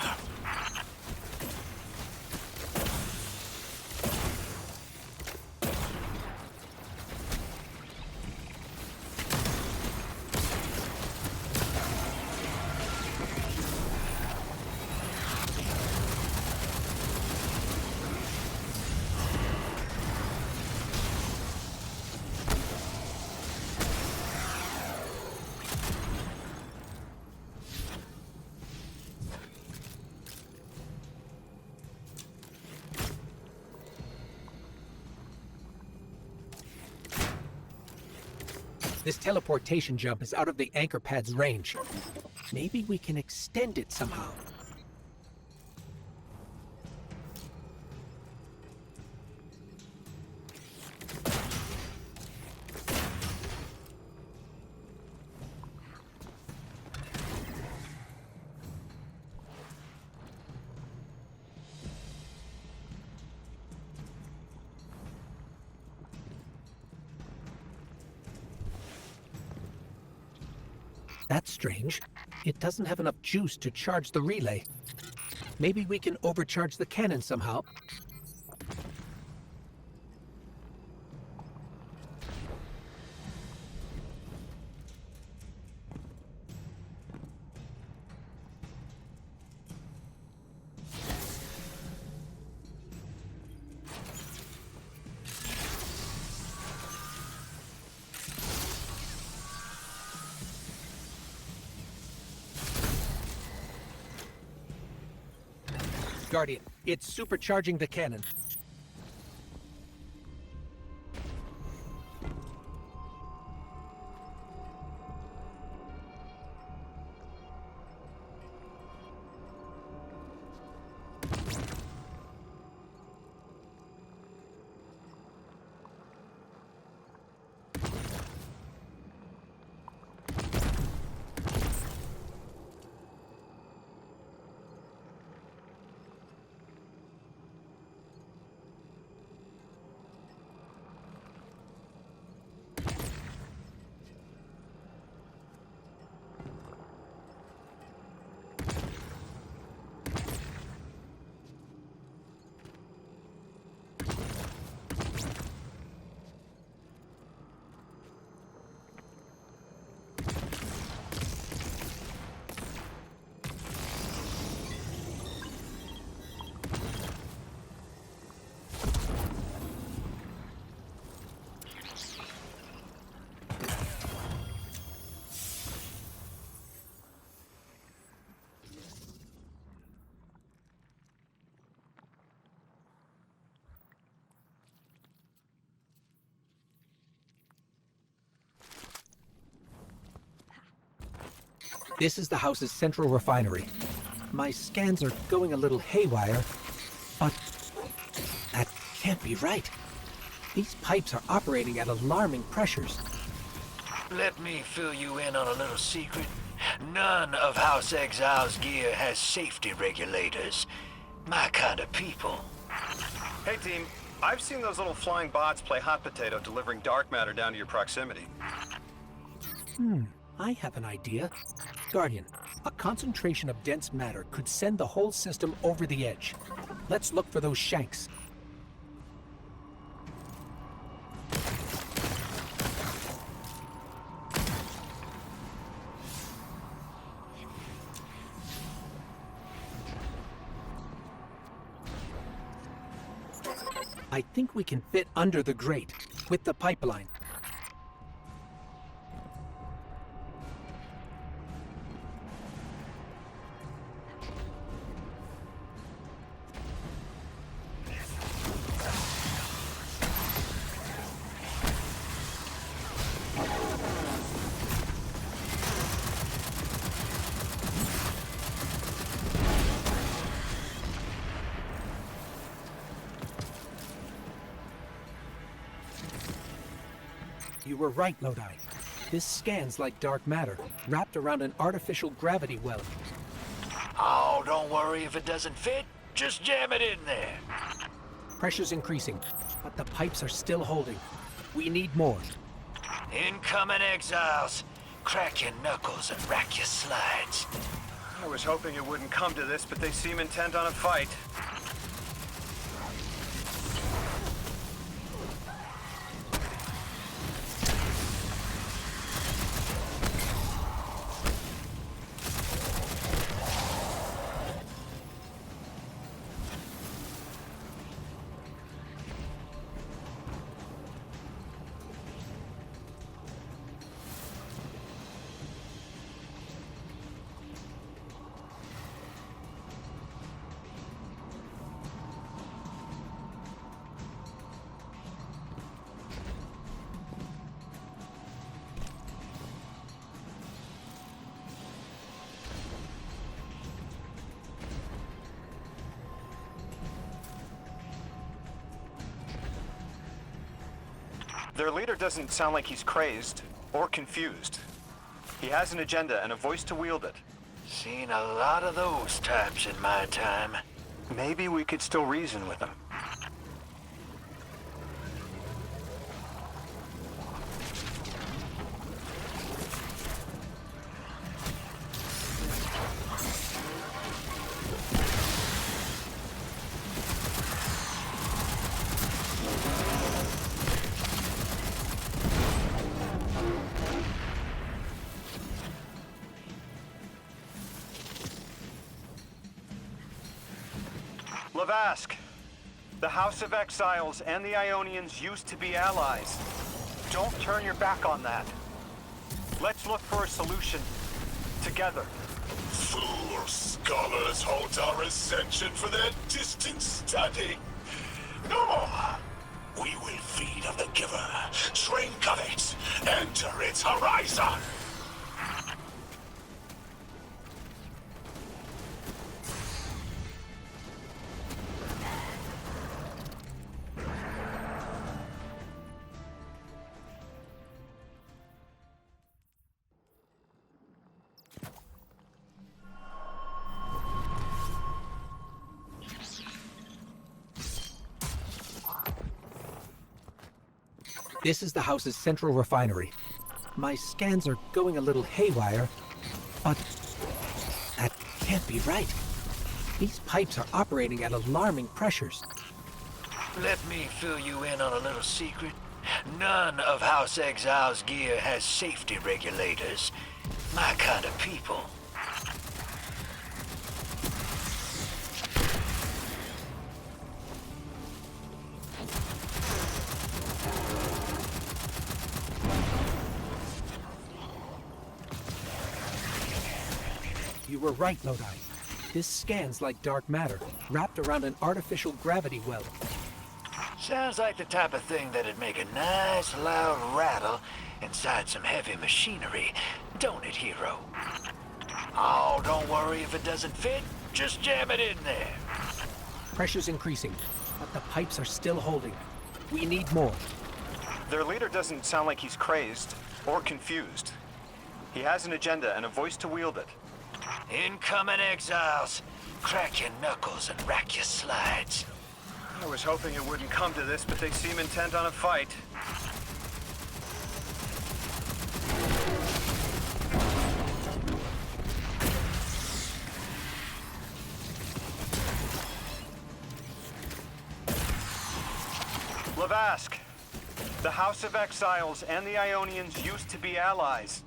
This teleportation jump is out of the anchor pad's range. Maybe we can extend it somehow. That's strange. It doesn't have enough juice to charge the relay. Maybe we can overcharge the cannon somehow. Guardian, it's supercharging the cannon. This is the house's central refinery. My scans are going a little haywire, but that can't be right. These pipes are operating at alarming pressures. Let me fill you in on a little secret. None of House Exile's gear has safety regulators. My kind of people. Hey team, I've seen those little flying bots play hot potato delivering dark matter down to your proximity. I have an idea. Guardian, a concentration of dense matter could send the whole system over the edge. Let's look for those shanks. I think we can fit under the grate, with the pipeline. You were right, Lodi. This scans like dark matter, wrapped around an artificial gravity well. Oh, don't worry if it doesn't fit. Just jam it in there. Pressure's increasing, but the pipes are still holding. We need more. Incoming Exiles. Crack your knuckles and rack your slides. I was hoping it wouldn't come to this, but they seem intent on a fight. Their leader doesn't sound like he's crazed or confused. He has an agenda and a voice to wield it. Seen a lot of those types in my time. Maybe we could still reason with him. Lavask, the House of Exiles and the Ionians used to be allies. Don't turn your back on that. Let's look for a solution together. Fool! Fool scholars hold our ascension for their distant study. No more. We will feed on the giver, drink of it, enter its horizon. This is the house's central refinery. My scans are going a little haywire, but that can't be right. These pipes are operating at alarming pressures. Let me fill you in on a little secret. None of House Exile's gear has safety regulators. My kind of people. You were right, Lodi. This scans like dark matter, wrapped around an artificial gravity well. Sounds like the type of thing that'd make a nice loud rattle inside some heavy machinery, don't it, Hero? Oh, don't worry if it doesn't fit. Just jam it in there. Pressure's increasing, but the pipes are still holding. We need more. Their leader doesn't sound like he's crazed or confused. He has an agenda and a voice to wield it. Incoming Exiles. Crack your knuckles and rack your slides. I was hoping it wouldn't come to this, but they seem intent on a fight. Lavask, the House of Exiles and the Ionians used to be allies.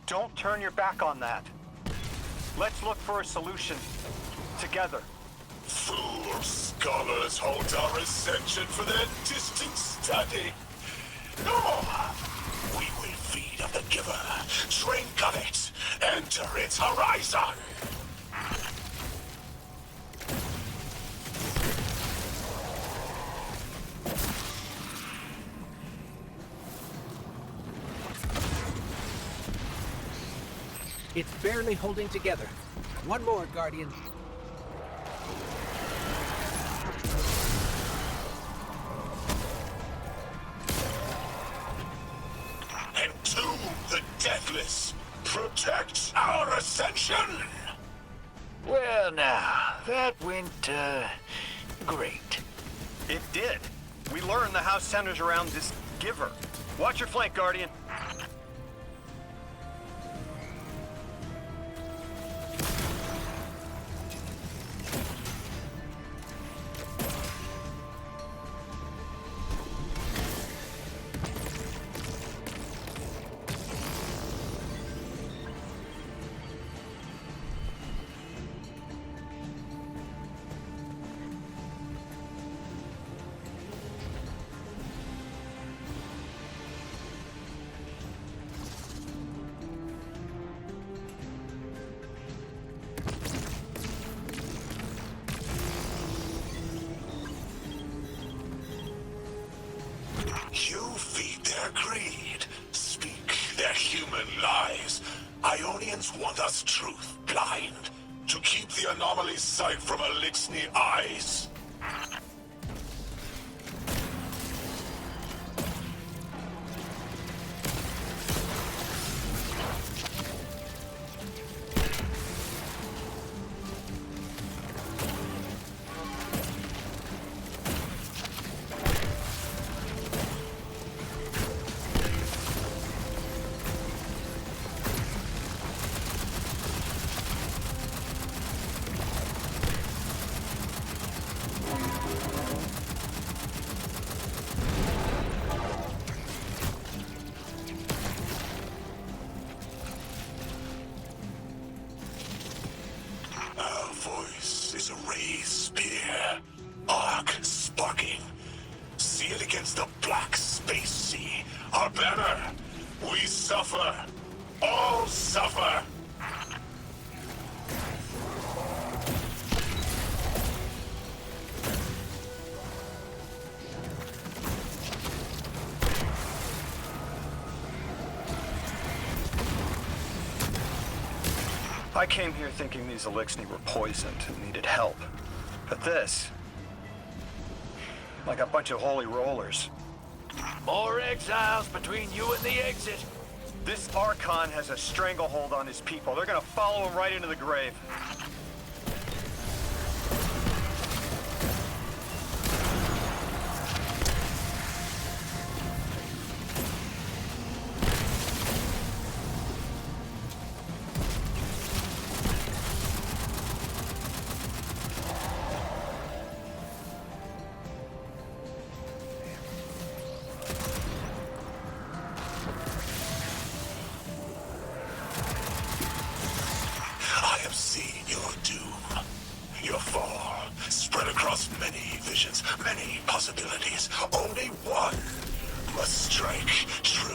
Don't turn your back on that. Let's look for a solution. Together. Fool scholars hold our ascension for their distant study. No more. We will feed on the giver, drink of it, enter its horizon. It's barely holding together. One more, Guardian. Entomb the deathless. Protect our ascension. Well now, that went, great. It did. We learned the house centers around this giver. Watch your flank, Guardian. You feed their greed, speak their human lies. Ionians want us truth blind, to keep the anomaly's sight from Elixni eyes. Our voice is a raised spear, arc sparking. See it against the black space sea. Our banner. We suffer. All suffer. I came here thinking these Elixni were poisoned and needed help. But this... like a bunch of holy rollers. More exiles between you and the exit. This Archon has a stranglehold on his people. They're gonna follow him right into the grave. I have seen your doom, your fall, spread across many visions, many possibilities. Only one must strike true.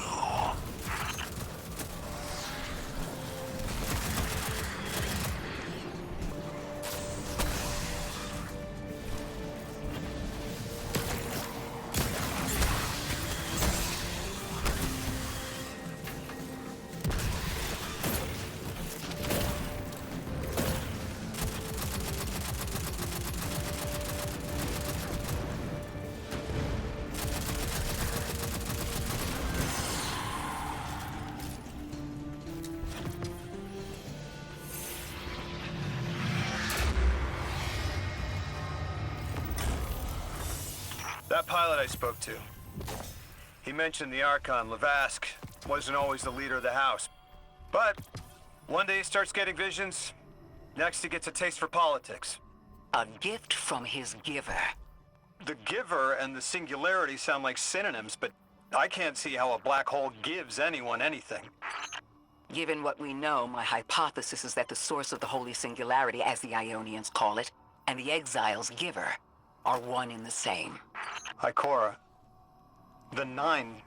That pilot I spoke to, he mentioned the Archon, Lavask, wasn't always the leader of the house. But one day he starts getting visions, next he gets a taste for politics. A gift from his giver. The giver and the singularity sound like synonyms, but I can't see how a black hole gives anyone anything. Given what we know, my hypothesis is that the source of the Holy Singularity, as the Ionians call it, and the Exile's giver are one and the same. Ikora, the Nine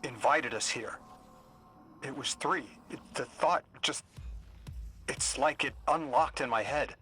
invited us here. It was 3. The thought just... it's like it unlocked in my head.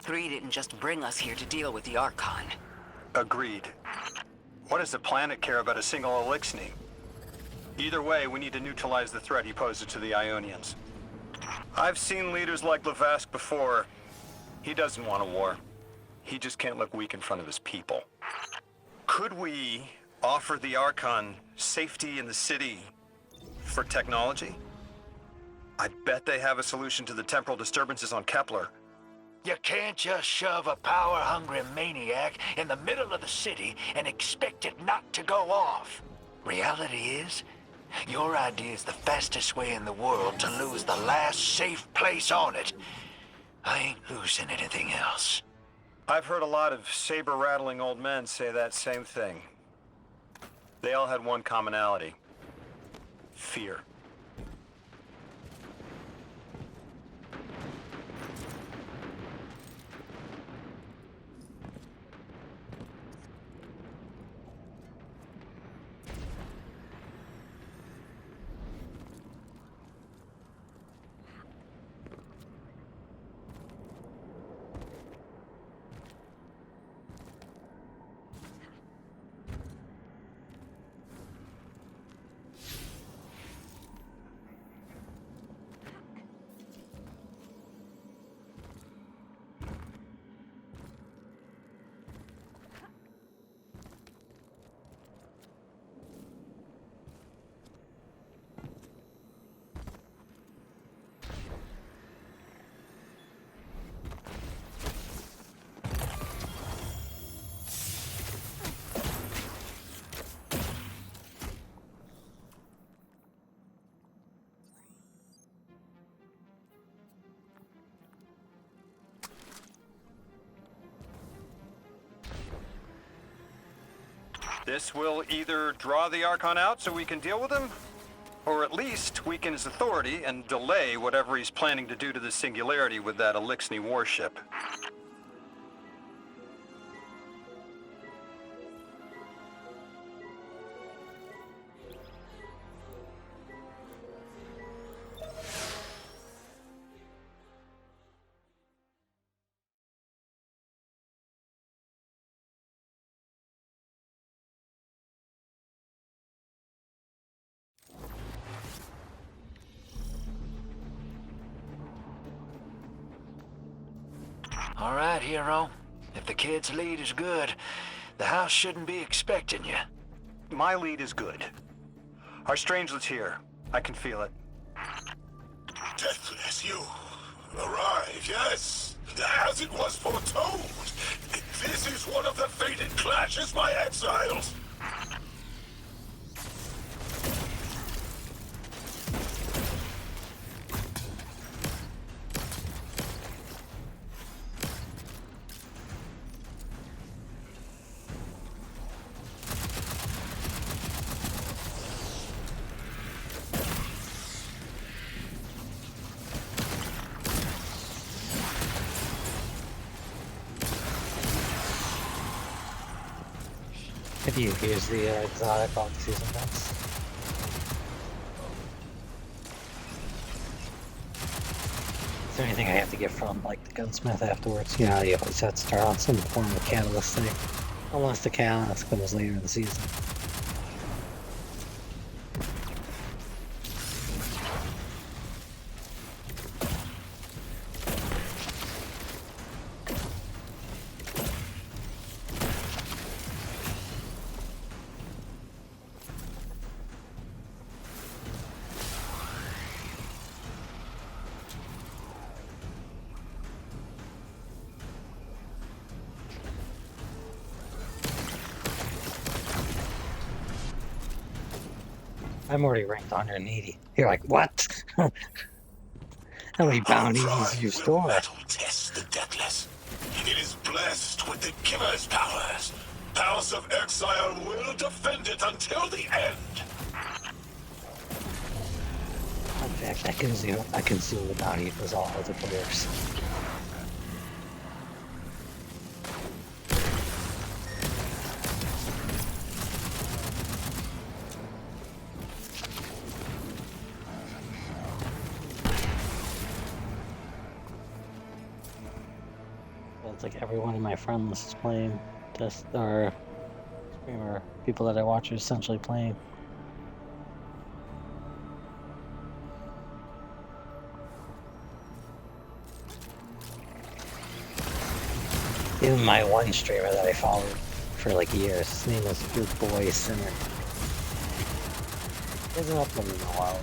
Three didn't just bring us here to deal with the Archon. Agreed. What does the planet care about a single Elixni? Either way, we need to neutralize the threat he poses to the Ionians. I've seen leaders like Lavask before. He doesn't want a war. He just can't look weak in front of his people. Could we offer the Archon safety in the city for technology? I bet they have a solution to the temporal disturbances on Kepler. You can't just shove a power-hungry maniac in the middle of the city and expect it not to go off. Reality is, your idea is the fastest way in the world to lose the last safe place on it. I ain't losing anything else. I've heard a lot of saber-rattling old men say that same thing. They all had one commonality. Fear. This will either draw the Archon out so we can deal with him, Or at least weaken his authority and delay whatever he's planning to do to the Singularity with that Elixni warship. All right, hero. If the kid's lead is good, the house shouldn't be expecting you. My lead is good. Our strangelet's here. I can feel it. Deathless, you arrived, yes. As it was foretold. This is one of the fated clashes by exiles. If you use the exotic off-season guns. Is there anything I have to get from, like, the gunsmith afterwards? You know, you always have to start on some form of catalyst thing. Unless the catalyst comes later in the season. I'm already ranked 180. You're like, what? How many bounties does you store? Battle test the deathless. It is blessed with the Giver's powers. House of Exile will defend it until the end. In fact, I consume the bounty for all other players. It's like everyone in my friend list is playing. Just our streamer, people that I watch are essentially playing. Even my one streamer that I followed for like years, his name was Good Boy Sinner. He hasn't uploaded in a while.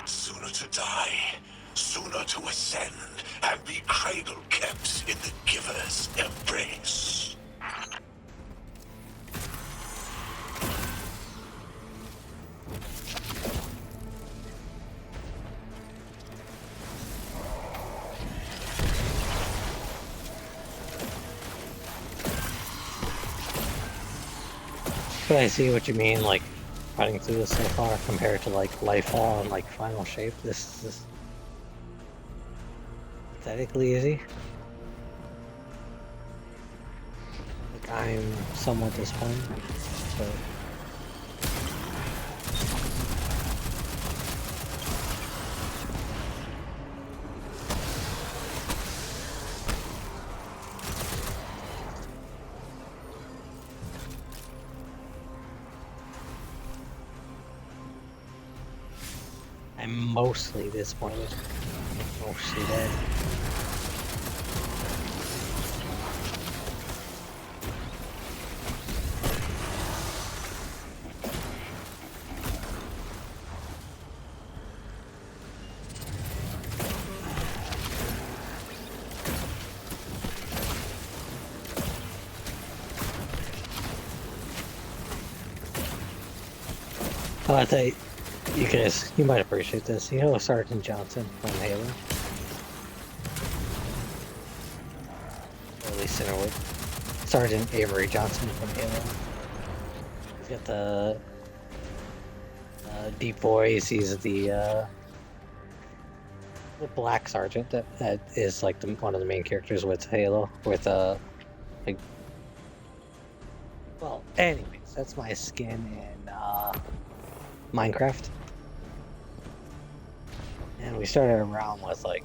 Sooner to die, sooner to ascend, and be cradle kept in the Giver's embrace. But I see what you mean, like, running through this so far compared to, like, Lightfall and, like, Final Shape. This is pathetically easy. Like, I'm somewhat disappointed, but... I'm mostly disappointed. Mostly dead. But You might appreciate this. You know Sergeant Johnson from Halo? Or at least Cinderwood. Sergeant Avery Johnson from Halo. He's got the deep voice. He's the black sergeant that is like one of the main characters with Halo. With like. Well, anyways, that's my skin in Minecraft. And we started around with like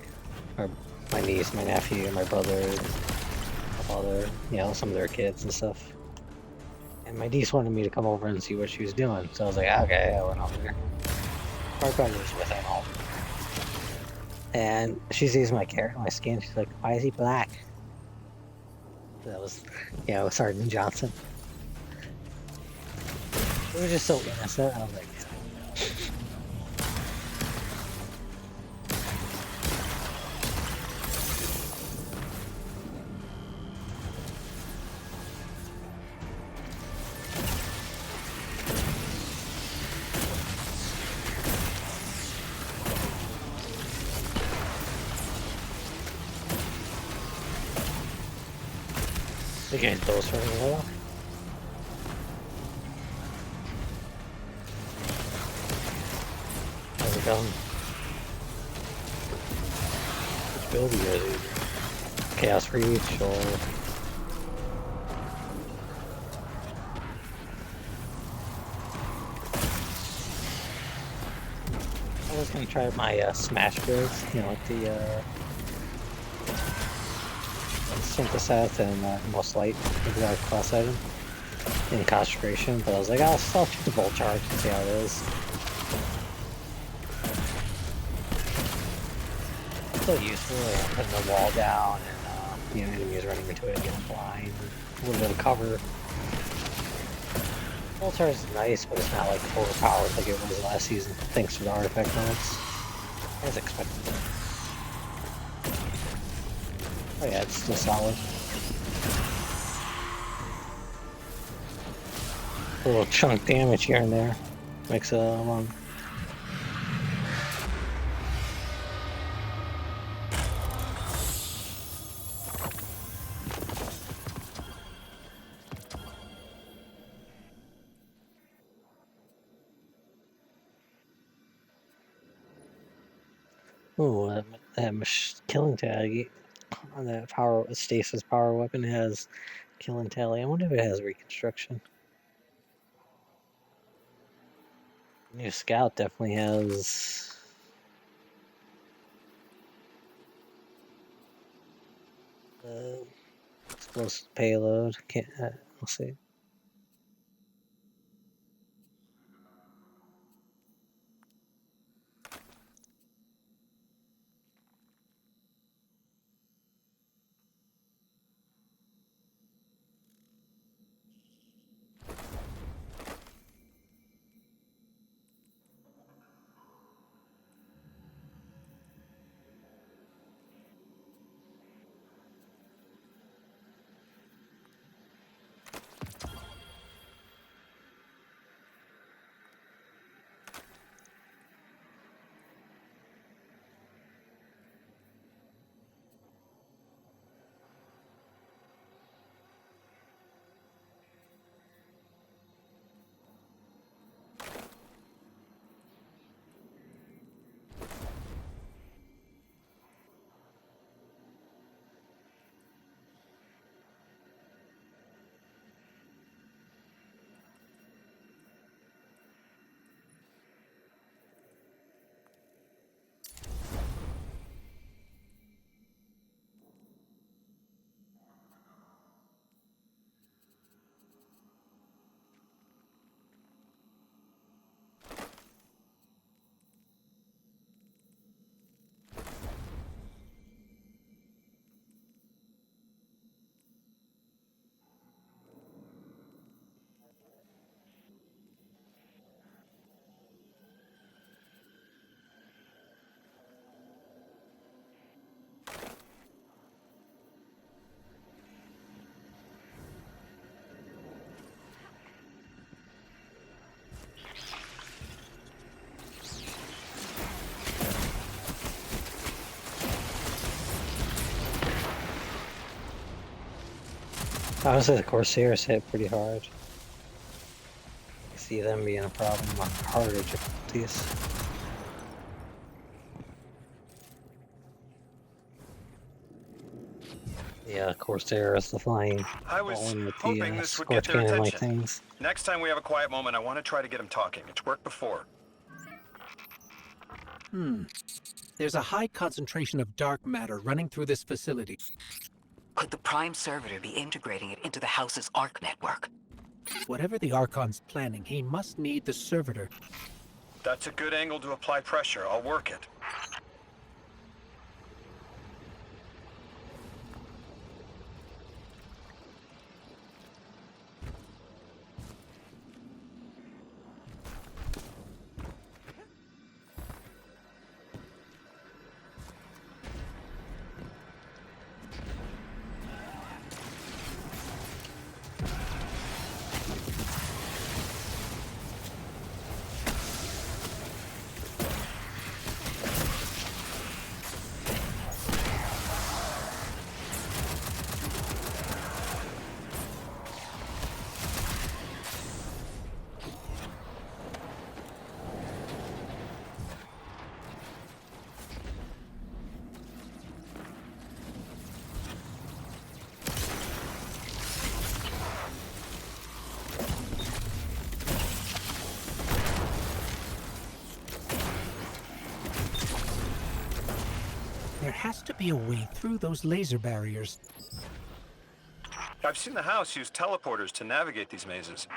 my niece, my nephew, my brother, my father, you know, some of their kids and stuff. And my niece wanted me to come over and see what she was doing, so I was like, okay, I went over there. My brother was with him all. And she sees my skin, she's like, why is he black? That was, you know, Sergeant Johnson. It was just so innocent, I was like, the guy's both running well. How's it going? Which build are you guys using? Chaos Reach or... I was gonna try my Smash builds, you know, like the Syntheseth and Most Light exotic class item in concentration, but I was like, I'll shoot the Volt Charge and see how it is. It's so useful, like putting the wall down and you know, enemies running into it, getting blind, a little bit of cover. Volt Charge is nice, but it's not like overpowered like it was last season, thanks to the artifact mods. As expected. Oh yeah, it's still solid. A little chunk damage here and there makes a long. Ooh, that killing tag on that stasis power weapon has killing tally. I wonder if it has reconstruction. New scout definitely has. Explosive payload. Can't. We'll see. Honestly, the Corsairs hit pretty hard. I see them being a problem on harder difficulties. Yeah, Corsairs, the flying. I was Falling with hoping the this would get Scorch their Cannon-like attention. things. Next time we have a quiet moment, I want to try to get them talking. It's worked before. There's a high concentration of dark matter running through this facility. Could the Prime Servitor be integrating it into the House's Arc network? Whatever the Archon's planning, he must need the Servitor. That's a good angle to apply pressure. I'll work it. There has to be a way through those laser barriers. I've seen the house use teleporters to navigate these mazes.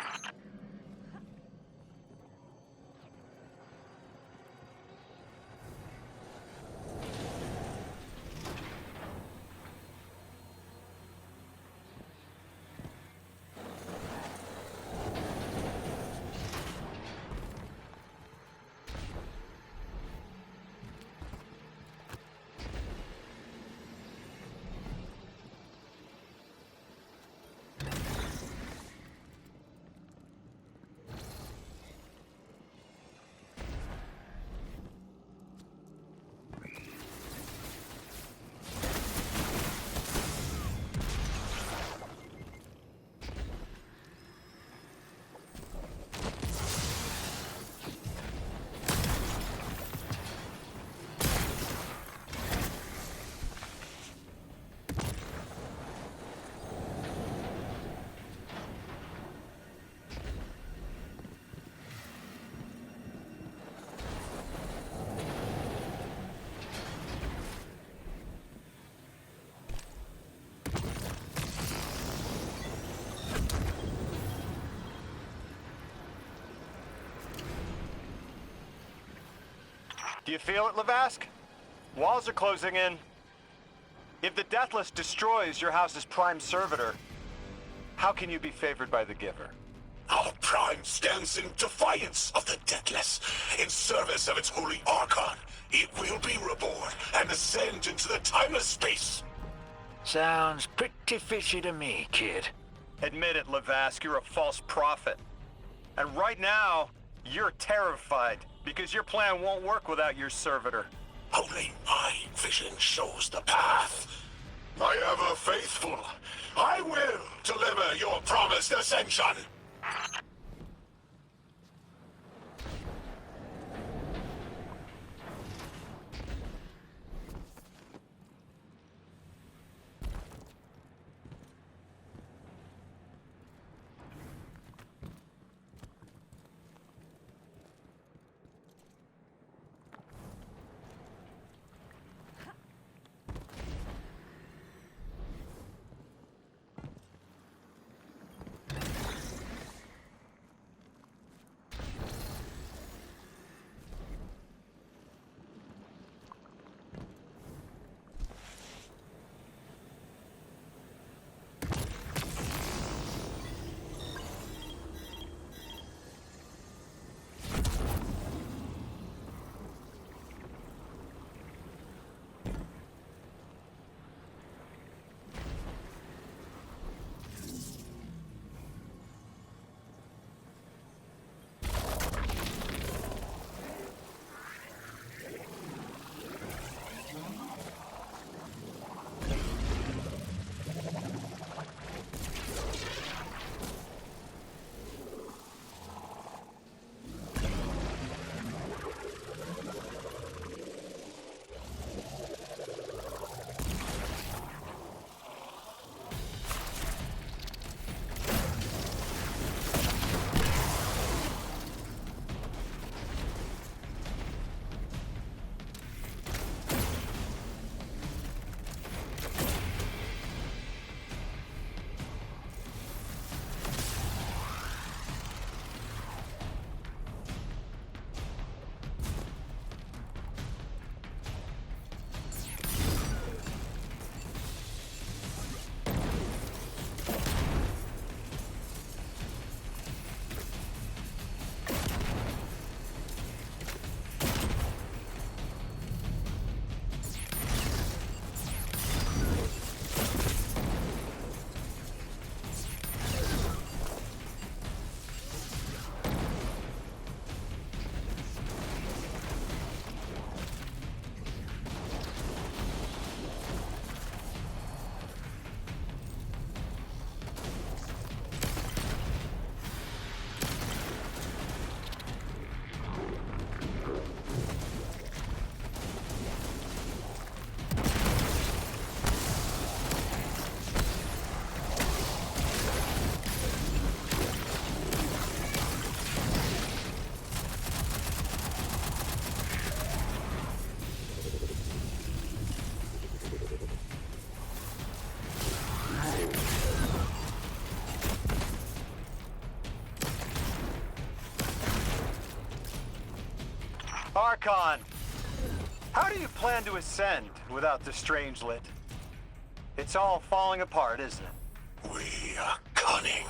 Do you feel it, Lavask? Walls are closing in. If the Deathless destroys your house's Prime Servitor, how can you be favored by the Giver? Our Prime stands in defiance of the Deathless. In service of its holy Archon, it will be reborn and ascend into the timeless space. Sounds pretty fishy to me, kid. Admit it, Lavask, you're a false prophet. And right now, you're terrified, because your plan won't work without your servitor. Only my vision shows the path. My ever faithful, I will deliver your promised ascension. Archon! How do you plan to ascend without the Strangelet? It's all falling apart, isn't it? We are cunning.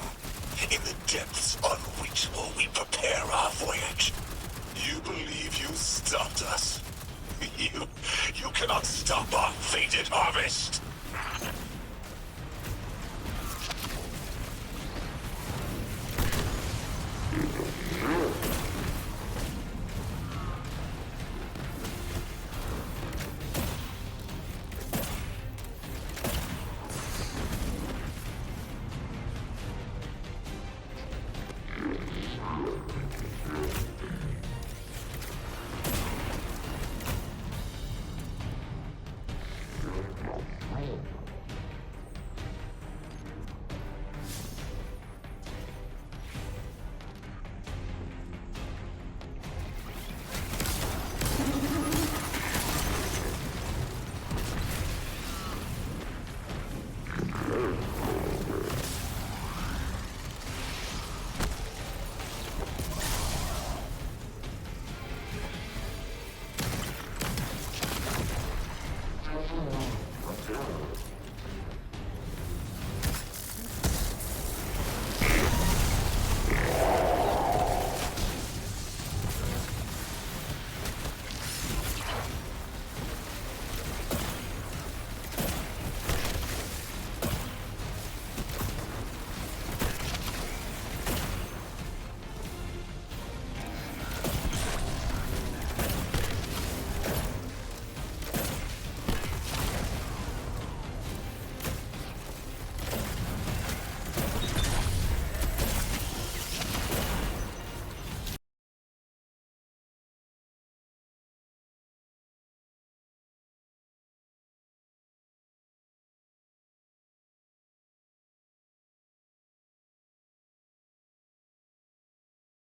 In the depths unreachable, we prepare our voyage. You believe you stopped us? You cannot stop our fated harvest.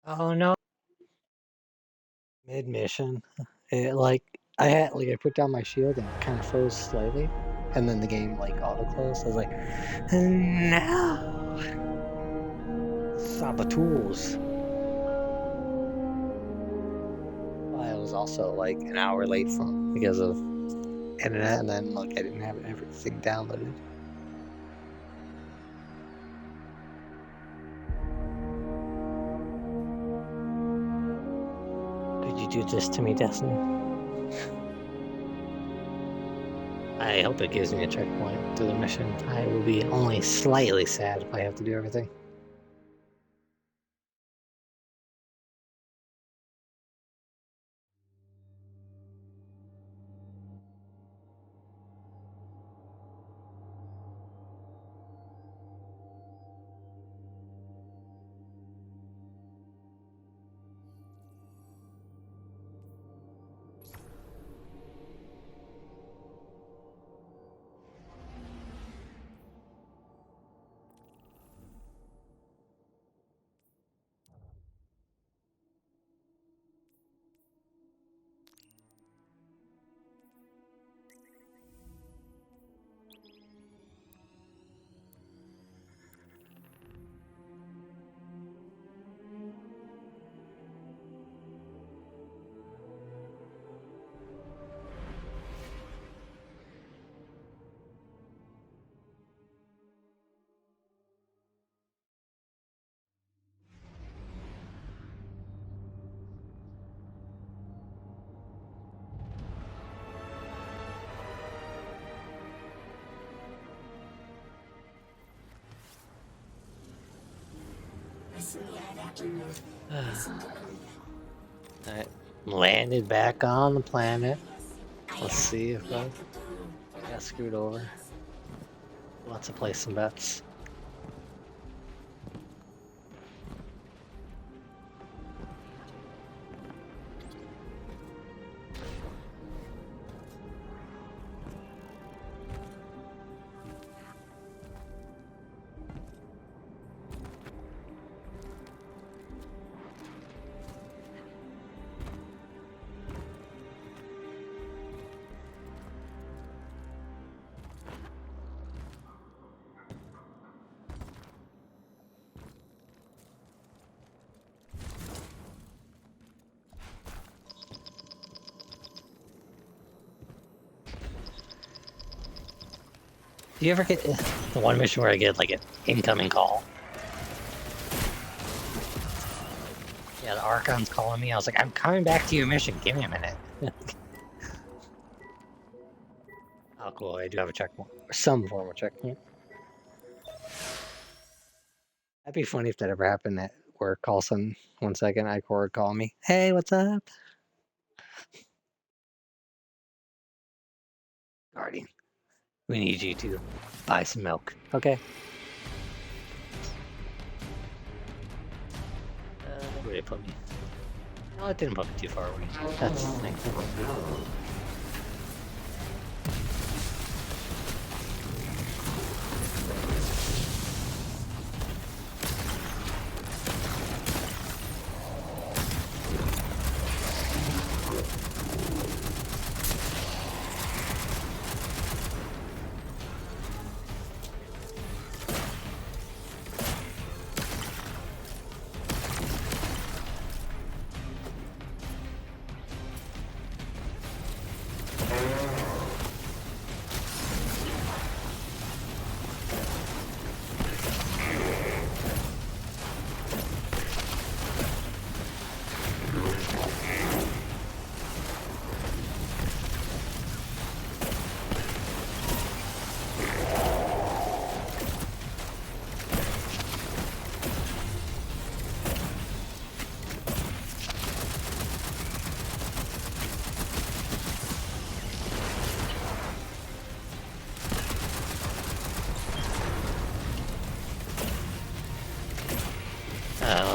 Oh no. Mid mission. It like I put down my shield and it kind of froze slightly, and then the game like auto closed. I was like, no, saboteurs. I was also like an hour late because of internet, and then like I didn't have everything downloaded. You do this to me, Destiny. I hope it gives me a checkpoint to the mission. I will be only slightly sad if I have to do everything. Alright, landed back on the planet. Let's see if I got screwed over. Lots of place some bets. Do you ever get the one mission where I get like an incoming call? Yeah, the Archon's calling me. I was like, I'm coming back to your mission. Give me a minute. Oh, cool. I do have a checkpoint. Or some form of checkpoint. That'd be funny if that ever happened at work. All of a sudden, 1 second, Icor would call me. Hey, what's up? Guardian, we need you to buy some milk. Okay. Where did it put me? No, it didn't put me too far away. That's nice.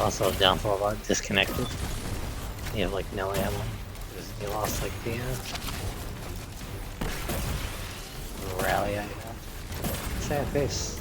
Also, downfall about disconnected. You have like no ammo. You lost like the rally item. Sad face.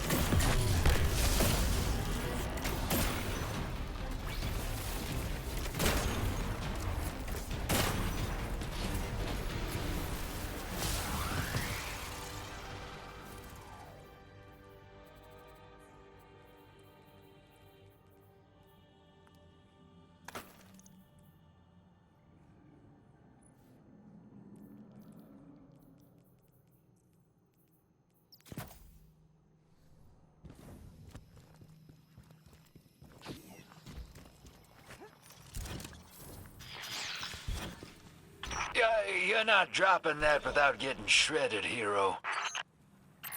You're not dropping that without getting shredded, hero.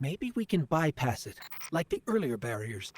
Maybe we can bypass it, like the earlier barriers.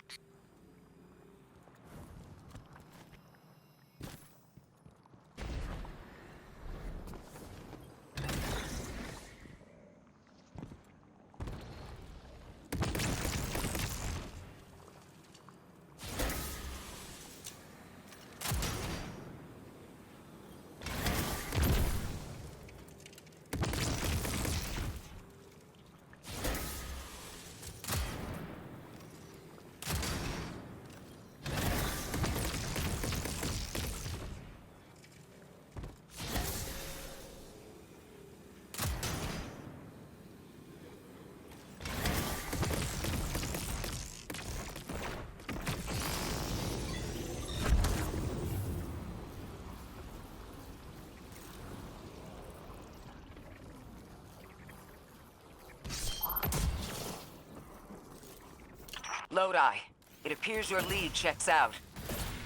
Lodi, it appears your lead checks out.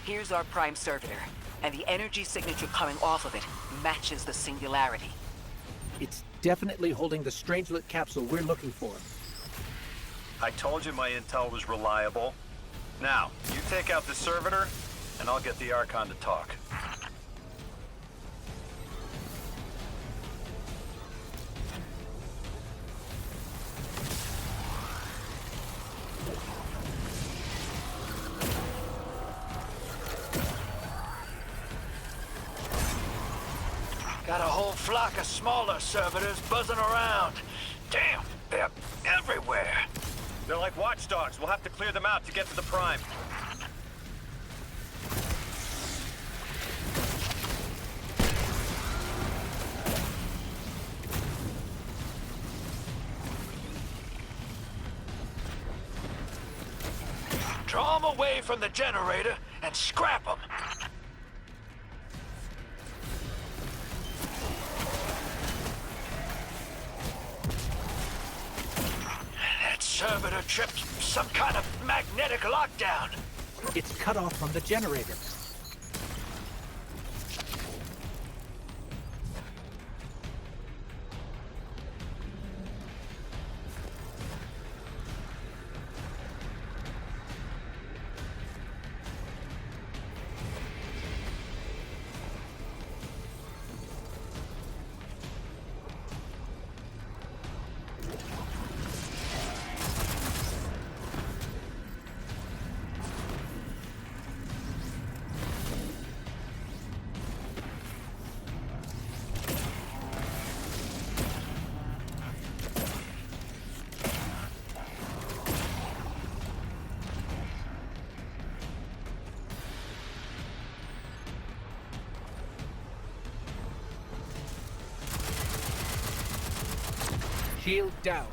Here's our prime servitor, and the energy signature coming off of it matches the singularity. It's definitely holding the Strangelet capsule we're looking for. I told you my intel was reliable. Now, you take out the servitor, and I'll get the Archon to talk. Got a whole flock of smaller servitors buzzing around. Damn, they're everywhere. They're like watchdogs. We'll have to clear them out to get to the Prime. Draw them away from the generator and scrap them. That servitor tripped some kind of magnetic lockdown. It's cut off from the generator. Shield down.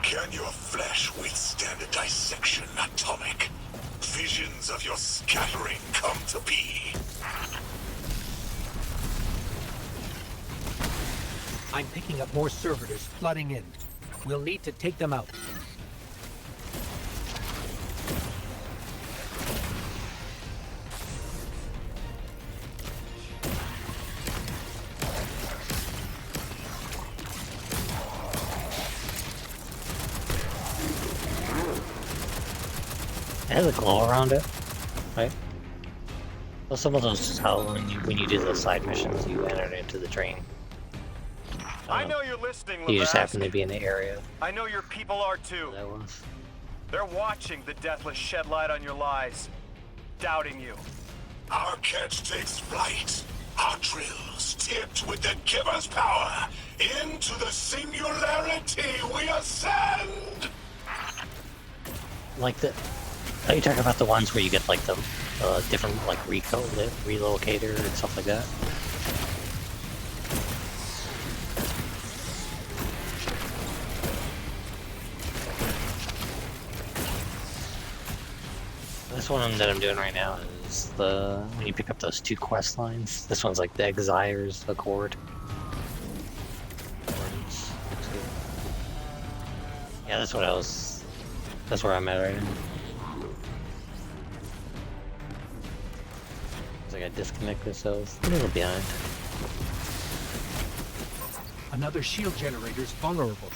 Can your flesh withstand a dissection, Atomic? Visions of your scattering come to be. I'm picking up more servitors flooding in. We'll need to take them out. It has a glow around it, right? Well, some of those just how when you do those side missions, you enter into the drain. I know you're listening, You just Lavask. happen to be in the area. I know your people are too. That was. They're watching the Deathless shed light on your lies, doubting you. Our catch takes flight. Our drills tipped with the Giver's power. Into the singularity we ascend! Like the. Are you talking about the ones where you get like the different like relocator and stuff like that? This one that I'm doing right now is when you pick up those 2 quest lines. This one's like the Exire's Accord. Yeah, that's where I'm at right now. I gotta disconnect this, so it's a little behind. Another shield generator's vulnerable.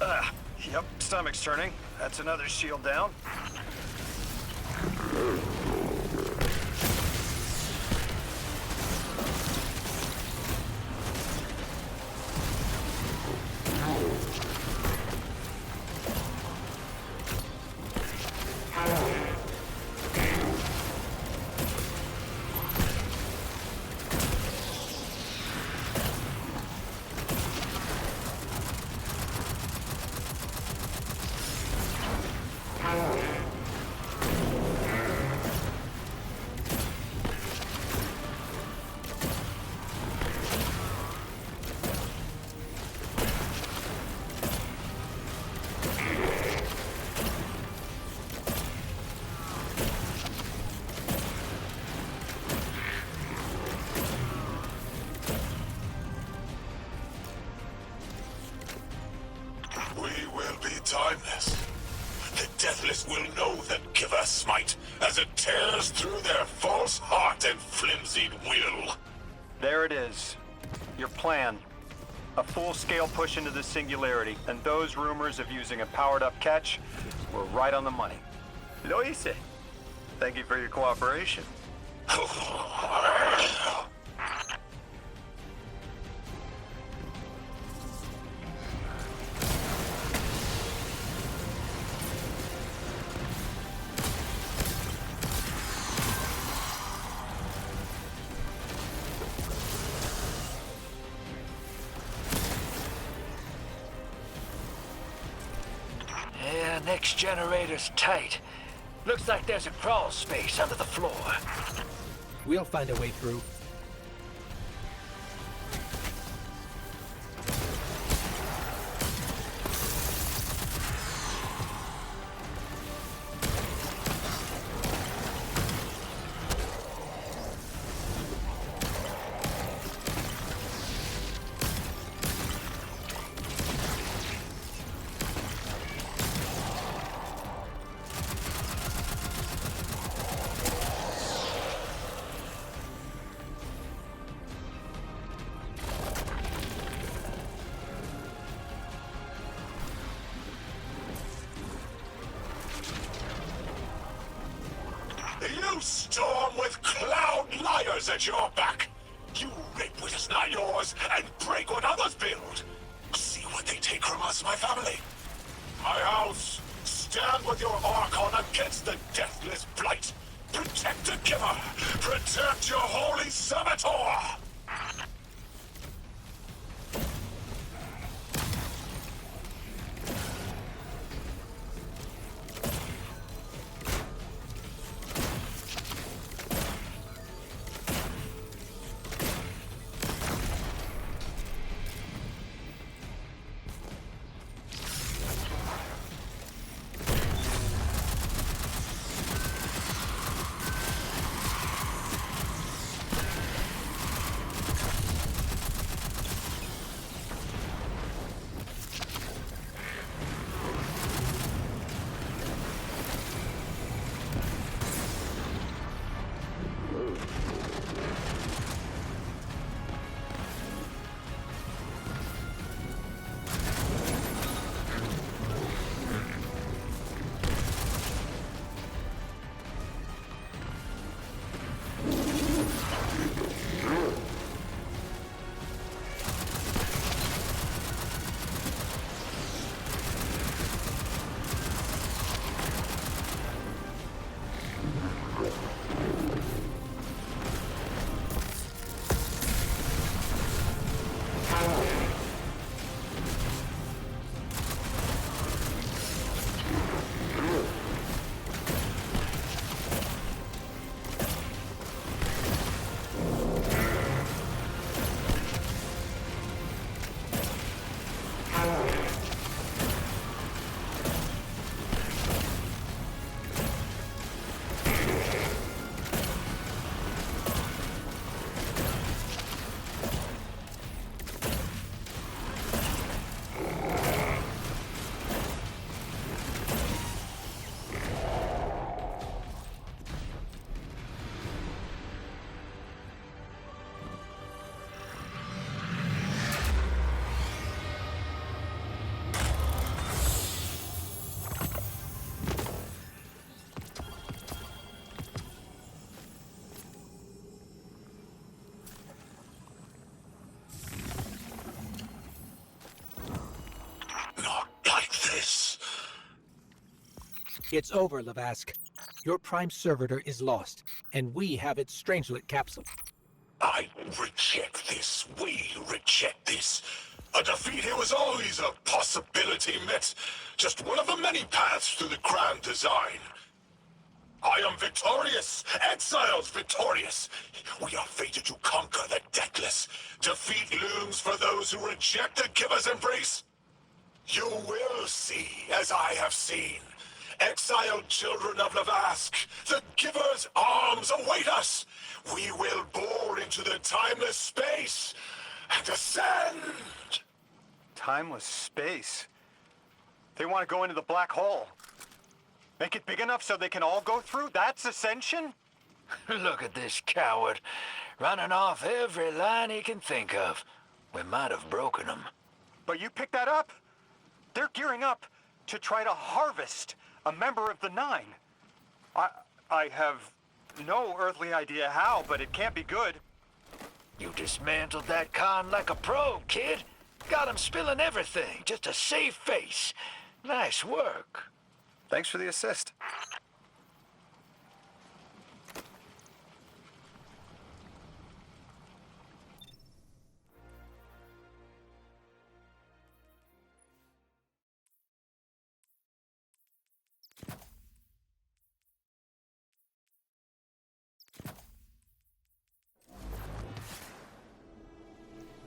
Yep, stomach's turning. That's another shield down. Timeless. The Deathless will know that Giver smite as it tears through their false heart and flimsied will. There it is. Your plan. A full-scale push into the Singularity, and those rumors of using a powered-up catch were right on the money. Lo hice. Thank you for your cooperation. Yeah, next generator's tight. Looks like there's a crawl space under the floor. We'll find a way through. You storm with cloud liars at your back. You rape what is not yours and break what others build. See what they take from us, my family. My house, stand with your Archon against the Deathless Blight. Protect the Giver. Protect your holy servitor. It's over, Lavask. Your Prime Servitor is lost, and we have its Strangelet capsule. I reject this. We reject this. A defeat here was always a possibility, Met. Just one of the many paths to the grand design. I am victorious. Exiles victorious. We are fated to conquer the deathless. Defeat looms for those who reject the giver's embrace. You will see, as I have seen. Exiled children of Lavask, the giver's arms await us. We will bore into the timeless space and ascend. Timeless space? They want to go into the black hole. Make it big enough so they can all go through? That's ascension? Look at this coward, running off every line he can think of. We might have broken him. But you picked that up. They're gearing up to try to harvest a member of the Nine. I have no earthly idea how, but it can't be good. You dismantled that con like a pro, kid. Got him spilling everything, just to save face. Nice work. Thanks for the assist.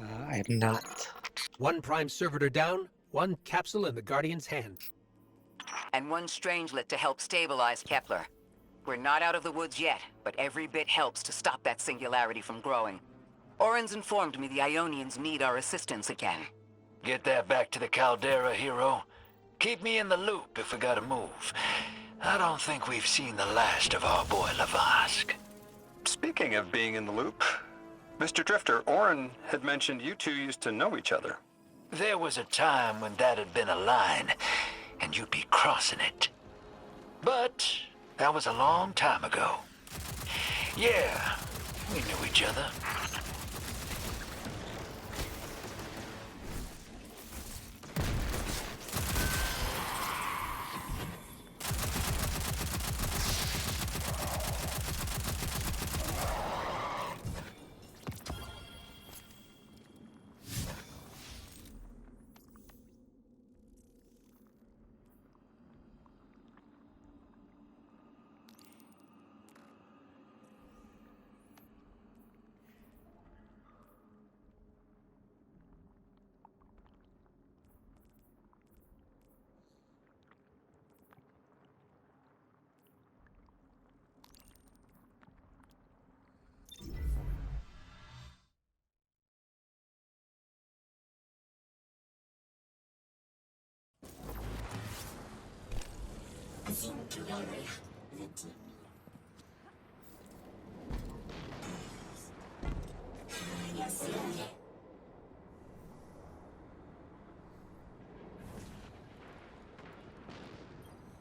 I am not. One Prime Servitor down, one capsule in the Guardian's hand. And one Strangelet to help stabilize Kepler. We're not out of the woods yet, but every bit helps to stop that singularity from growing. Orin's informed me the Ionians need our assistance again. Get that back to the Caldera, hero. Keep me in the loop if we gotta move. I don't think we've seen the last of our boy Lavask. Speaking of being in the loop, Mr. Drifter, Orin had mentioned you two used to know each other. There was a time when that had been a line, and you'd be crossing it. But that was a long time ago. Yeah, we knew each other.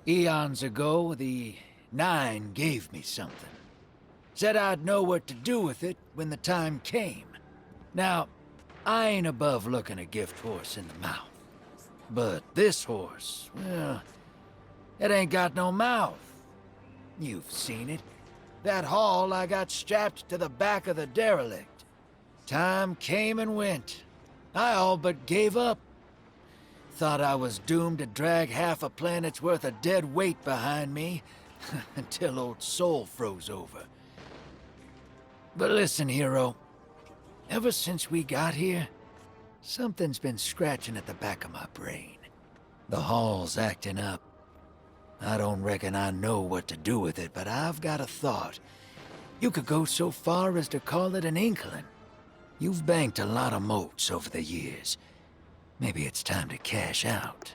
Eons ago, the Nine gave me something. Said I'd know what to do with it when the time came. Now, I ain't above looking a gift horse in the mouth. But this horse, well, it ain't got no mouth. You've seen it. That haul I got strapped to the back of the derelict. Time came and went. I all but gave up. Thought I was doomed to drag half a planet's worth of dead weight behind me until old Soul froze over. But listen, hero. Ever since we got here, something's been scratching at the back of my brain. The hall's acting up. I don't reckon I know what to do with it, but I've got a thought. You could go so far as to call it an inkling. You've banked a lot of motes over the years. Maybe it's time to cash out.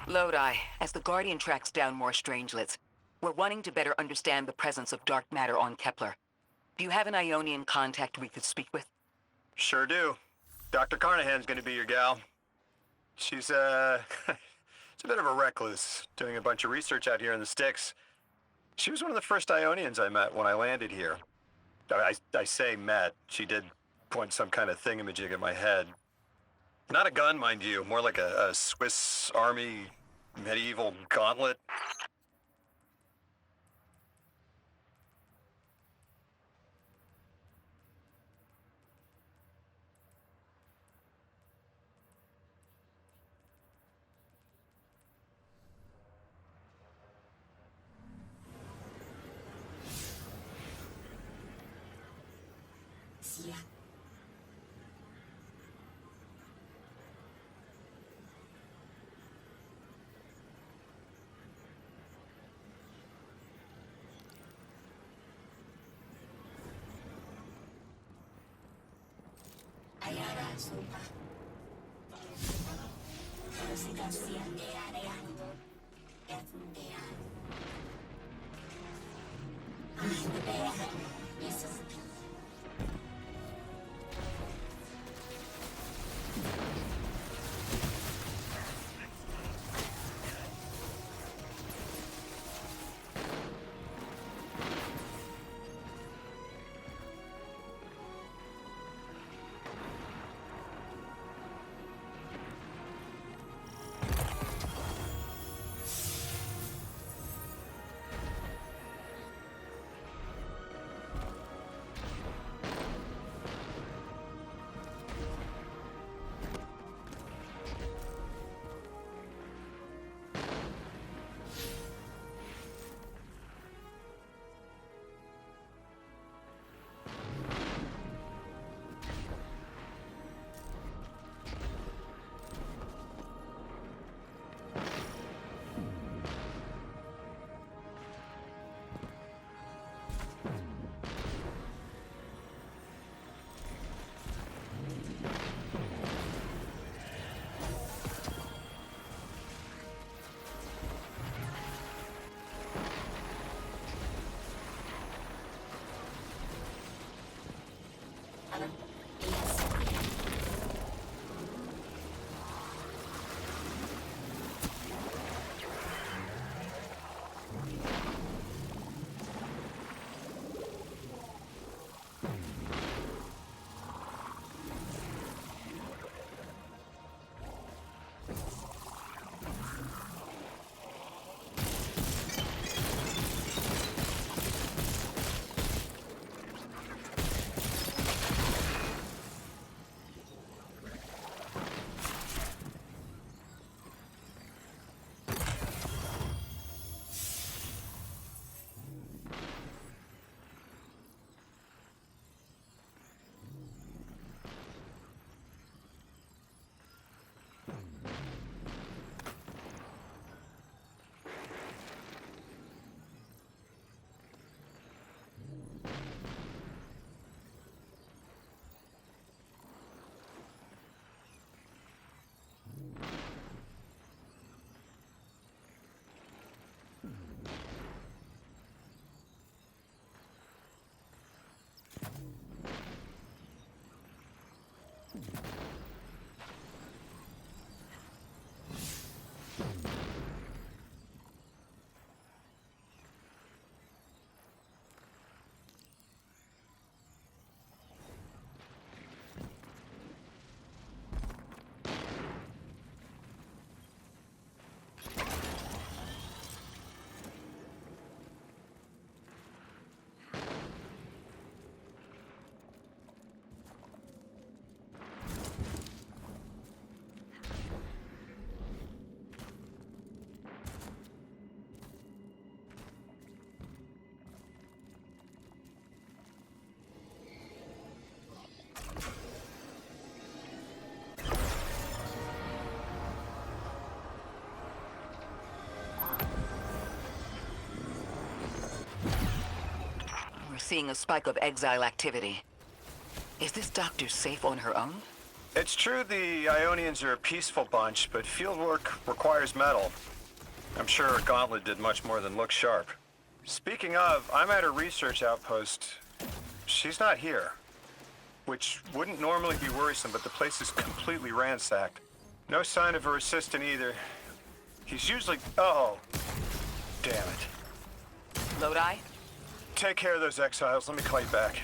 Lodi, as the Guardian tracks down more strangelets, we're wanting to better understand the presence of dark matter on Kepler. Do you have an Ionian contact we could speak with? Sure do. Dr. Carnahan's gonna be your gal. She's, she's a bit of a recluse, doing a bunch of research out here in the sticks. She was one of the first Ionians I met when I landed here. I say met. She did point some kind of thingamajig at my head. Not a gun, mind you, more like a Swiss Army medieval gauntlet. We're seeing a spike of exile activity. Is this doctor safe on her own? It's true the Ionians are a peaceful bunch, but fieldwork requires metal. I'm sure Gauntlet did much more than look sharp. Speaking of, I'm at her research outpost. She's not here. Which wouldn't normally be worrisome, but the place is completely ransacked. No sign of her assistant either. He's usually... Oh. Damn it. Lodi? Take care of those exiles. Let me call you back.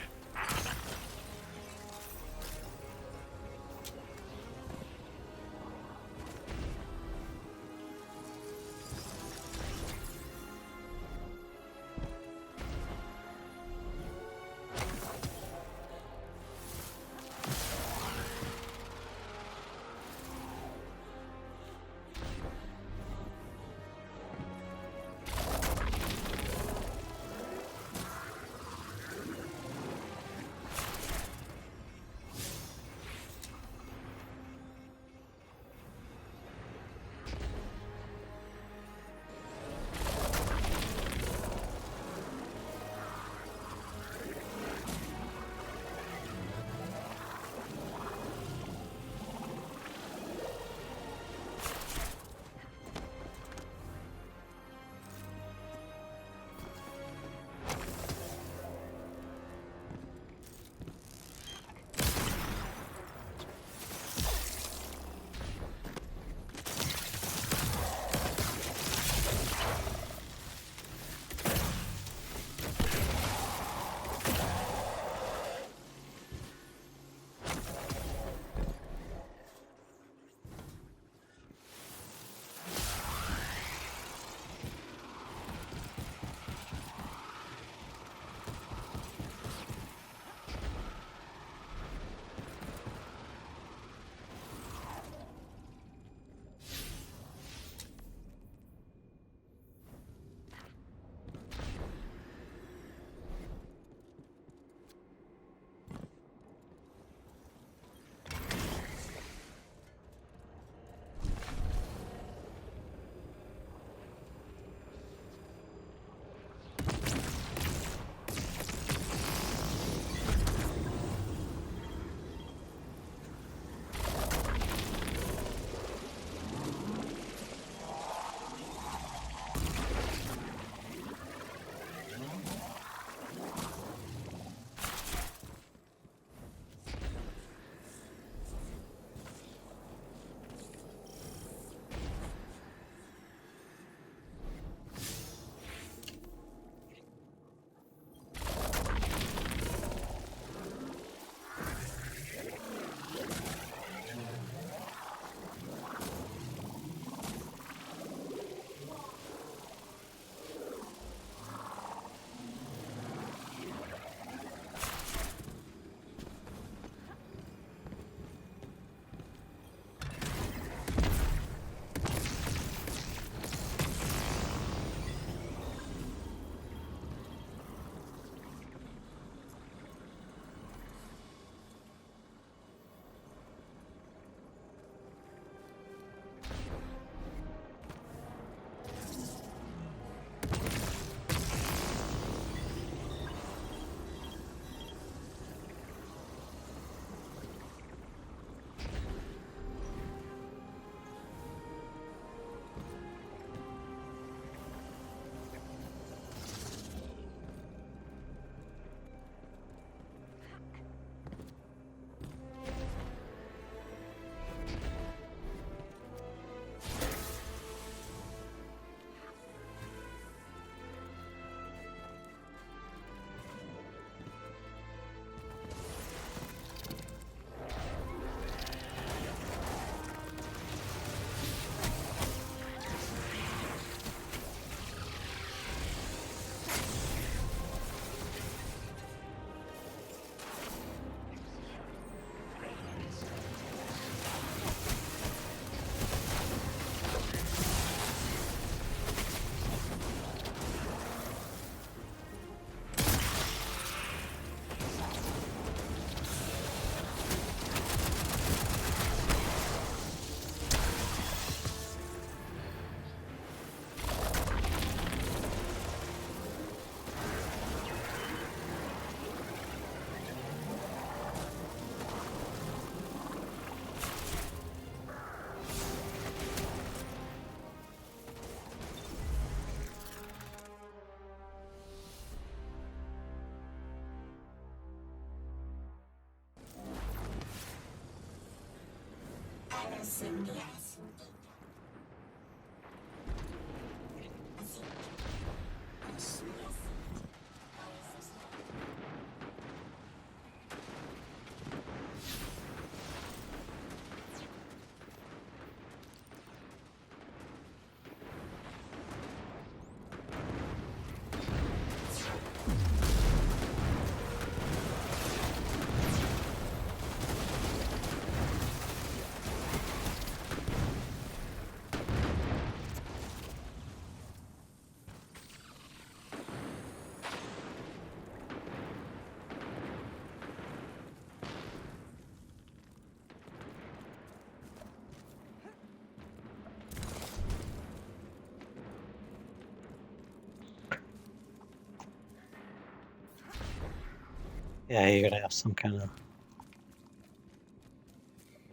Yeah, you're gonna have some kind of.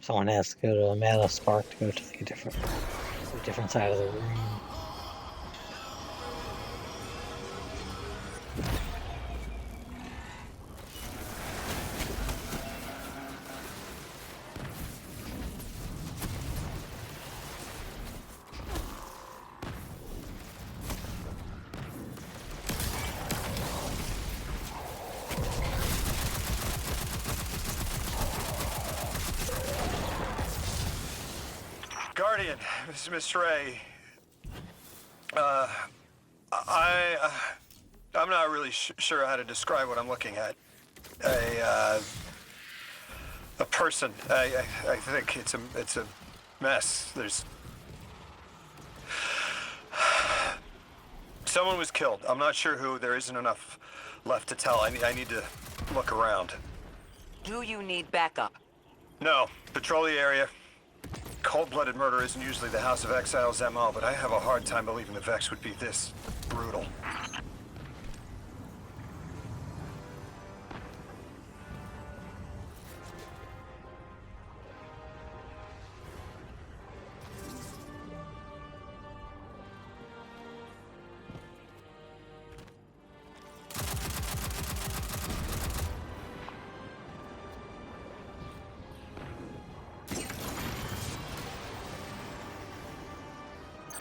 Someone has to go to a mana spark to go to like a different side of the room. Guardian, this is Miss Ray. I'm not really sure how to describe what I'm looking at. A person. I think it's a mess. There's someone was killed. I'm not sure who. There isn't enough left to tell. I need to look around. Do you need backup? No. Patrol the area. Cold-blooded murder isn't usually the House of Exile's MO, but I have a hard time believing the Vex would be this brutal.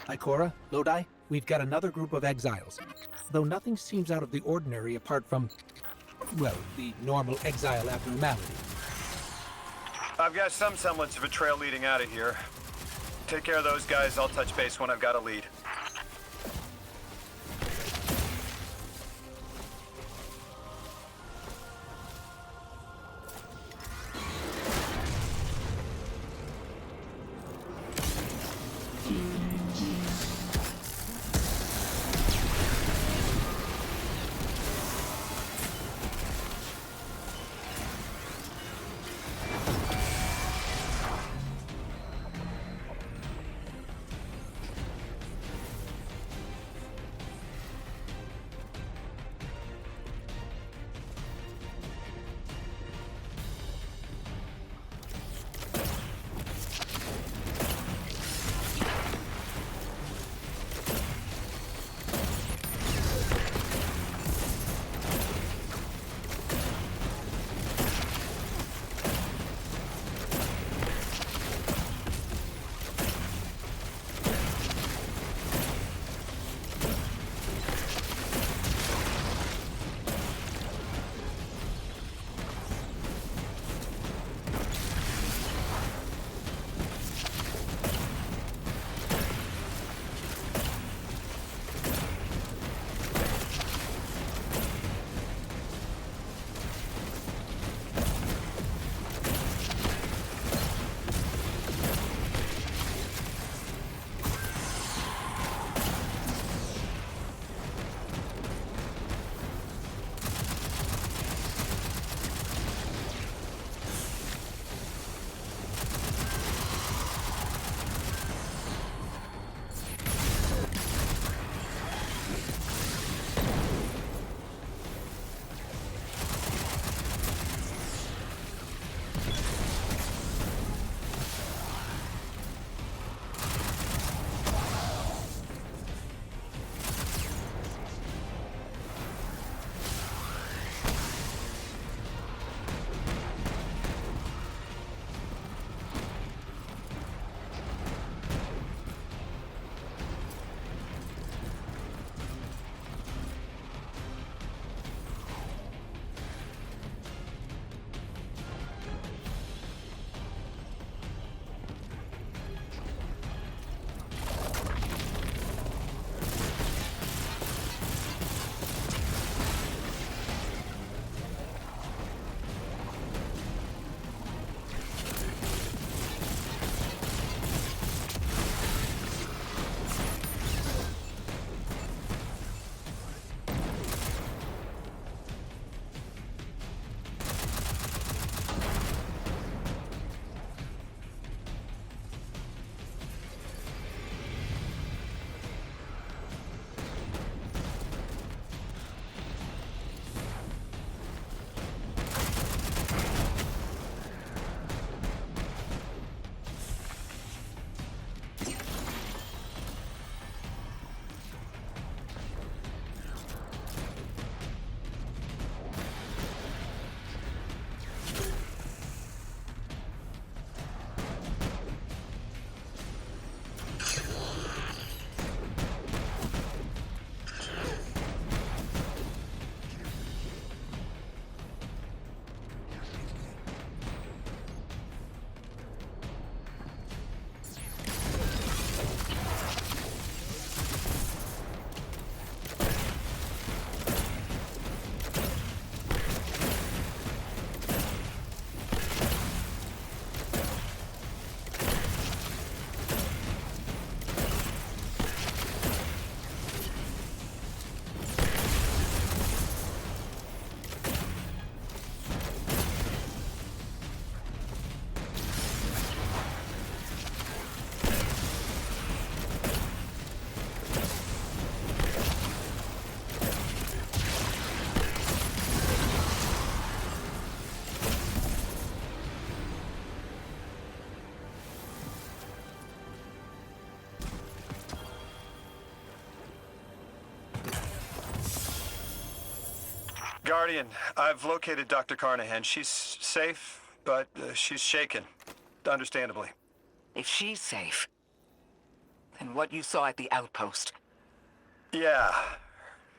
Ikora, Lodi, we've got another group of exiles. Though nothing seems out of the ordinary apart from, well, the normal exile abnormality. I've got some semblance of a trail leading out of here. Take care of those guys. I'll touch base when I've got a lead. Guardian, I've located Dr. Carnahan. She's safe, but she's shaken. Understandably. If she's safe, then what you saw at the outpost. Yeah.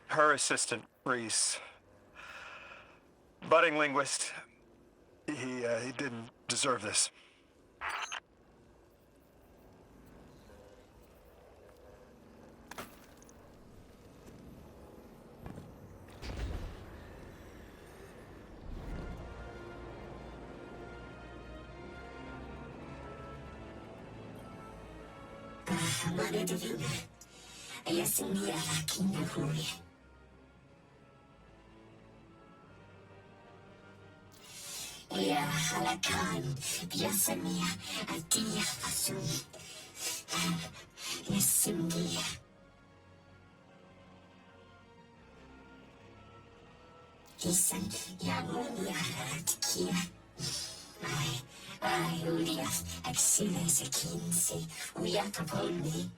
Her assistant, Reese. Budding linguist. He didn't deserve this. يا حلقان يسمي أدية أسوي يسمي إيسان ياموني على تكيا أي أولياف أكسينا سكينسي وياكبوني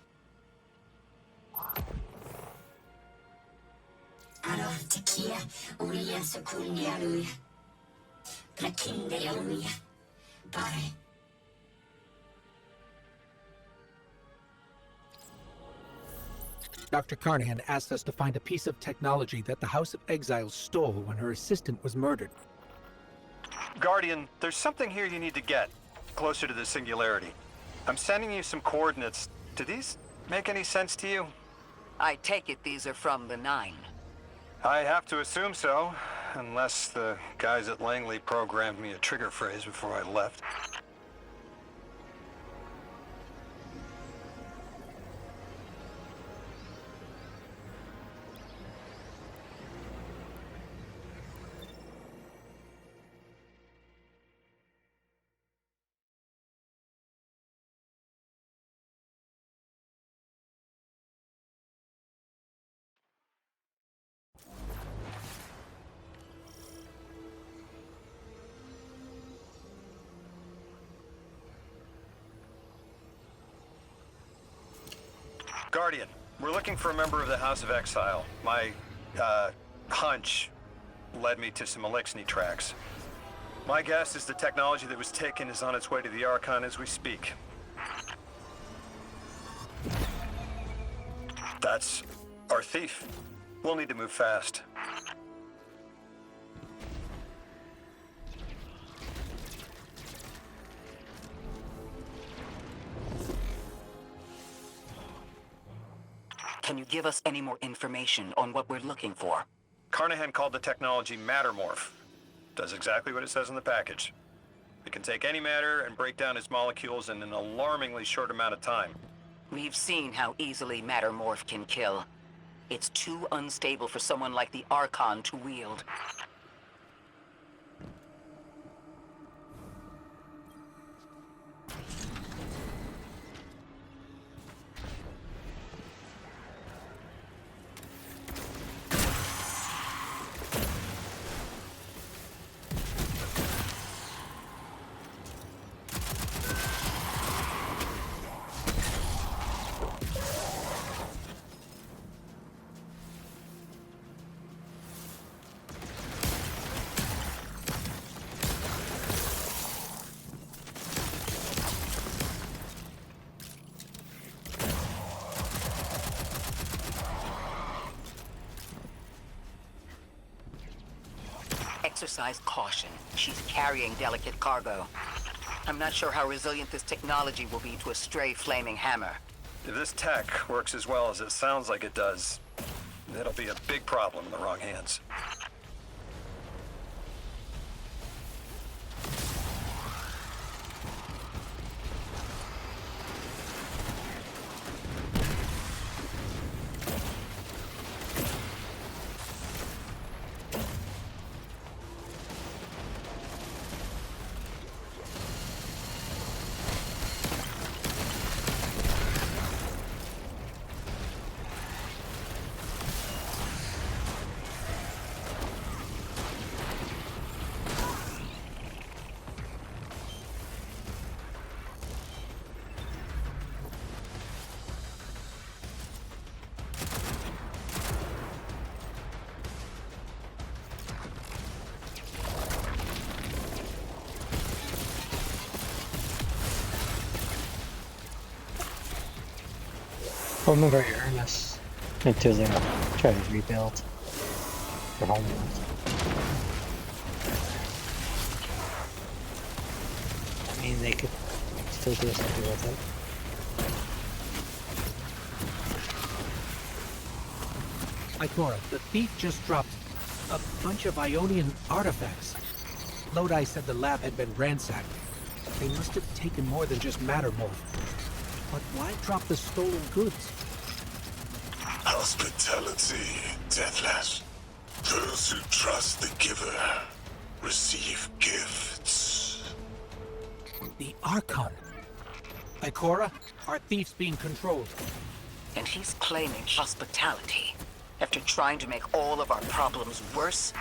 أرو تكيا أوليا سكوني ألويا Bye. Dr. Carnahan asked us to find a piece of technology that the House of Exiles stole when her assistant was murdered. Guardian, there's something here you need to get, closer to the Singularity. I'm sending you some coordinates. Do these make any sense to you? I take it these are from the Nine. I have to assume so, unless the guys at Langley programmed me a trigger phrase before I left. Guardian, we're looking for a member of the House of Exile. My, hunch led me to some Elixni tracks. My guess is the technology that was taken is on its way to the Archon as we speak. That's our thief. We'll need to move fast. Can you give us any more information on what we're looking for? Carnahan called the technology Mattermorph. Does exactly what it says in the package. It can take any matter and break down its molecules in an alarmingly short amount of time. We've seen how easily Mattermorph can kill. It's too unstable for someone like the Archon to wield. Exercise caution. She's carrying delicate cargo. I'm not sure how resilient this technology will be to a stray flaming hammer. If this tech works as well as it sounds like it does, it'll be a big problem in the wrong hands. Well, I'm very earnest into their try to rebuild their homeworld. I mean, they could still do something with it. Ikora, the thief just dropped a bunch of Ionian artifacts. Lodi said the lab had been ransacked. They must have taken more than just matter mold. But why drop the stolen goods? Hospitality, Deathless. Those who trust the giver receive gifts. The Archon. Ikora, our thief's being controlled. And he's claiming hospitality after trying to make all of our problems worse?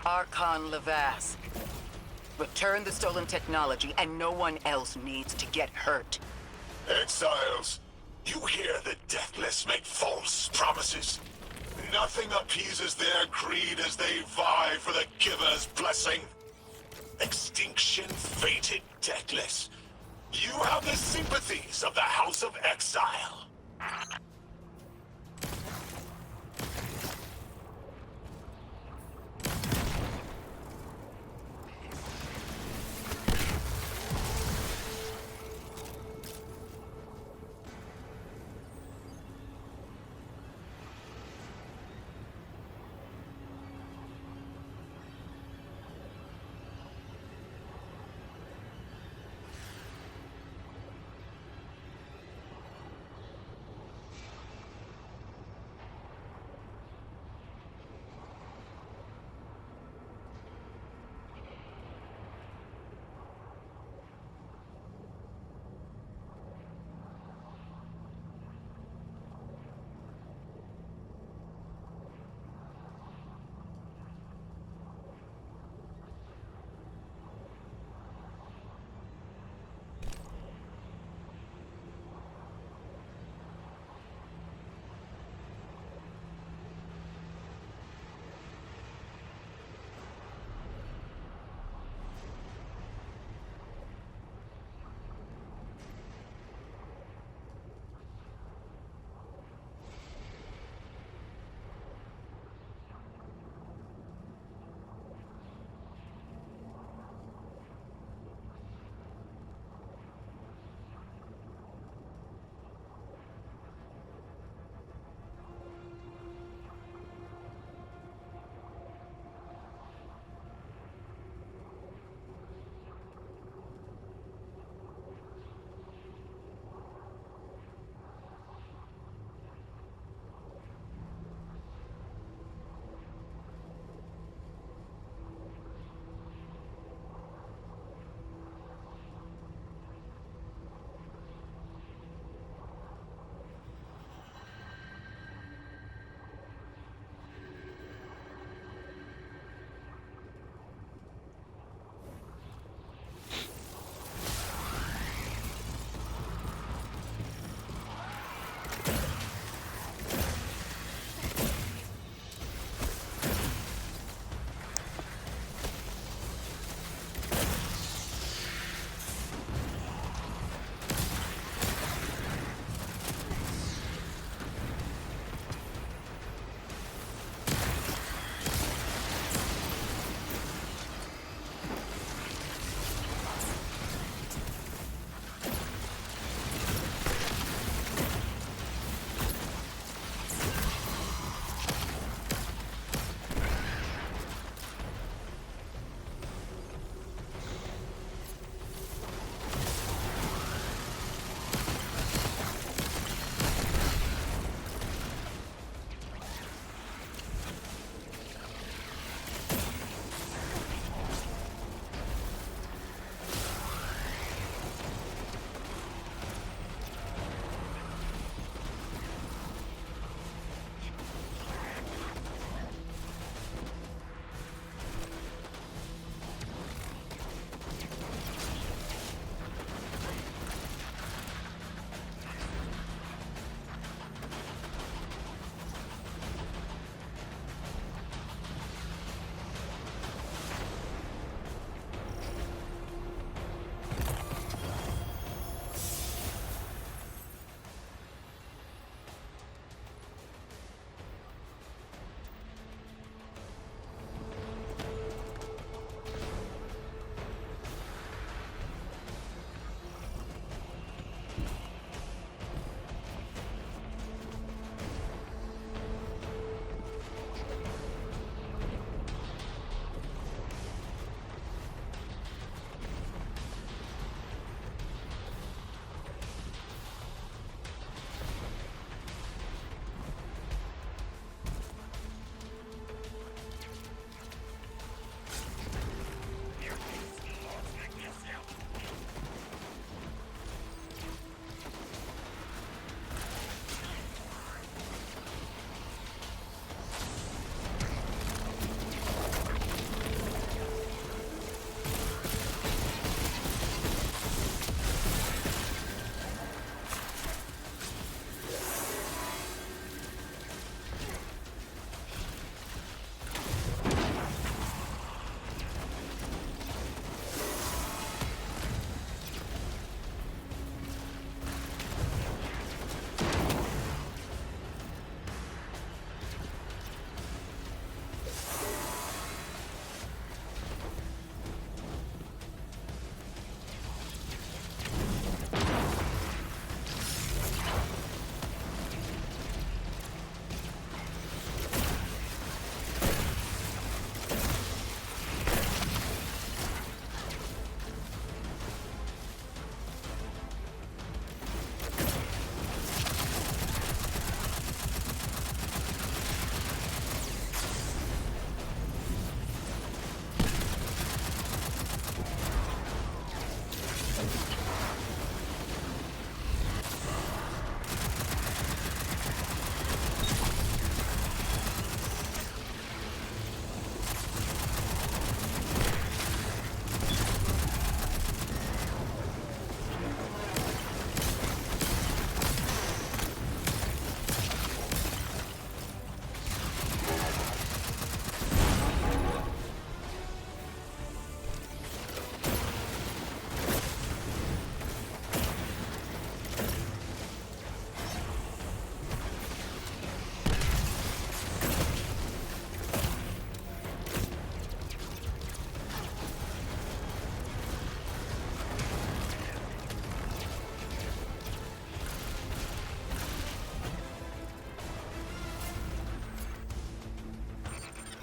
Archon Levas. Return the stolen technology, and no one else needs to get hurt. Exiles, you hear the Deathless make false promises. Nothing appeases their greed as they vie for the giver's blessing. Extinction fated, Deathless. You have the sympathies of the House of Exile.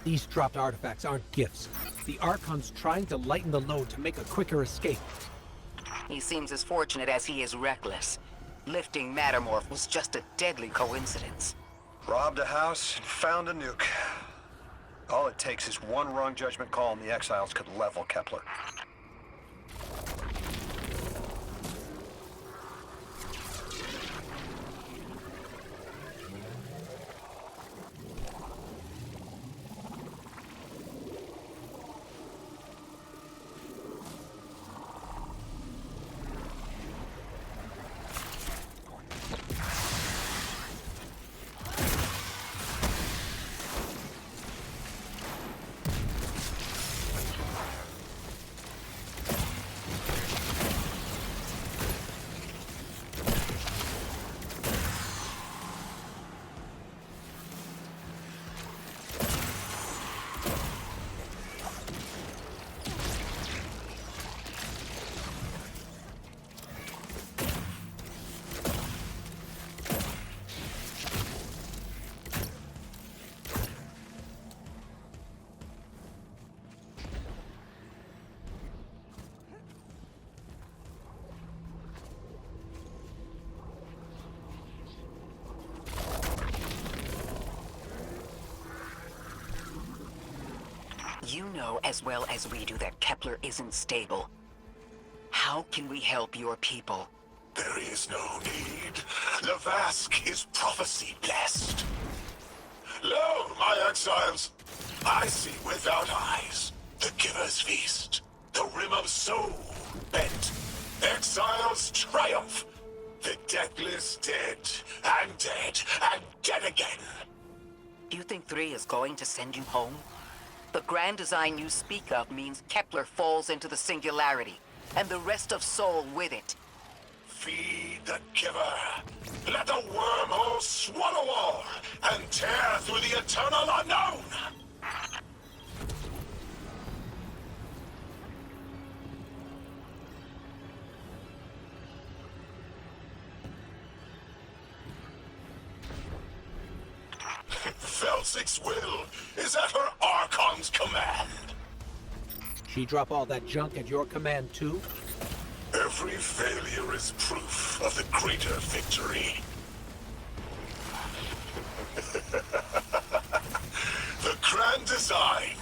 These dropped artifacts aren't gifts. The Archon's trying to lighten the load to make a quicker escape. He seems as fortunate as he is reckless. Lifting Mattermorph was just a deadly coincidence. Robbed a house and found a nuke. All it takes is one wrong judgment call and the Exiles could level Kepler. You know as well as we do that Kepler isn't stable. How can we help your people? There is no need. The Vask is prophecy blessed. Lo, my exiles, I see without eyes the Giver's Feast, the Rim of Soul bent, exiles triumph, the deathless dead and dead again. Do you think 3 is going to send you home? The grand design you speak of means Kepler falls into the singularity, and the rest of Soul with it. Feed the Giver. Let the wormhole swallow all and tear through the eternal unknown. Felsik's will is at her Archon's command. She drop all that junk at your command too? Every failure is proof of the greater victory. The grand design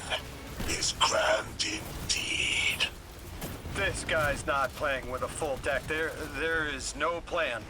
is grand indeed. This guy's not playing with a full deck. There is no plan.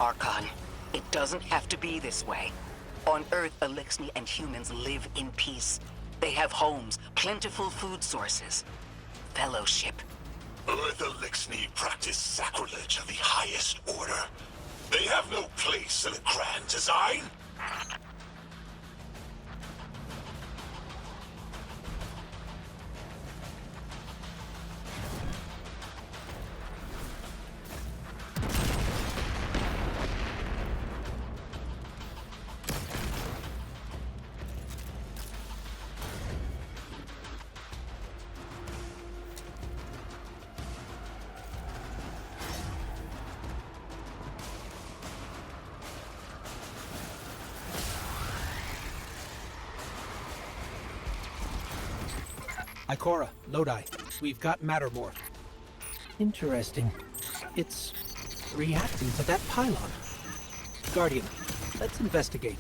Archon, It doesn't have to be this way. On Earth, Eliksni and humans live in peace. They have homes, plentiful food sources, fellowship. Earth Eliksni practice sacrilege of the highest order. They have no place in a grand design. Ikora, Lodi, we've got Mattermore. Interesting. It's reacting to that pylon. Guardian, let's investigate.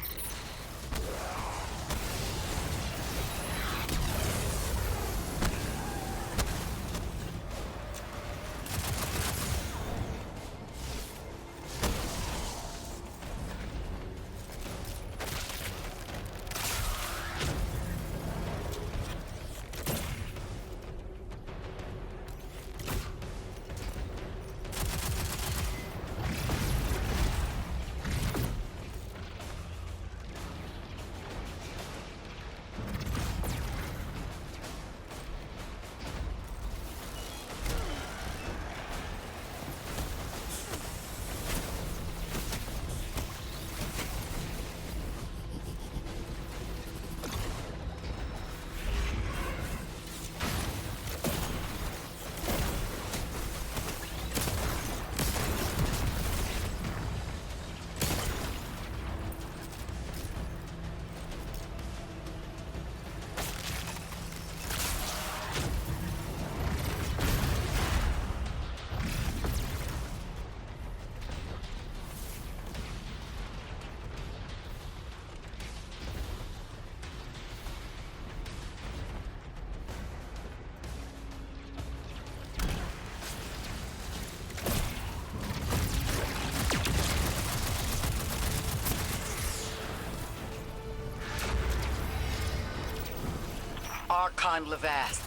Archon Levask,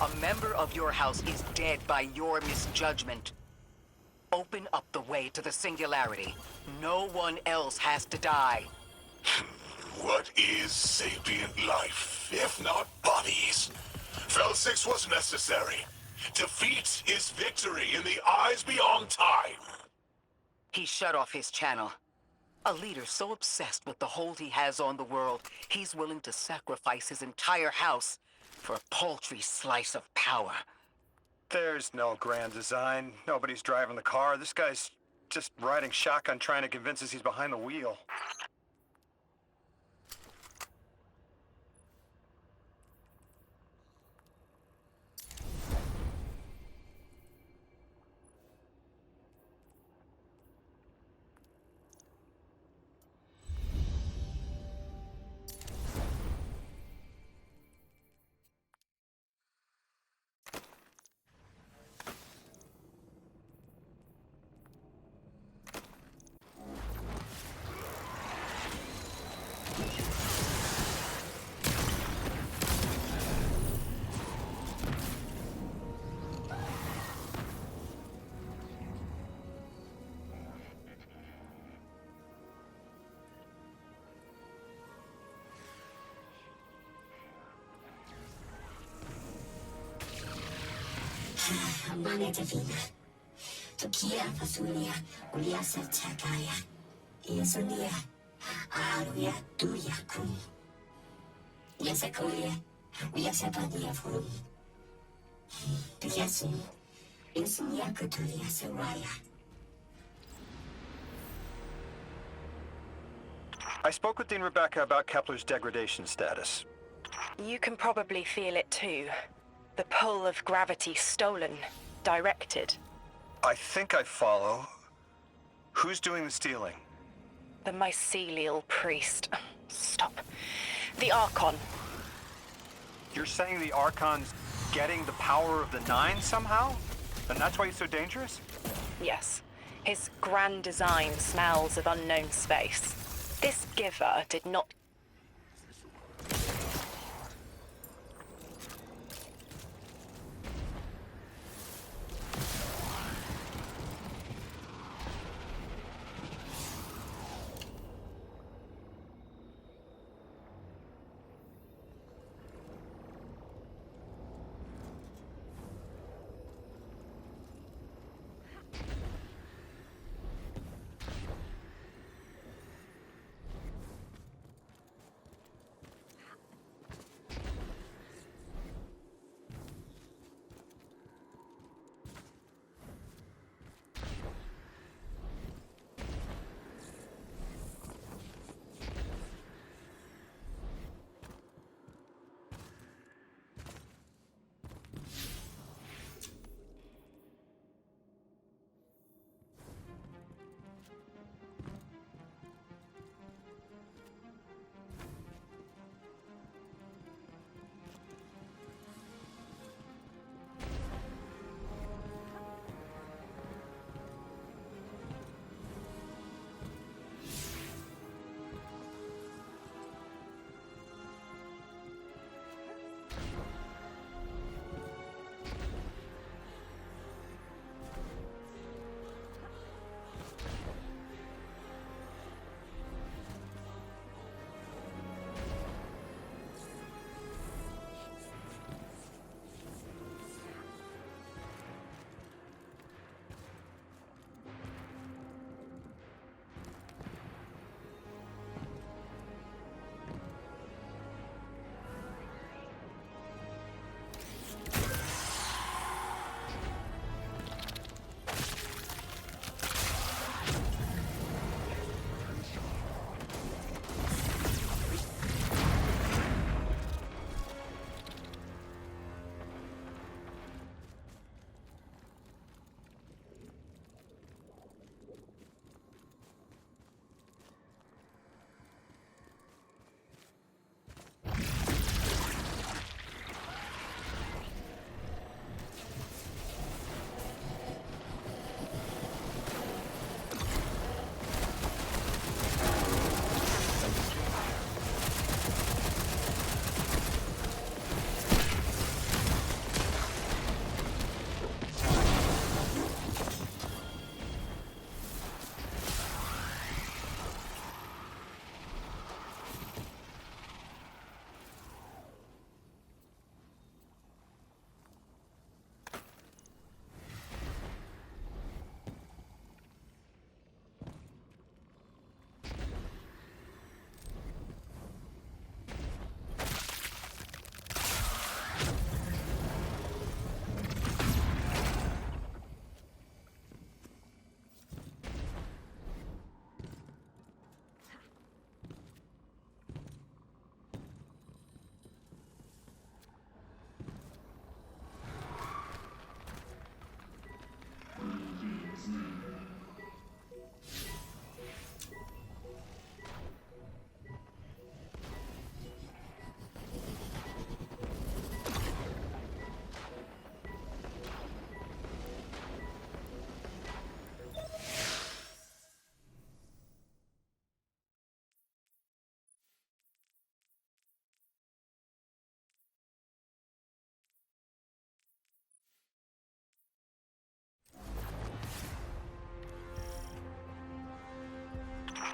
a member of your house is dead by your misjudgment. Open up the way to the Singularity. No one else has to die. What is sapient life, if not bodies? Felsix was necessary. Defeat is victory in the eyes beyond time. He shut off his channel. A leader so obsessed with the hold he has on the world, he's willing to sacrifice his entire house for a paltry slice of power. There's no grand design. Nobody's driving the car. This guy's just riding shotgun trying to convince us he's behind the wheel. Mane Divina. Tokia Pasulia, Ulia Sertakaya. Iesunia. Aruya Duya Kum. Yasakulia. Uyasapania Fum. Piasun. Insunia Kutulia Saraya. I spoke with Dean Rebecca about Kepler's degradation status. You can probably feel it too. The pull of gravity stolen, directed. I think I follow. Who's doing the stealing? The mycelial priest. Stop. The Archon. You're saying the Archon's getting the power of the Nine somehow? And that's why he's so dangerous? Yes. His grand design smells of unknown space. This giver did not...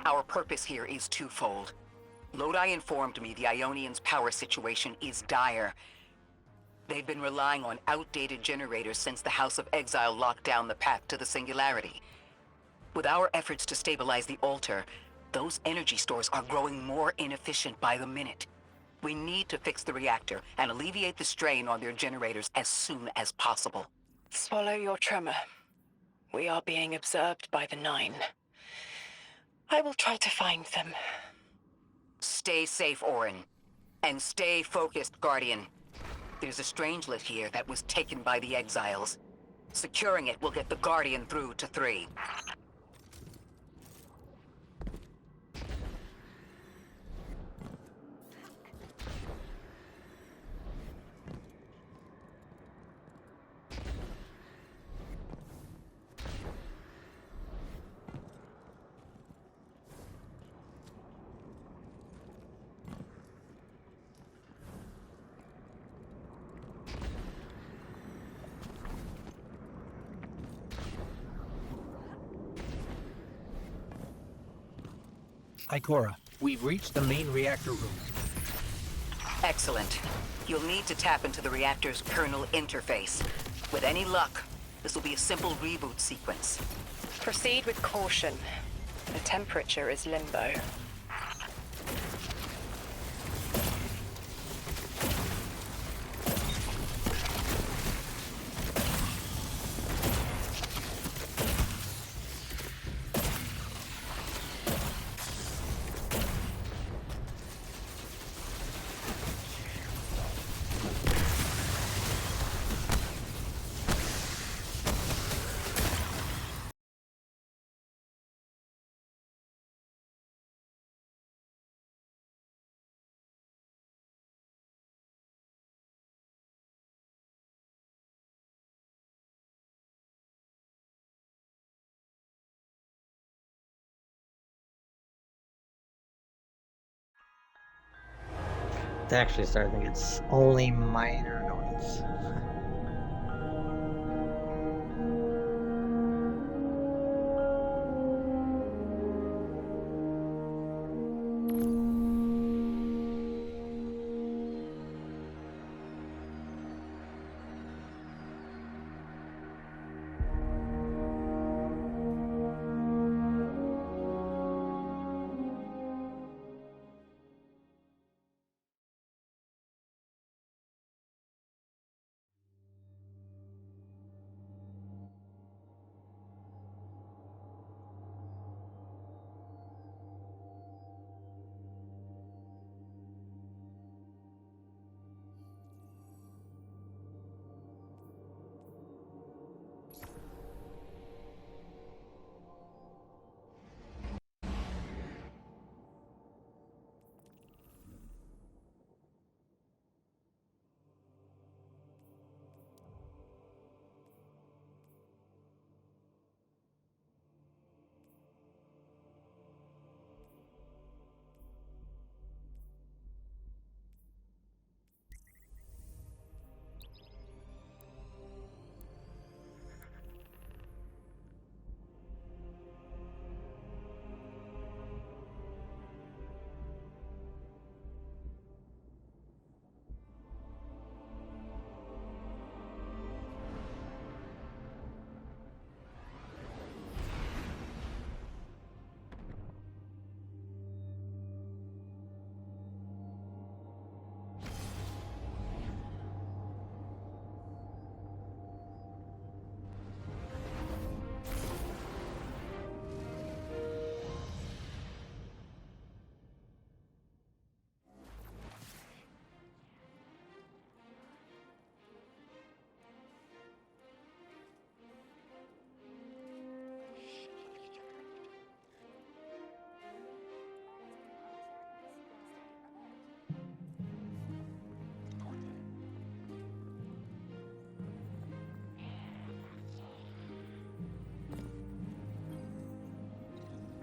Our purpose here is twofold. Lodi informed me the Ionians' power situation is dire. They've been relying on outdated generators since the House of Exile locked down the path to the Singularity. With our efforts to stabilize the altar, those energy stores are growing more inefficient by the minute. We need to fix the reactor and alleviate the strain on their generators as soon as possible. Swallow your tremor. We are being observed by the Nine. I will try to find them. Stay safe, Orin. And stay focused, Guardian. There's a Strangelet here that was taken by the Exiles. Securing it will get the Guardian through to 3. Ikora, we've reached the main reactor room. Excellent. You'll need to tap into the reactor's kernel interface. With any luck, this will be a simple reboot sequence. Proceed with caution. The temperature is limbo. They actually started thinking it's only minor noise.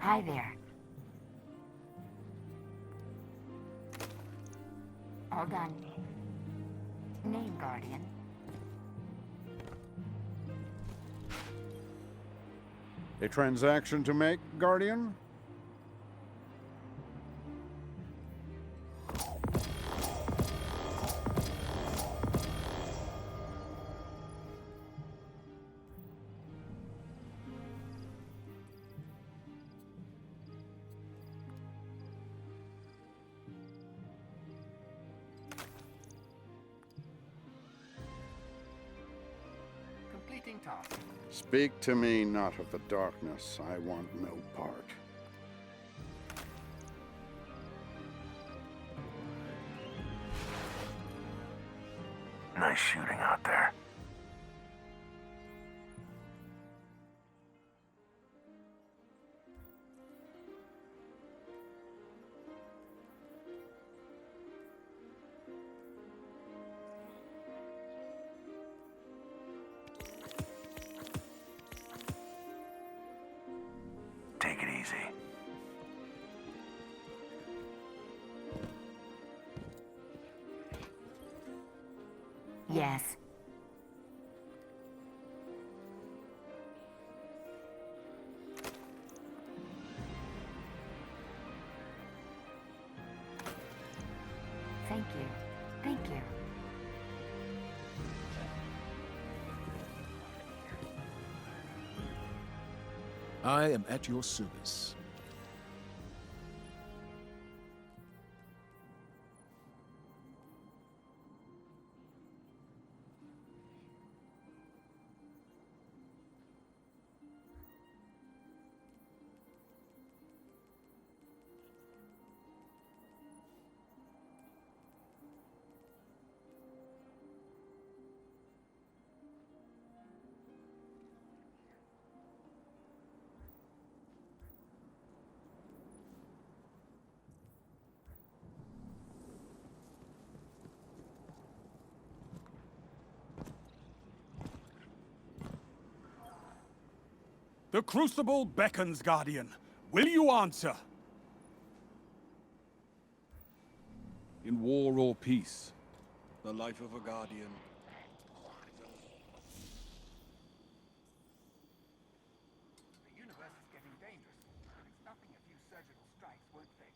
Hi there. All done. Name, Guardian. A transaction to make, Guardian? Completing task. Speak to me not of the darkness. I want no part. Nice shooting out there. Take it easy. Yes. Thank you. Thank you. I am at your service. The Crucible beckons, Guardian. Will you answer? In war or peace, the life of a Guardian. The universe is getting dangerous, but it's nothing a few surgical strikes won't fix.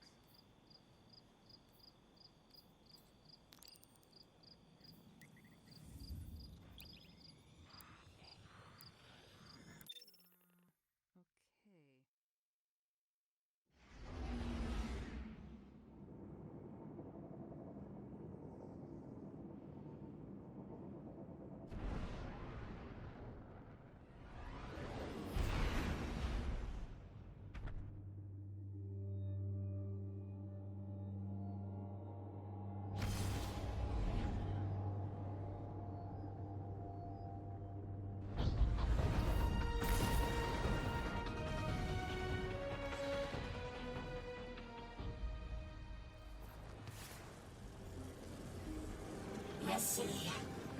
Sì,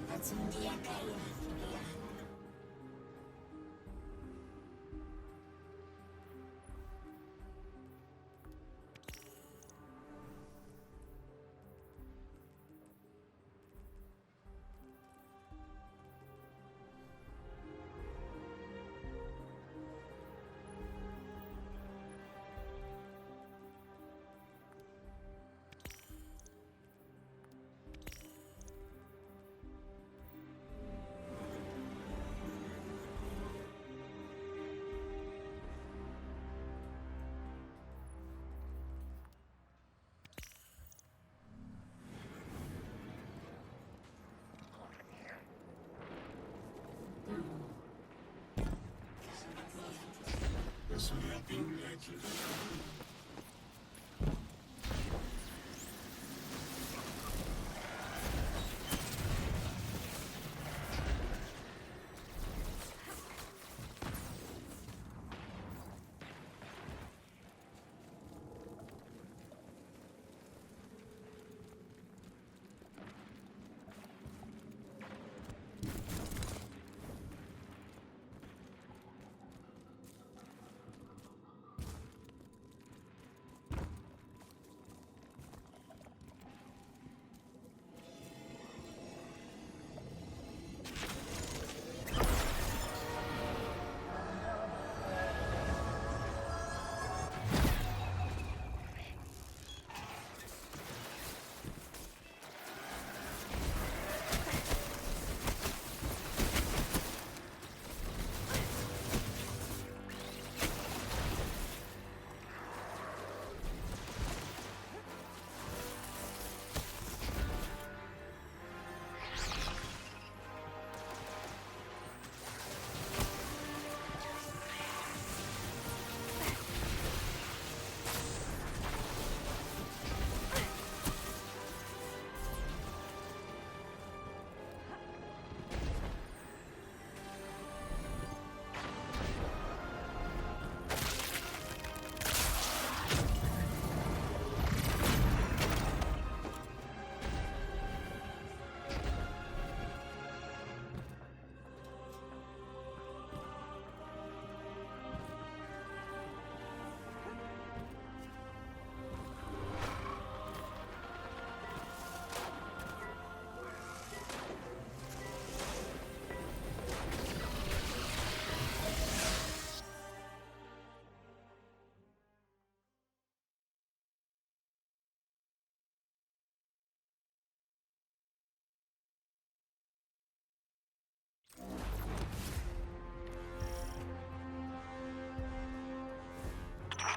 faccio un dia caire.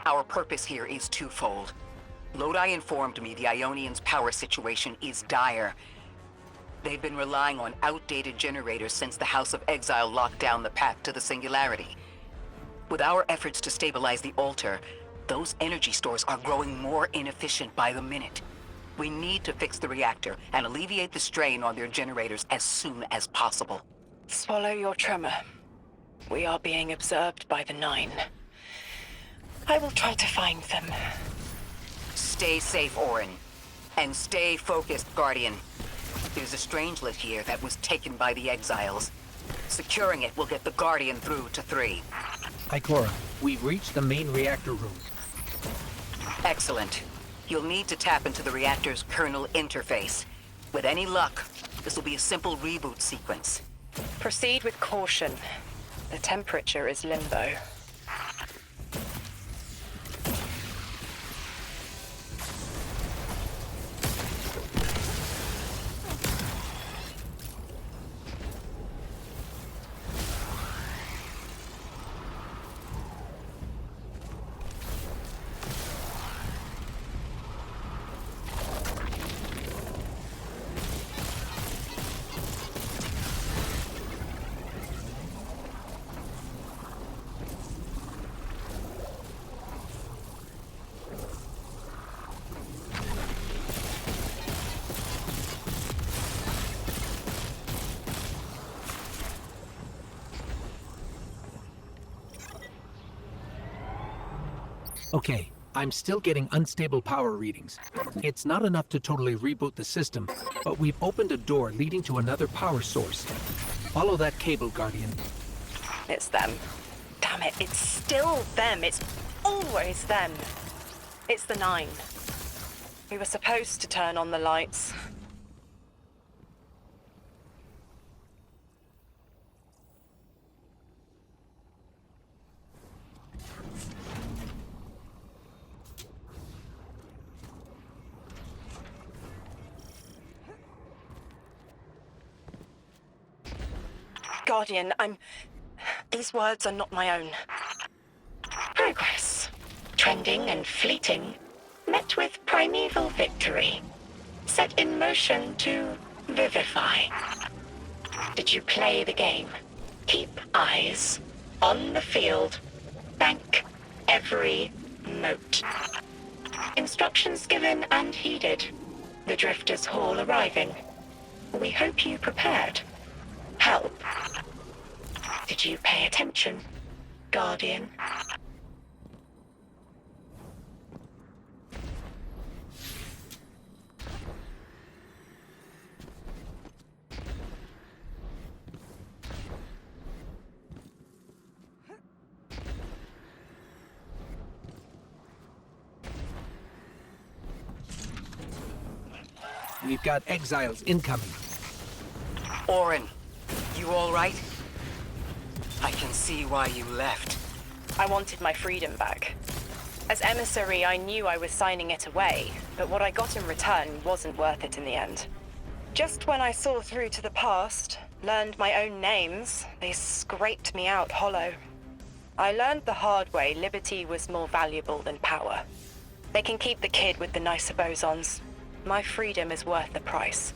Our purpose here is twofold. Lodi informed me the Ionians' power situation is dire. They've been relying on outdated generators since the House of Exile locked down the path to the Singularity. With our efforts to stabilize the altar, those energy stores are growing more inefficient by the minute. We need to fix the reactor and alleviate the strain on their generators as soon as possible. Swallow your tremor. We are being observed by the Nine. I will try to find them. Stay safe, Orin. And stay focused, Guardian. There's a Strangelet here that was taken by the Exiles. Securing it will get the Guardian through to 3. Ikora, we've reached the main reactor room. Excellent. You'll need to tap into the reactor's kernel interface. With any luck, this will be a simple reboot sequence. Proceed with caution. The temperature is limbo. Okay, I'm still getting unstable power readings. It's not enough to totally reboot the system, but we've opened a door leading to another power source. Follow that cable, Guardian. It's them. Damn it, it's still them. It's always them. It's the Nine. We were supposed to turn on the lights. Guardian, these words are not my own. Progress. Trending and fleeting. Met with primeval victory. Set in motion to vivify. Did you play the game? Keep eyes on the field. Bank every mote. Instructions given and heeded. The Drifter's Hall arriving. We hope you prepared. Help. Did you pay attention, Guardian? We've got exiles incoming. Orin, you all right? I can see why you left. I wanted my freedom back. As emissary, I knew I was signing it away, but what I got in return wasn't worth it in the end. Just when I saw through to the past, learned my own names, they scraped me out hollow. I learned the hard way liberty was more valuable than power. They can keep the kid with the nicer bosons. My freedom is worth the price.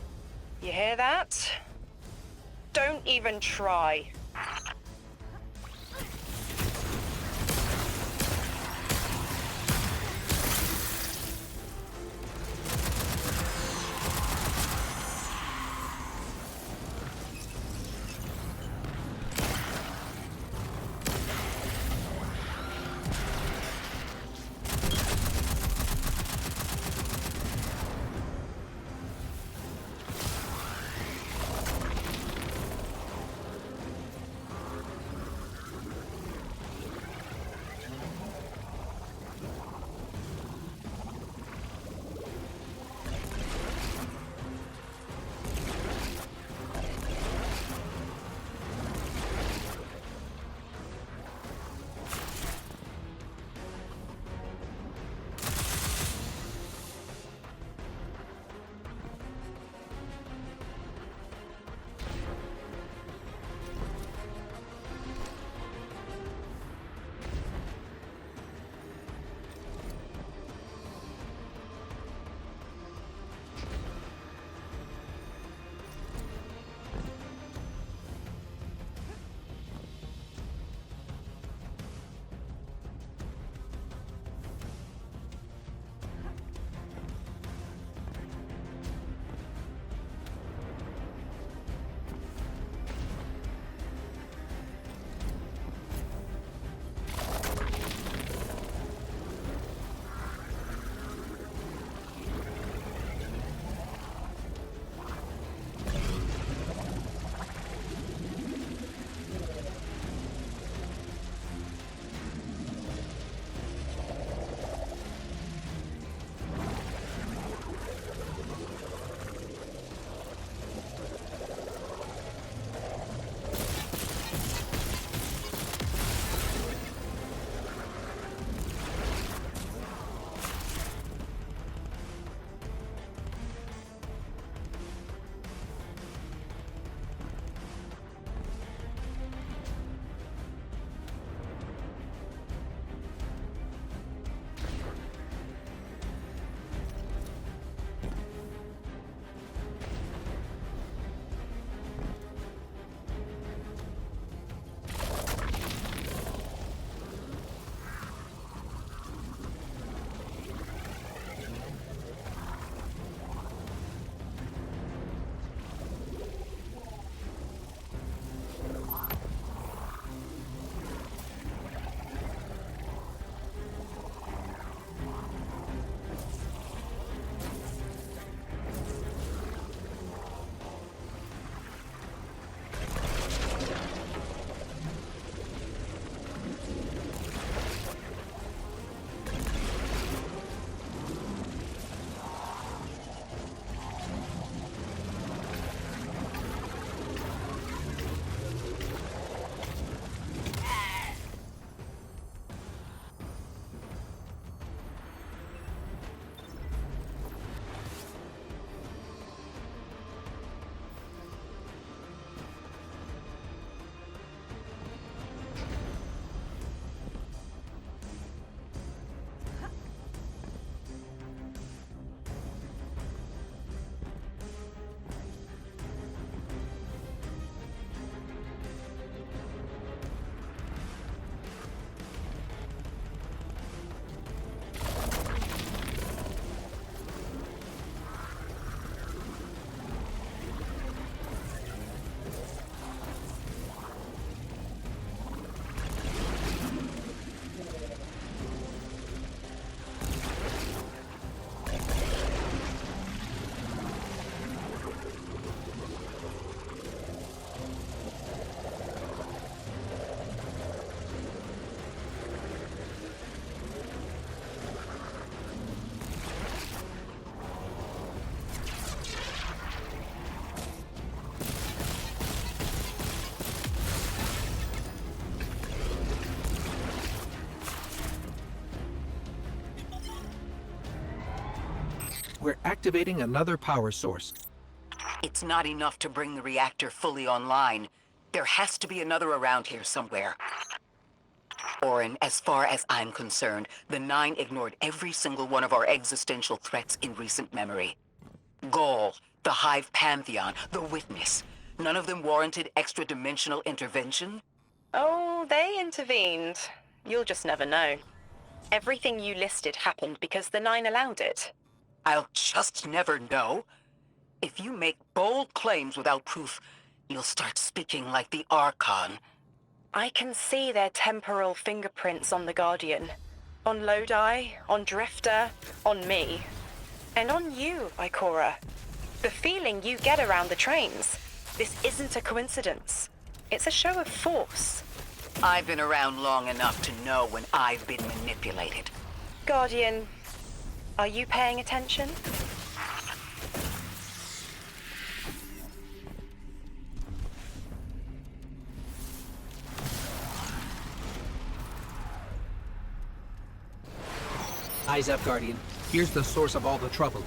You hear that? Don't even try. activating another power source. It's not enough to bring the reactor fully online. There has to be another around here somewhere. Orin, as far as I'm concerned, the Nine ignored every single one of our existential threats in recent memory. Gaul, the Hive Pantheon, the Witness. None of them warranted extra-dimensional intervention? Oh, they intervened. You'll just never know. Everything you listed happened because the Nine allowed it. I'll just never know. If you make bold claims without proof, you'll start speaking like the Archon. I can see their temporal fingerprints on the Guardian. On Lodi, on Drifter, on me. And on you, Ikora. The feeling you get around the trains. This isn't a coincidence. It's a show of force. I've been around long enough to know when I've been manipulated. Guardian, are you paying attention? Eyes up, Guardian. Here's the source of all the trouble.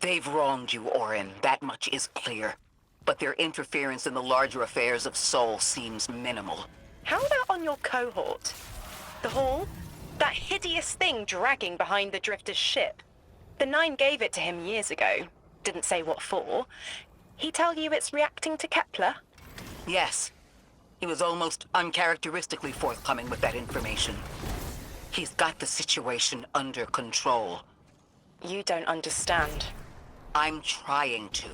They've wronged you, Orin. That much is clear. But their interference in the larger affairs of Sol seems minimal. How about on your cohort? The Hall? That hideous thing dragging behind the Drifter's ship. The Nine gave it to him years ago. Didn't say what for. He tell you it's reacting to Kepler? Yes. He was almost uncharacteristically forthcoming with that information. He's got the situation under control. You don't understand. I'm trying to.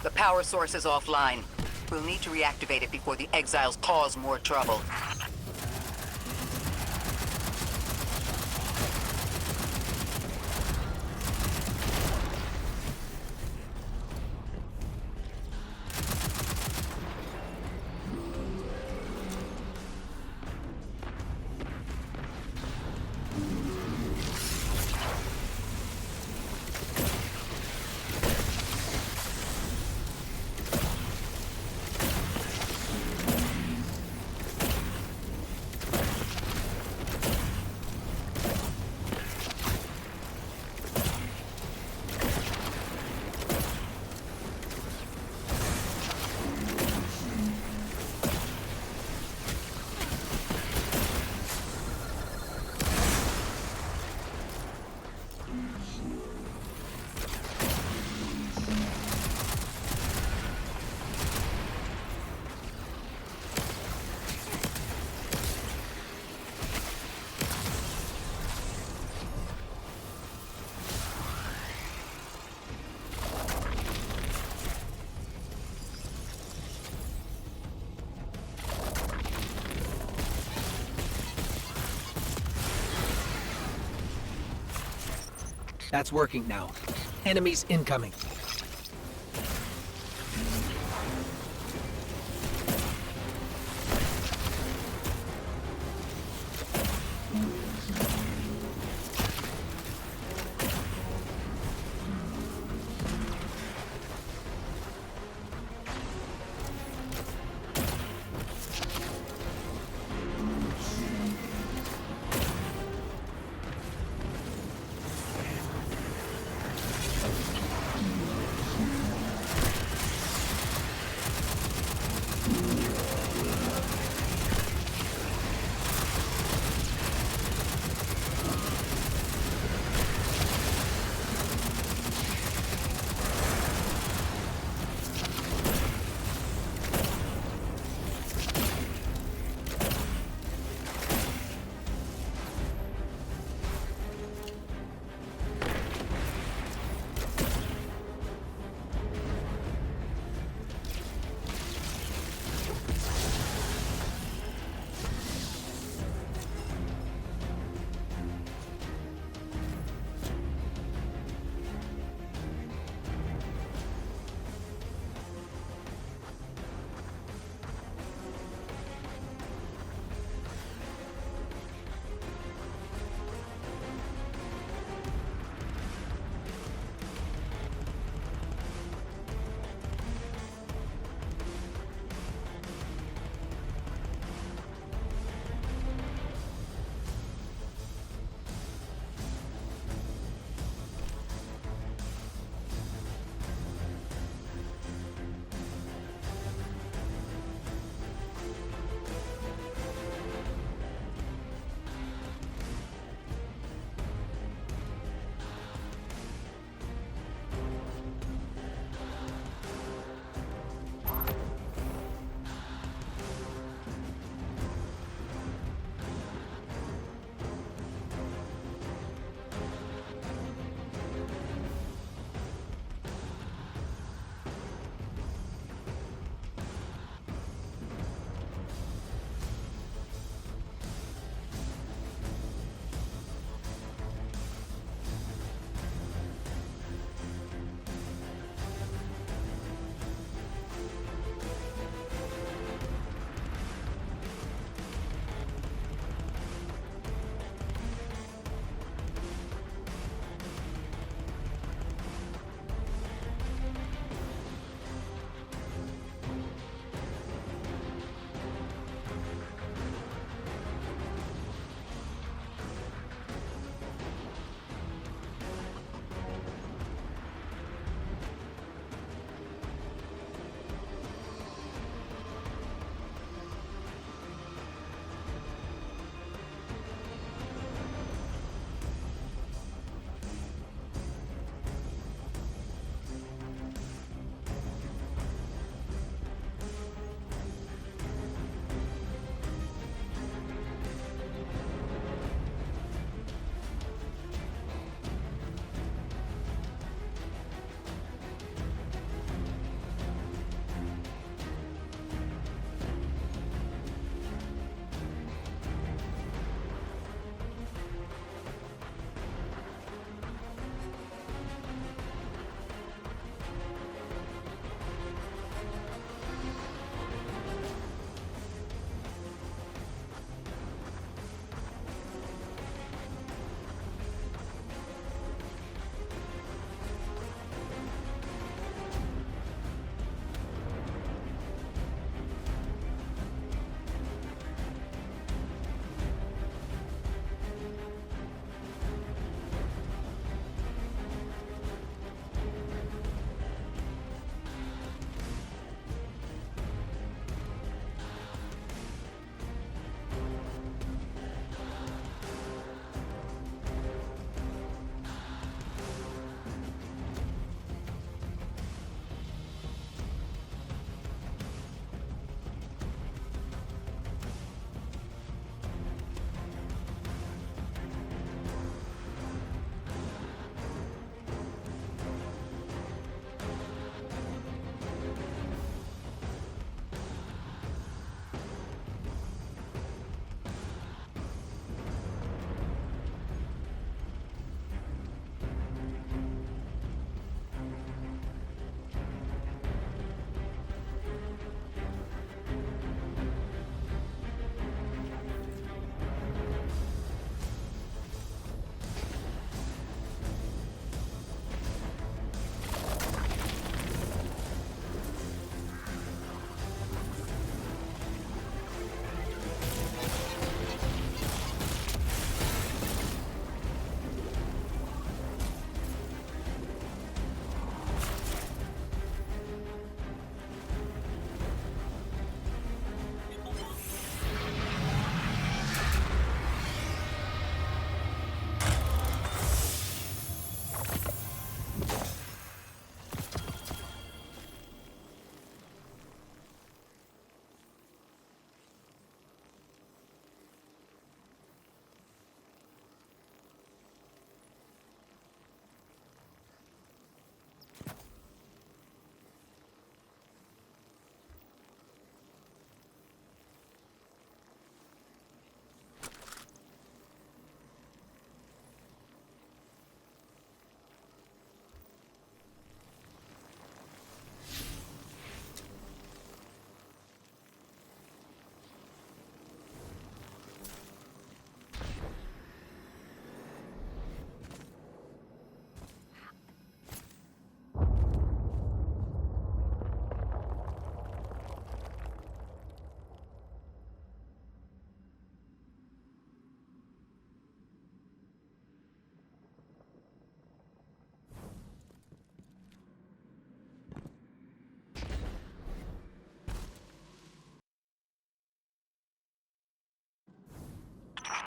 The power source is offline. We'll need to reactivate it before the exiles cause more trouble. That's working now. Enemies incoming.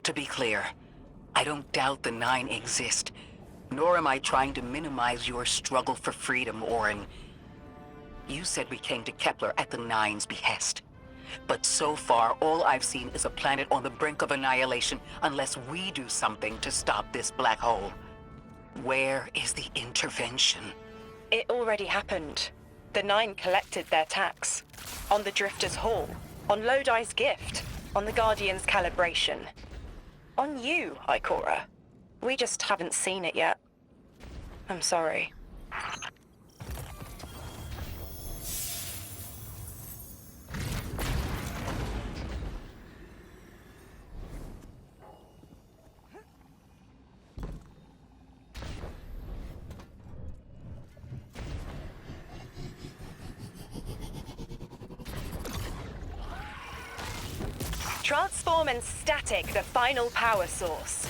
To be clear, I don't doubt the Nine exist, nor am I trying to minimize your struggle for freedom, Orin. You said we came to Kepler at the Nine's behest. But so far, all I've seen is a planet on the brink of annihilation unless we do something to stop this black hole. Where is the intervention? It already happened. The Nine collected their tax. On the Drifter's Hall. On Lodi's gift. On the Guardian's calibration. On you, Ikora. We just haven't seen it yet. I'm sorry. Transform and static the final power source.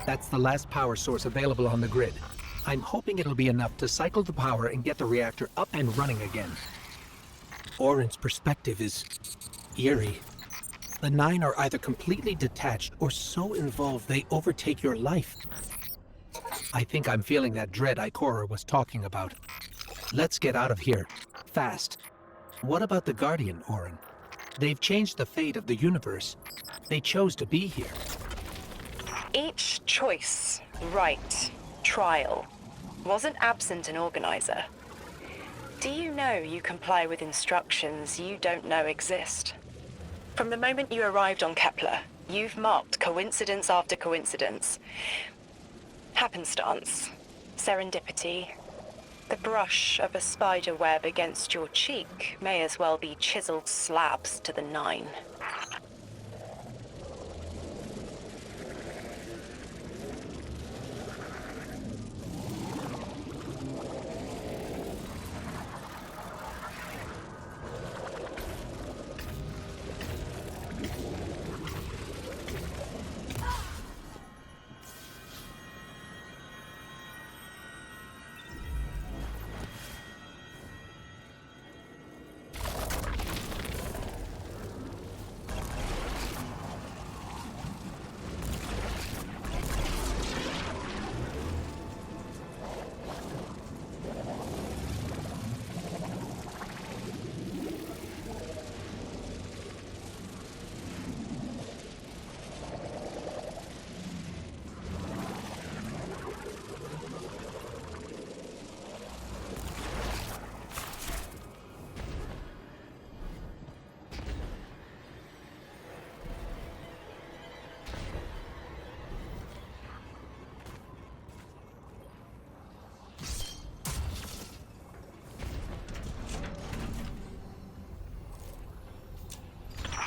That's the last power source available on the grid. I'm hoping it'll be enough to cycle the power and get the reactor up and running again. Orin's perspective is eerie. The Nine are either completely detached or so involved they overtake your life. I think I'm feeling that dread Ikora was talking about. Let's get out of here. Fast. What about the Guardian, Orin? They've changed the fate of the universe. They chose to be here. Each choice, right, trial, wasn't absent an organizer. Do you know you comply with instructions you don't know exist? From the moment you arrived on Kepler, you've marked coincidence after coincidence. Happenstance, serendipity. The brush of a spider web against your cheek may as well be chiseled slabs to the Nine.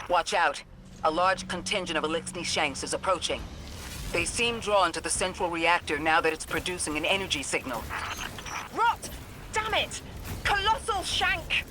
Watch out. A large contingent of Elixni Shanks is approaching. They seem drawn to the central reactor now that it's producing an energy signal. Rot! Damn it! Colossal Shank!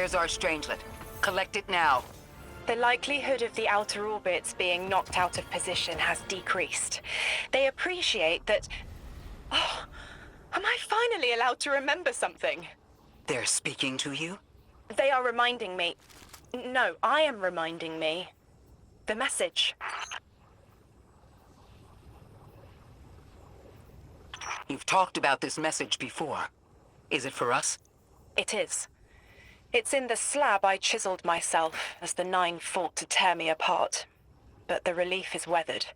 There's our Strangelet. Collect it now. The likelihood of the outer orbits being knocked out of position has decreased. They appreciate that... Oh, am I finally allowed to remember something? They're speaking to you? They are reminding me... No, I am reminding me. The message. You've talked about this message before. Is it for us? It is. It's in the slab I chiseled myself as the Nine fought to tear me apart. But the relief is weathered,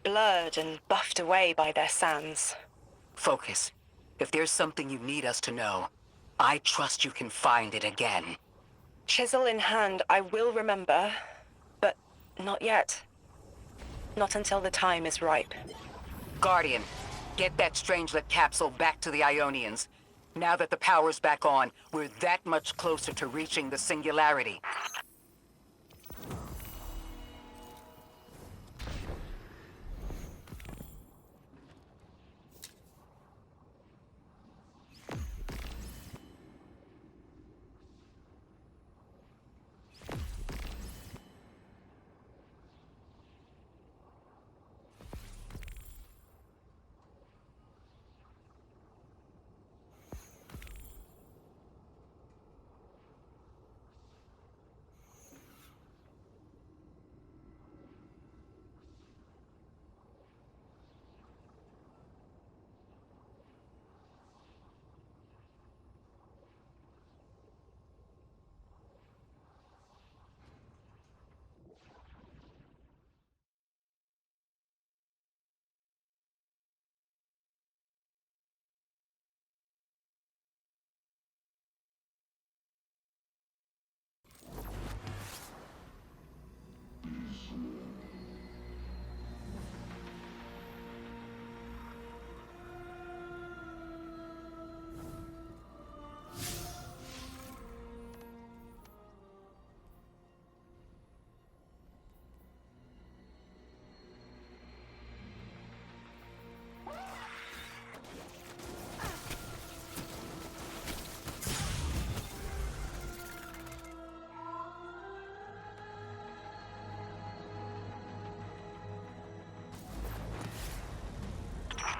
blurred and buffed away by their sands. Focus. If there's something you need us to know, I trust you can find it again. Chisel in hand, I will remember, but not yet. Not until the time is ripe. Guardian, get that Strangelet capsule back to the Ionians. Now that the power's back on, we're that much closer to reaching the Singularity.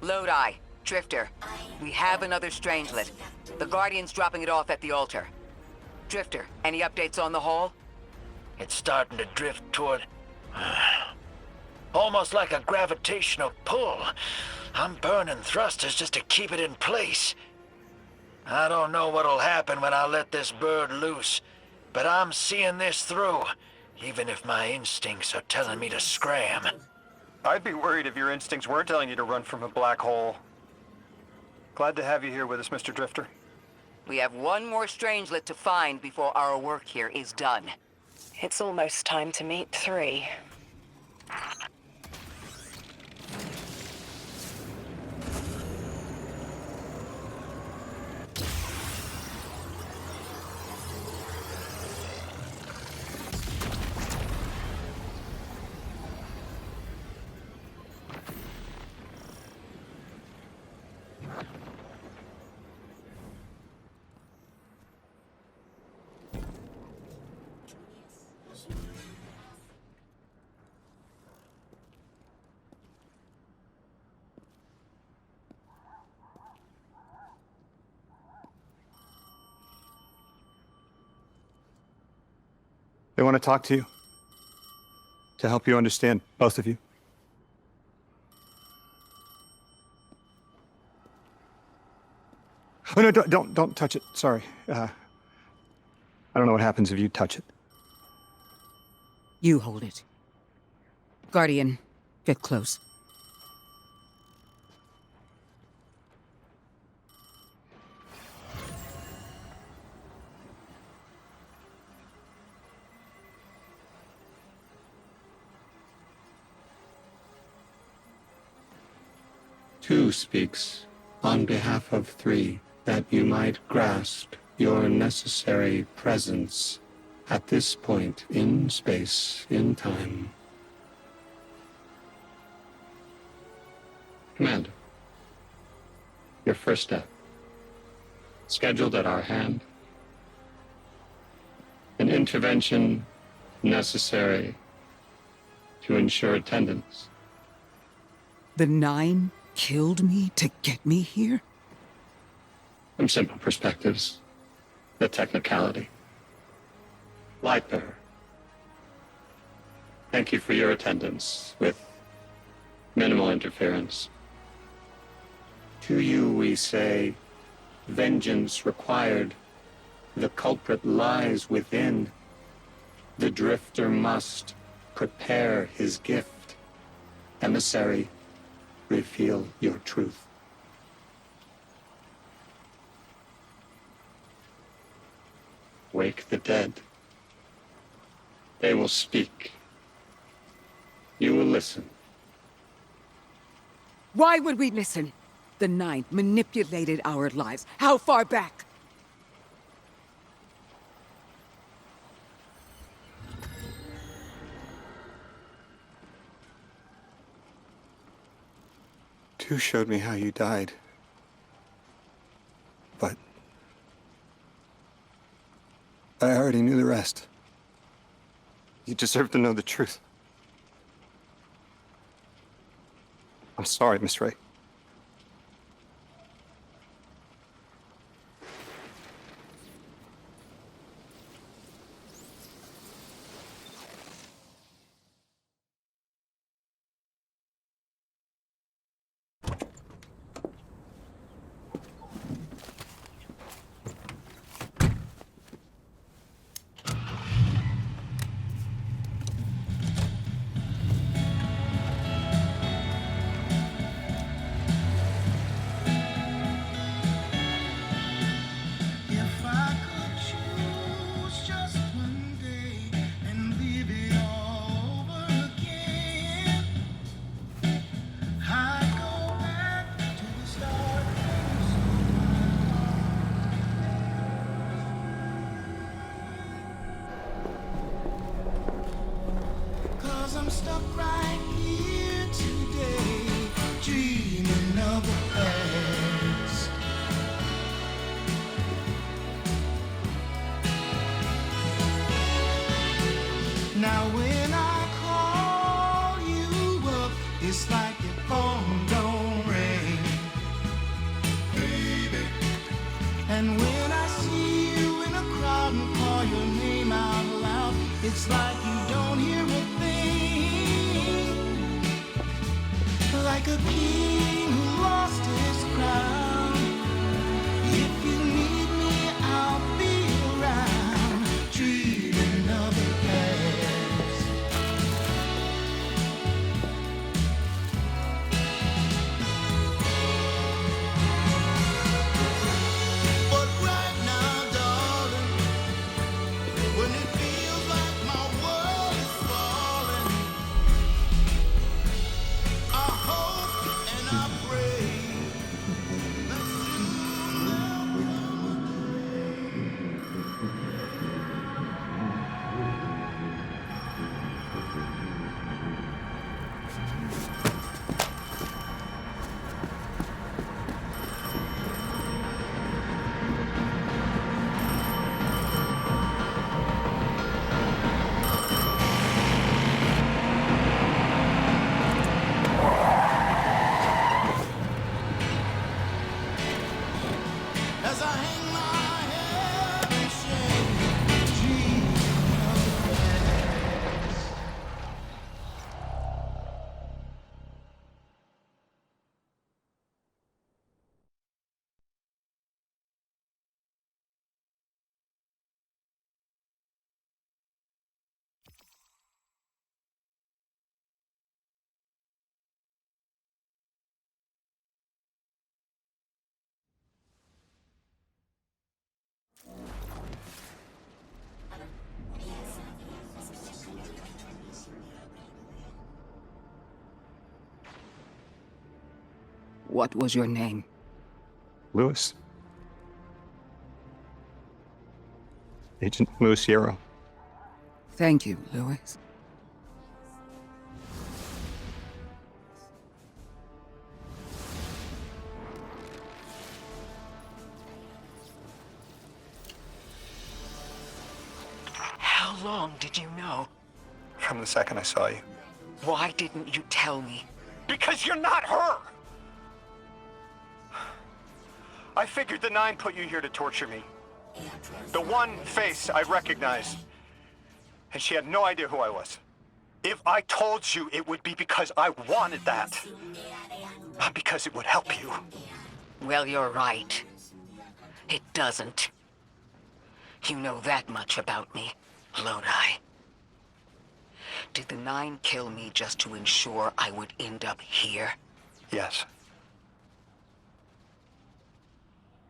Lodi, Drifter. We have another Strangelet. The Guardian's dropping it off at the altar. Drifter, any updates on the hall? It's starting to drift toward... almost like a gravitational pull. I'm burning thrusters just to keep it in place. I don't know what'll happen when I let this bird loose, but I'm seeing this through, even if my instincts are telling me to scram. I'd be worried if your instincts were telling you to run from a black hole. Glad to have you here with us, Mr. Drifter. We have one more Strangelet to find before our work here is done. It's almost time to meet 3. They want to talk to you. To help you understand, both of you. Oh, no, don't touch it. Sorry. I don't know what happens if you touch it. You hold it. Guardian, get close. Two speaks on behalf of 3, that you might grasp your necessary presence at this point in space, in time. Commander, your first step, scheduled at our hand. An intervention necessary to ensure attendance. The 9 killed me to get me here? From simple perspectives, the technicality. Lightbearer, thank you for your attendance with minimal interference. To you we say, vengeance required. The culprit lies within. The Drifter must prepare his gift. Emissary, reveal your truth. Wake the dead. They will speak. You will listen. Why would we listen? The 9 manipulated our lives. How far back? Two showed me how you died. But I already knew the rest. You deserve to know the truth. I'm sorry, Miss Ray. And when I see you in a crowd and call your name out loud, it's like you don't hear a thing. Like a king who lost his crown. If you need me, I'll be around. Dreaming of the past. But right now, darling, when it feels like my world is falling, I hope and I pray that soon there'll come a as I hang my head in shame, dreaming of the past. What was your name? Lewis. Agent Lewis Yarrow. Thank you, Lewis. How long did you know? From the second I saw you. Why didn't you tell me? Because you're not her! I figured the Nine put you here to torture me. The one face I recognized. And she had no idea who I was. If I told you, it would be because I wanted that. Not because it would help you. Well, you're right. It doesn't. You know that much about me, Lodi. Did the Nine kill me just to ensure I would end up here? Yes.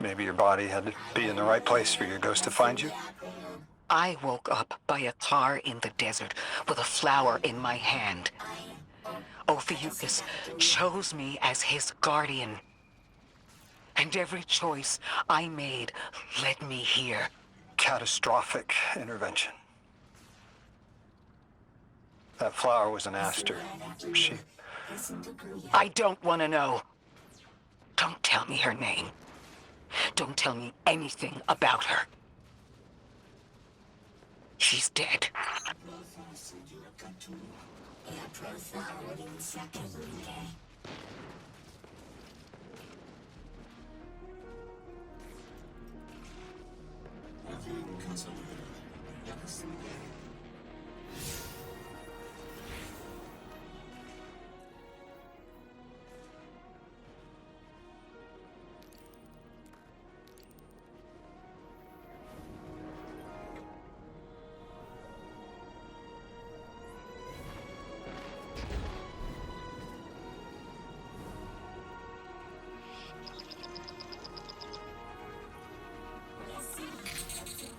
Maybe your body had to be in the right place for your ghost to find you. I woke up by a car in the desert with a flower in my hand. Ophiuchus chose me as his guardian. And every choice I made led me here. Catastrophic intervention. That flower was an aster. She... I don't want to know. Don't tell me her name. Don't tell me anything about her. She's dead.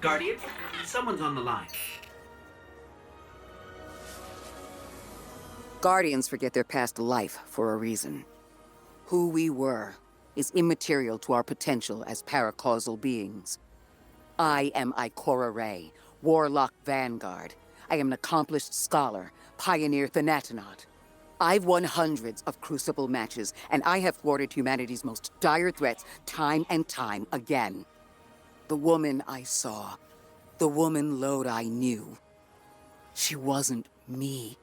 Guardian, someone's on the line. Guardians forget their past life for a reason. Who we were is immaterial to our potential as paracausal beings. I am Ikora Rey, Warlock Vanguard. I am an accomplished scholar, pioneer Thanatonaut. I've won hundreds of Crucible matches, and I have thwarted humanity's most dire threats time and time again. The woman I saw, the woman Lodi knew, she wasn't me.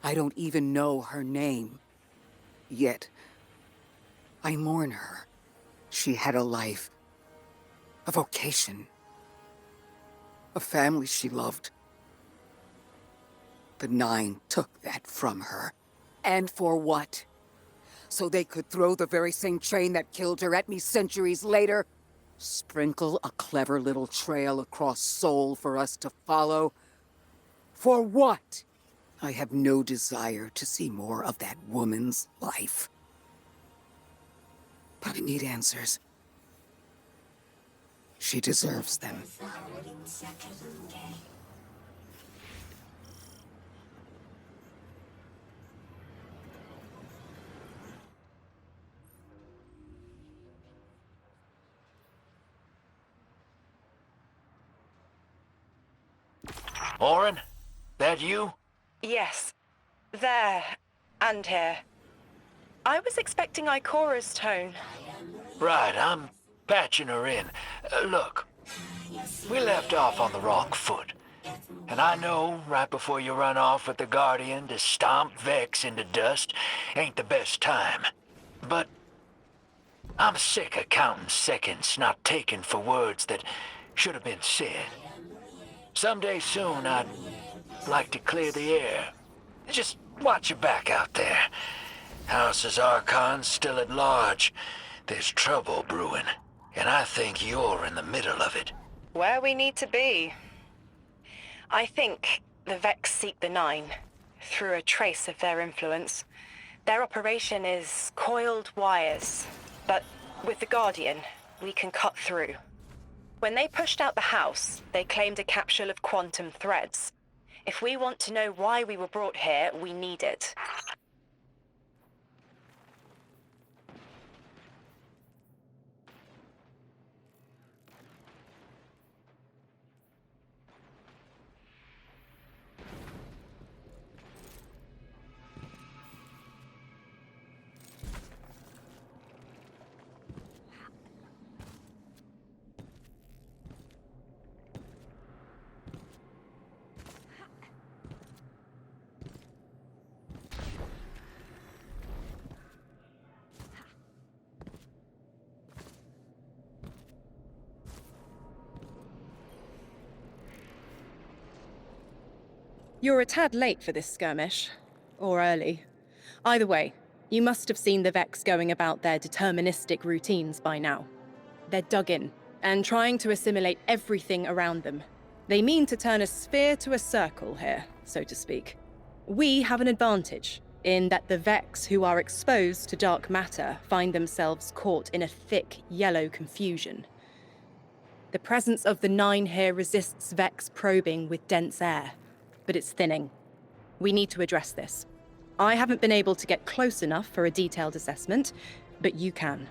I don't even know her name. Yet, I mourn her. She had a life, A vocation. A family she loved. The Nine took that from her. And for what? So they could throw the very same train that killed her at me centuries later? Sprinkle a clever little trail across Sol for us to follow? For what? I have no desire to see more of that woman's life. But I need answers. She deserves them. Orin? That you? Yes. There. And here. I was expecting Ikora's tone. Right, I'm patching her in. Look, we left off on the wrong foot. And I know right before you run off with the Guardian to stomp Vex into dust ain't the best time. But I'm sick of counting seconds not taken for words that should have been said. Someday soon, I'd like to clear the air. Just watch your back out there. House's Archon's still at large. There's trouble brewing, and I think you're in the middle of it. Where we need to be. I think the Vex seek the Nine, through a trace of their influence. Their operation is coiled wires, but with the Guardian, we can cut through. When they pushed out the house, they claimed a capsule of quantum threads. If we want to know why we were brought here, we need it. You're a tad late for this skirmish. Or early. Either way, you must have seen the Vex going about their deterministic routines by now. They're dug in, and trying to assimilate everything around them. They mean to turn a sphere to a circle here, so to speak. We have an advantage, in that the Vex who are exposed to dark matter find themselves caught in a thick, yellow confusion. The presence of the Nine here resists Vex probing with dense air, but it's thinning. We need to address this. I haven't been able to get close enough for a detailed assessment, but you can.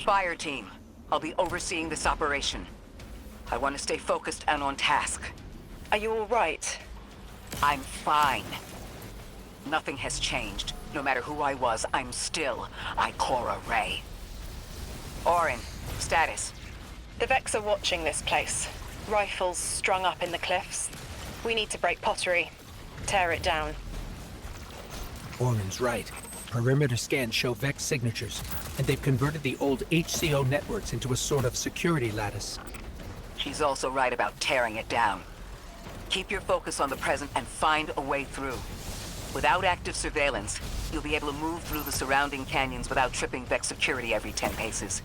Fire team, I'll be overseeing this operation. I want to stay focused and on task. Are you all right? I'm fine. Nothing has changed. No matter who I was, I'm still Ikora Rey. Orin, status. The Vex are watching this place. Rifles strung up in the cliffs. We need to break pottery. Tear it down. Orin's right. Perimeter scans show Vex signatures, and they've converted the old HCO networks into a sort of security lattice. She's also right about tearing it down. Keep your focus on the present and find a way through. Without active surveillance, you'll be able to move through the surrounding canyons without tripping Vex security every 10 paces.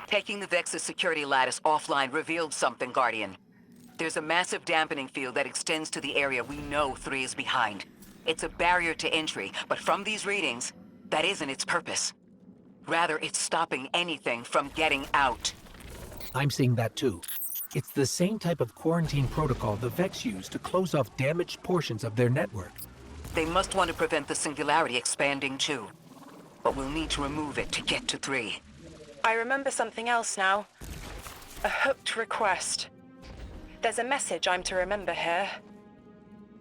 Taking the Vex's security lattice offline revealed something, Guardian. There's a massive dampening field that extends to the area we know 3 is behind. It's a barrier to entry, but from these readings, that isn't its purpose. Rather, it's stopping anything from getting out. I'm seeing that too. It's the same type of quarantine protocol the Vex use to close off damaged portions of their network. They must want to prevent the singularity expanding too. But we'll need to remove it to get to 3. I remember something else now. A hooked request. There's a message I'm to remember here.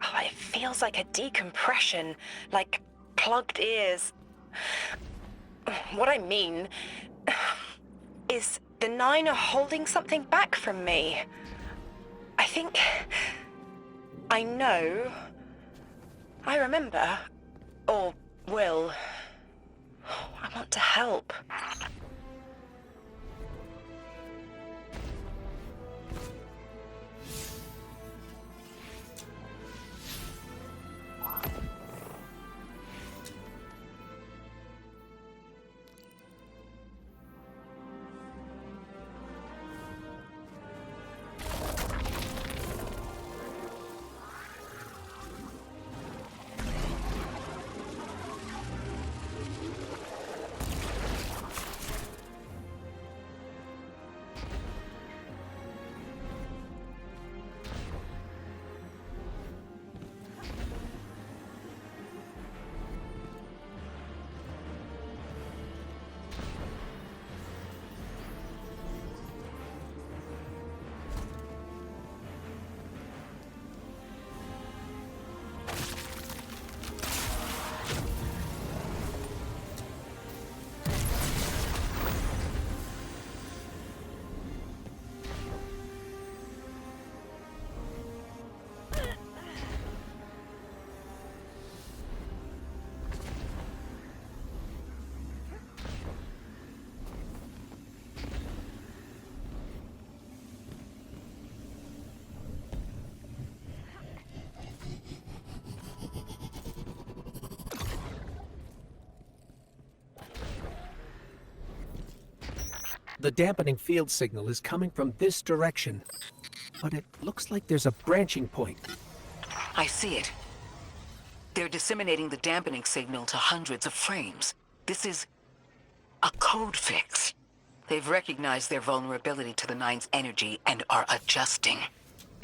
Oh, it feels like a decompression, like plugged ears. What I mean is the 9 are holding something back from me. I think I know. I remember. Or will. I want to help. The dampening field signal is coming from this direction, but it looks like there's a branching point. I see it. They're disseminating the dampening signal to hundreds of frames. This is a code fix. They've recognized their vulnerability to the 9's energy and are adjusting.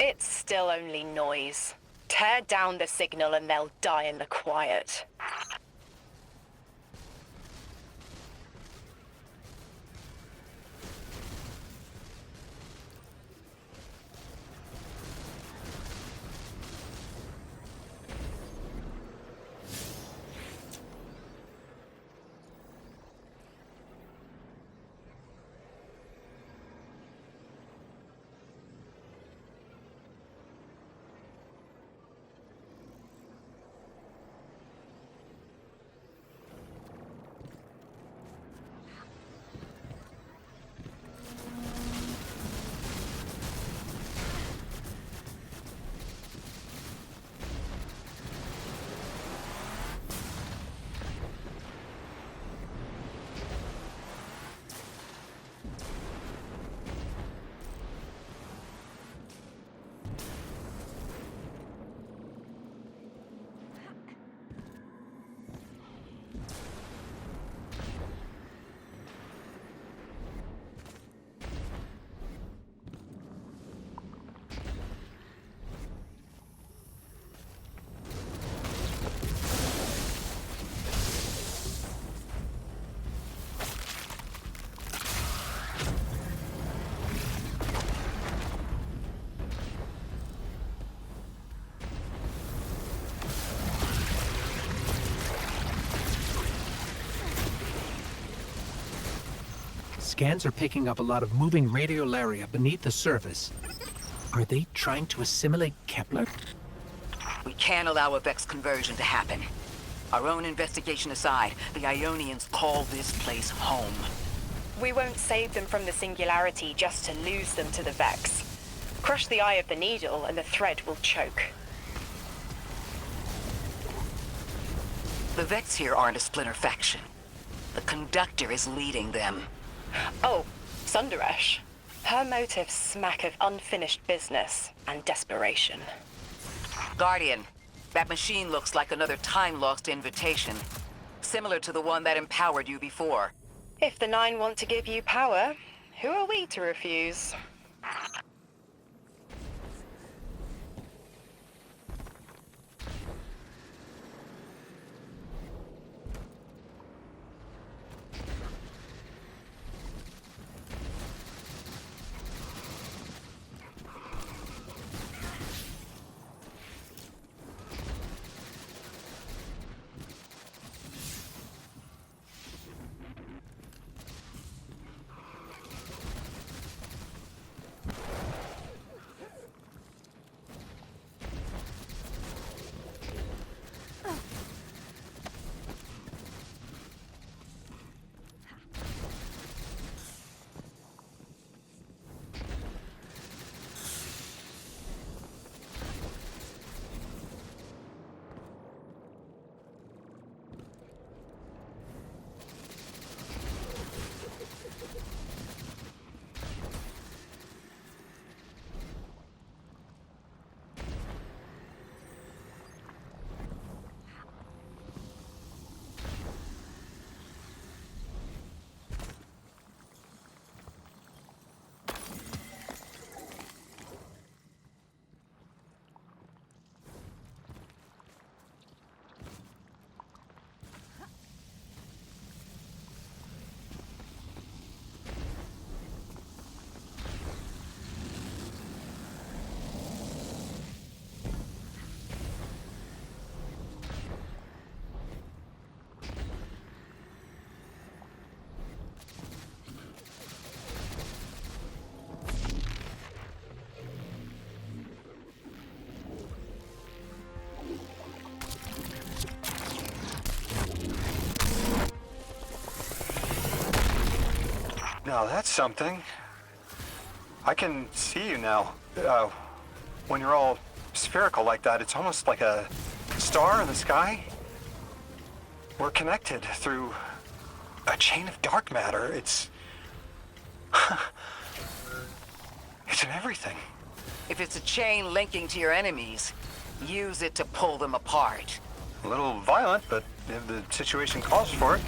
It's still only noise. Tear down the signal and they'll die in the quiet. Scans are picking up a lot of moving radiolaria beneath the surface. Are they trying to assimilate Kepler? We can't allow a Vex conversion to happen. Our own investigation aside, the Ionians call this place home. We won't save them from the singularity just to lose them to the Vex. Crush the eye of the needle and the thread will choke. The Vex here aren't a splinter faction. The Conductor is leading them. Oh, Sundaresh. Her motives smack of unfinished business and desperation. Guardian, that machine looks like another time-lost invitation. Similar to the one that empowered you before. If the Nine want to give you power, who are we to refuse? Now that's something. I can see you now. When you're all spherical like that, it's almost like a star in the sky. We're connected through a chain of dark matter. It's... it's in everything. If it's a chain linking to your enemies, use it to pull them apart. A little violent, but if the situation calls for it.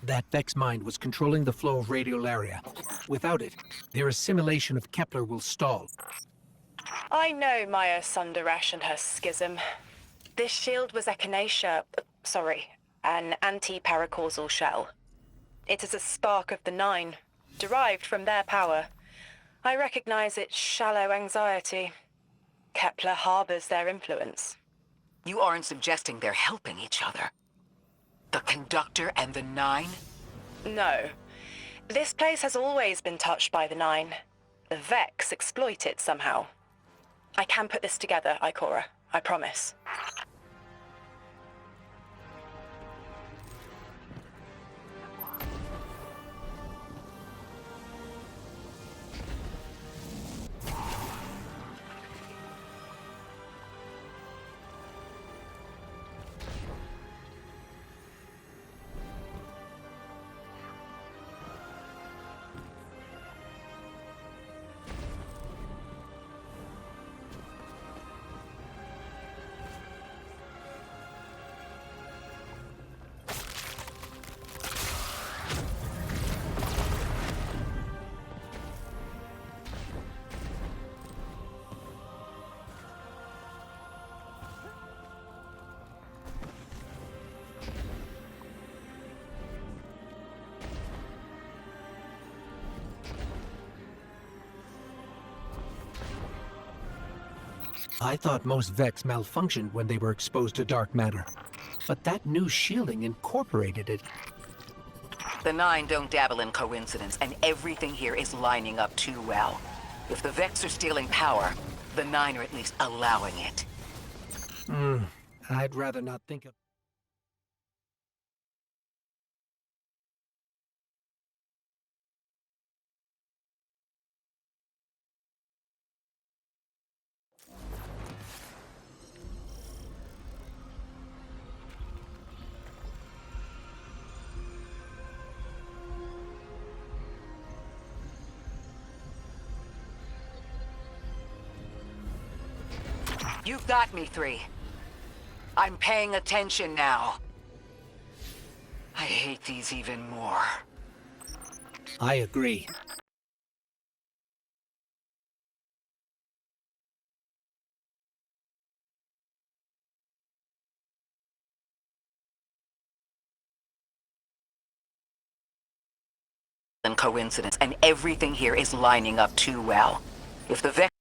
That Vex mind was controlling the flow of radiolaria. Without it, their assimilation of Kepler will stall. I know Maya Sundaresh and her schism. This shield was echinacea, an anti-paracausal shell. It is a spark of the Nine, derived from their power. I recognize its shallow anxiety. Kepler harbors their influence. You aren't suggesting they're helping each other? The Conductor and the Nine? No. This place has always been touched by the Nine. The Vex exploit it somehow. I can put this together, Ikora. I promise. I thought most Vex malfunctioned when they were exposed to dark matter. But that new shielding incorporated it. The Nine don't dabble in coincidence, and everything here is lining up too well. If the Vex are stealing power, the Nine are at least allowing it. I'd rather not think of... You've got me, 3. I'm paying attention now. I hate these even more. I agree. And coincidence, and everything here is lining up too well. If the Vex